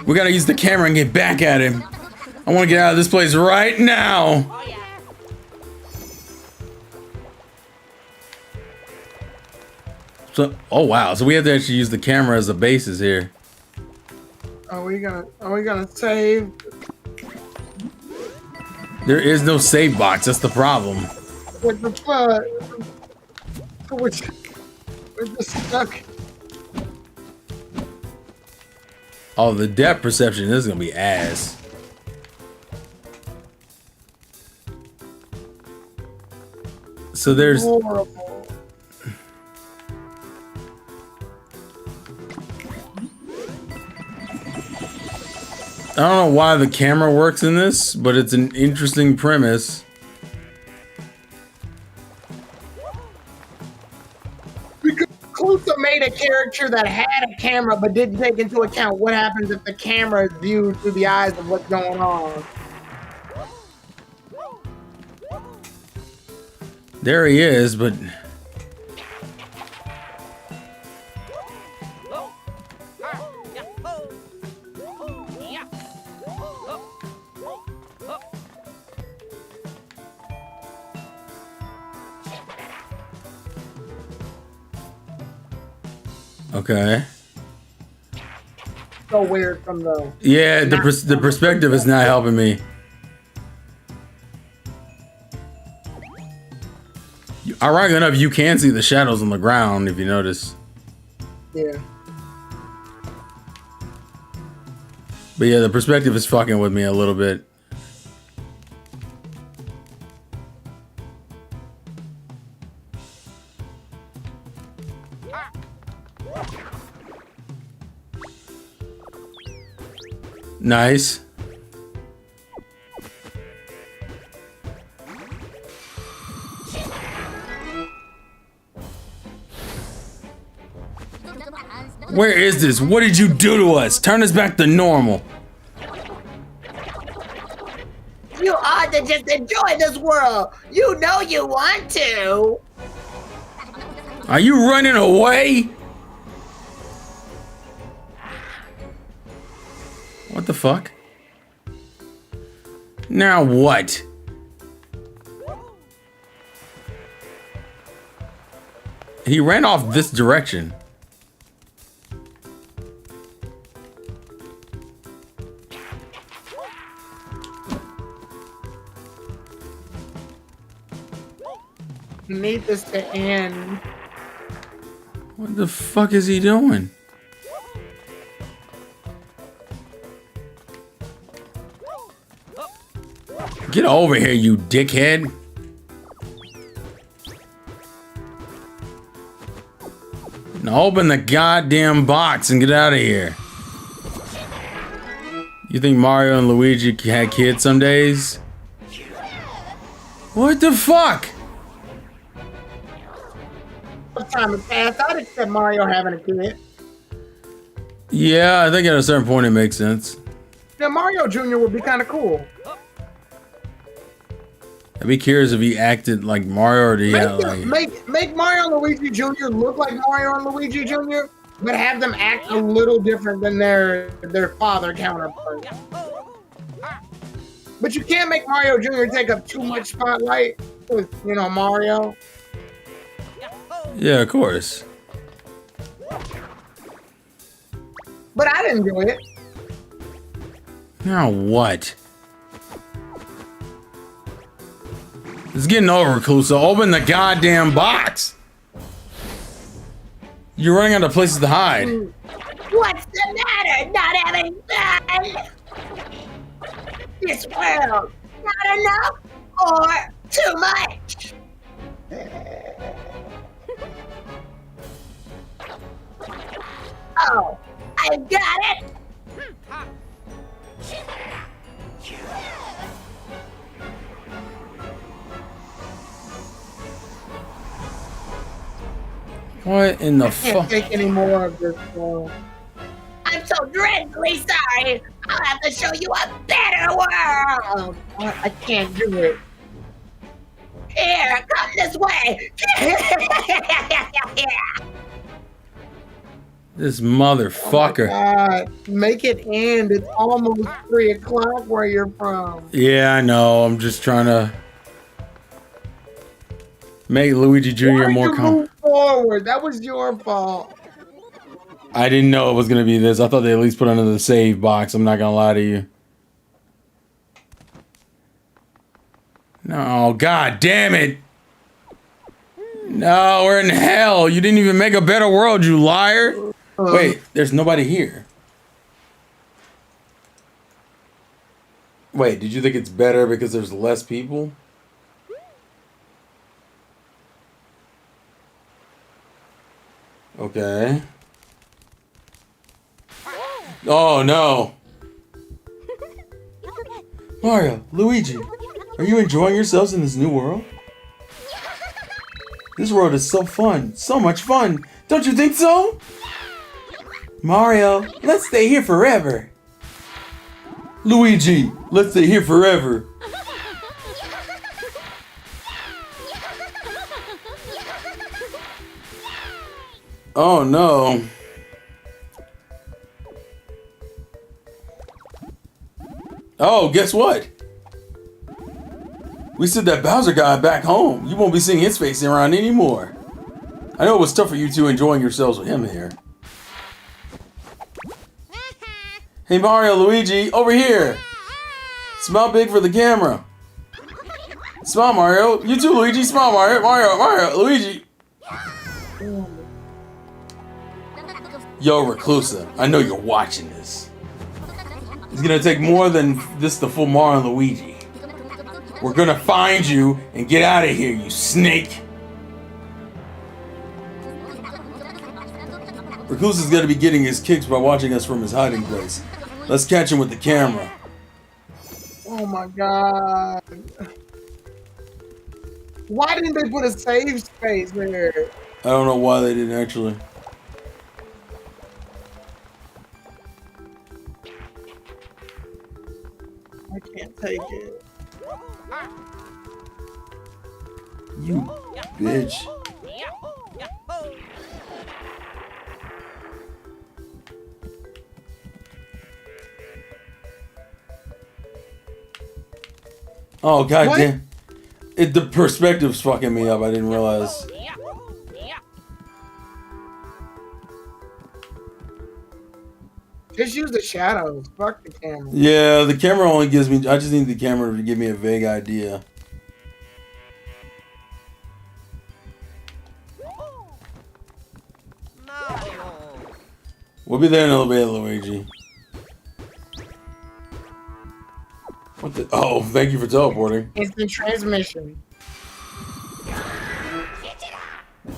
We gotta use the camera and get back at him. I wanna get out of this place right now. So, oh wow, so we have to actually use the camera as a basis here. Are we gonna save? There is no save box, that's the problem. What the fuck? We're just stuck. Oh, the depth perception is gonna be ass. So there's... Horrible. I don't know why the camera works in this, but it's an interesting premise. Because Clusa made a character that had a camera but didn't take into account what happens if the camera is viewed through the eyes of what's going on. There he is, but... Okay. So weird from the... Yeah, the perspective is not helping me. Ironically enough, you can see the shadows on the ground if you notice. Yeah. But yeah, the perspective is fucking with me a little bit. Nice. Where is this? What did you do to us? Turn us back to normal. You ought to just enjoy this world. You know you want to. Are you running away? What the fuck? Now what? He ran off this direction. You need this to end. What the fuck is he doing? Get over here, you dickhead. Now open the goddamn box and get out of here. You think Mario and Luigi had kids some days? What the fuck? Time has passed. I'd accept Mario having a kid. Yeah, I think at a certain point it makes sense. Now Mario Jr. would be kind of cool. I'd be curious if he acted like Mario or did he have like... Make Mario and Luigi Jr. look like Mario and Luigi Jr., but have them act a little different than their father counterpart. But you can't make Mario Jr. take up too much spotlight with, you know, Mario. Yeah, of course. But I'd enjoy it. Now what? It's getting over, Clusa. Open the goddamn box. You're running out of places to hide. What's the matter? Not having fun? This world, not enough or too much? Oh, I got it. What in the I can't fuck? take any more of this. I'm so dreadfully sorry. I'll have to show you a better world. I can't do it. Here, come this way. This motherfucker. Make it end. It's almost 3 o'clock where you're from. Yeah, I know. I'm just trying to make Luigi Jr. Why more did you move forward? That was your fault. I didn't know it was gonna be this. I thought they at least put under the save box. I'm not gonna lie to you. No, god damn it. No, we're in hell. You didn't even make a better world, you liar. Wait, there's nobody here. Wait, did you think it's better because there's less people? Okay. Oh no. Mario, Luigi, are you enjoying yourselves in this new world? This world is so fun. So much fun. Don't you think so? Mario, let's stay here forever. Luigi, let's stay here forever. Oh no. Oh, guess what? We sent that Bowser guy back home. You won't be seeing his face around anymore. I know it was tough for you two enjoying yourselves with him here. Hey Mario, Luigi, over here. Smile big for the camera. Smile, Mario. You too, Luigi. Smile, Mario. Mario, Luigi. Yo, Reclusa, I know you're watching this. It's gonna take more than this to fool Mario and Luigi. We're gonna find you and get out of here, you snake. Reclusa's gonna be getting his kicks by watching us from his hiding place. Let's catch him with the camera. Oh my god. Why didn't they put a save space there? I don't know why they didn't actually. I can't take it. You bitch. Oh god What? damn. The perspective's fucking me up, I didn't realize. Just use the shadows. Fuck the camera. Yeah, the camera only gives me, I just need the camera to give me a vague idea. We'll be there in a little bit, Luigi. What the? Oh, thank you for teleporting. Instant transmission.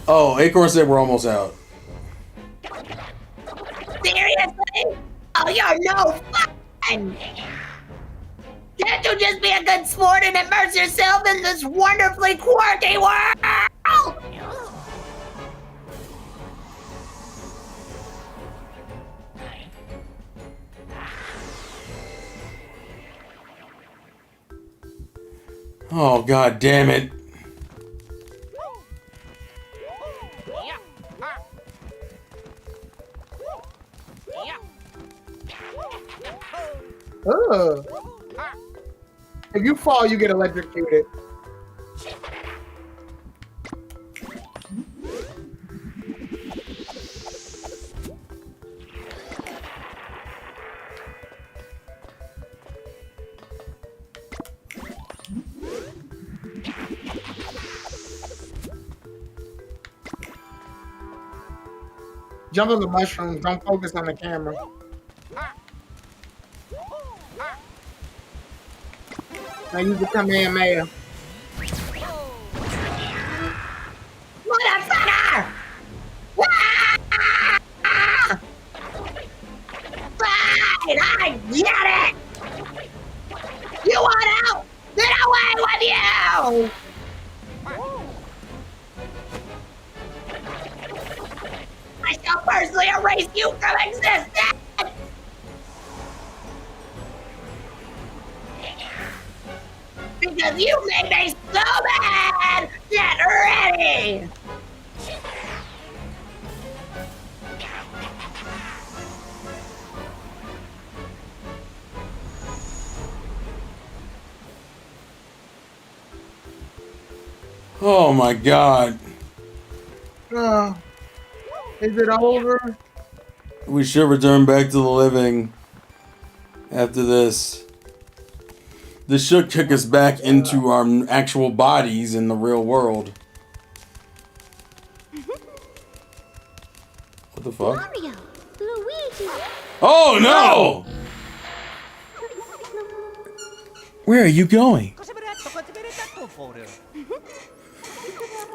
Oh, Acorn said we're almost out. Seriously? Oh, you're no fun! Can't you just be a good sport and immerse yourself in this wonderfully quirky world? Oh, god damn it. Ugh. If you fall, you get electrocuted. Jump on the mushrooms. Don't focus on the camera. Now use the Kamehameha. Motherfucker! Ah! Fine, I get it! You want out? Get away with you! I shall personally erase you from existence! Because you made me so mad! Get ready! Oh my god. Is it over? We should return back to the living after this. This should kick us back into our actual bodies in the real world. What the fuck? Mario, Luigi. Oh no! Where are you going?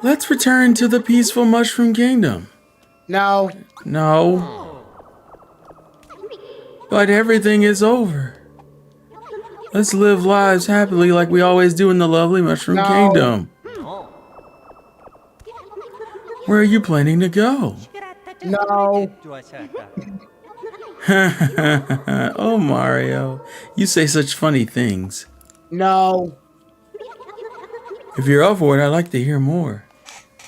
Let's return to the peaceful Mushroom Kingdom. No. No. But everything is over. Let's live lives happily like we always do in the lovely Mushroom No. Kingdom. Where are you planning to go? No. Oh, Mario. You say such funny things. No. If you're up for it, I'd like to hear more.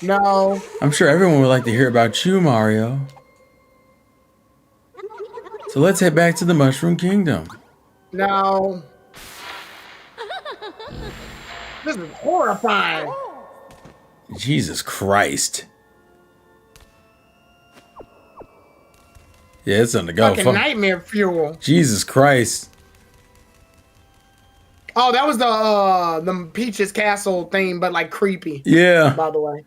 No. I'm sure everyone would like to hear about you, Mario. So let's head back to the Mushroom Kingdom. No. This is horrifying. Jesus Christ. Yeah, it's on the go. Fucking nightmare fuel. Jesus Christ. Oh, that was the Peach's Castle thing, but like creepy. Yeah. By the way.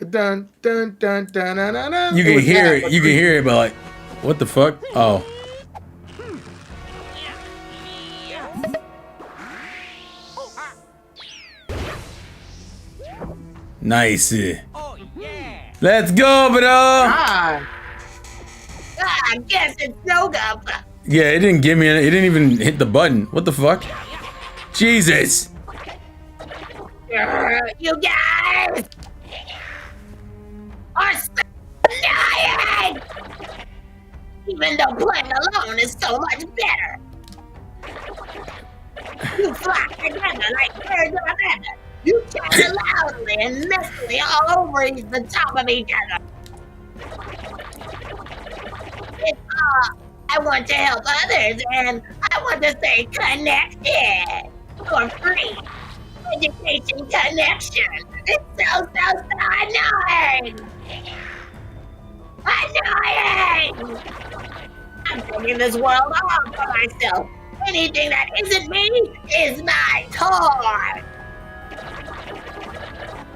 Dun dun dun dun dun dun. Dun. You can hear it. You can hear it, but like, what the fuck? Oh. Nice. Let's go, bro. Ah. I guess it's no good. Yeah, it didn't give me. It didn't even hit the button. What the fuck? Jesus. You guys are so annoying! Even though playing alone is so much better. You flock together like birds of a feather. You chatter loudly and messily all over the top of each other. It's I want to help others and I want to stay connected for free. Education connection. It's so annoying. Annoying. I'm taking this world all for myself. Anything that isn't me is my toy.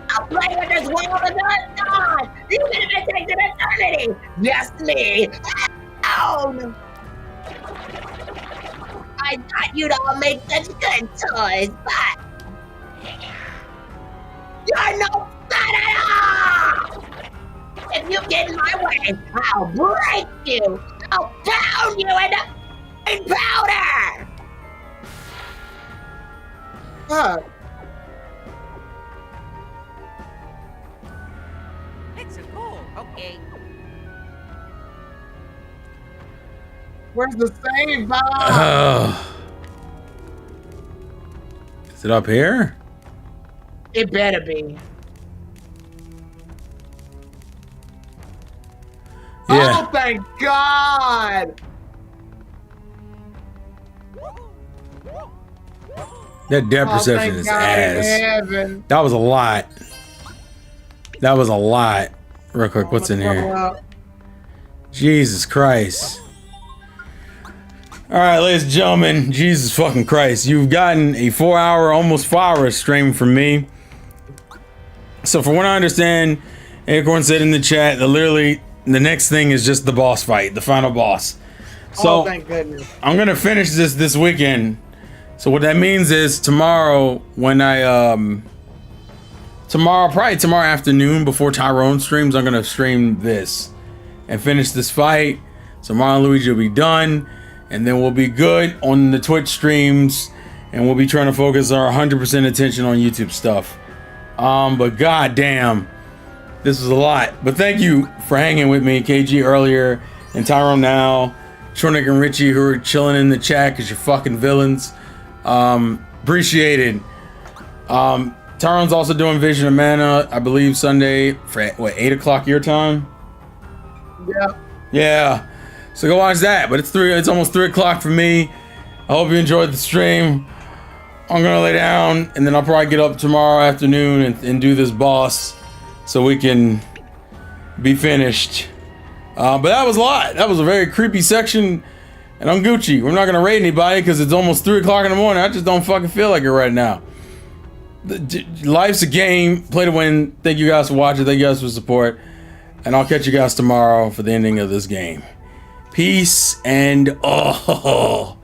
I'll play with this world until it's gone, even if it takes an eternity. Just me. Alone. I thought you'd all make such good toys, but you're no fun at all! If you get in my way, I'll break you! I'll pound you into powder! Fuck. It's a cool, okay. Where's the save bar? Oh. Is it up here? It better be. Yeah. Oh, thank God! That depth perception thank is God in ass. heaven. That was a lot. That was a lot. Real quick, what's in here? Jesus Christ. All right, ladies and gentlemen, Jesus fucking Christ. You've gotten a 4-hour, almost 5-hour stream from me. So from what I understand, Acorn said in the chat that literally the next thing is just the boss fight, the final boss. So thank goodness. I'm gonna finish this weekend. So what that means is tomorrow when probably tomorrow afternoon before Tyrone streams, I'm gonna stream this and finish this fight. So Mario and Luigi will be done, and then we'll be good on the Twitch streams, and we'll be trying to focus our 100% attention on YouTube stuff. But goddamn, this was a lot. But thank you for hanging with me, KG earlier, and Tyrone now, Tronic and Richie who are chilling in the chat because you're fucking villains. Appreciated. Tyrone's also doing Vision of Mana, I believe Sunday for 8 o'clock your time. Yeah. Yeah. So go watch that. But it's almost 3 o'clock for me. I hope you enjoyed the stream. I'm gonna lay down and then I'll probably get up tomorrow afternoon and do this boss so we can be finished. But that was a lot. That was a very creepy section. And I'm Gucci. We're not gonna raid anybody because it's almost 3 o'clock in the morning. I just don't fucking feel like it right now. Life's a game. Play to win. Thank you guys for watching. Thank you guys for support. And I'll catch you guys tomorrow for the ending of this game. Peace and oh.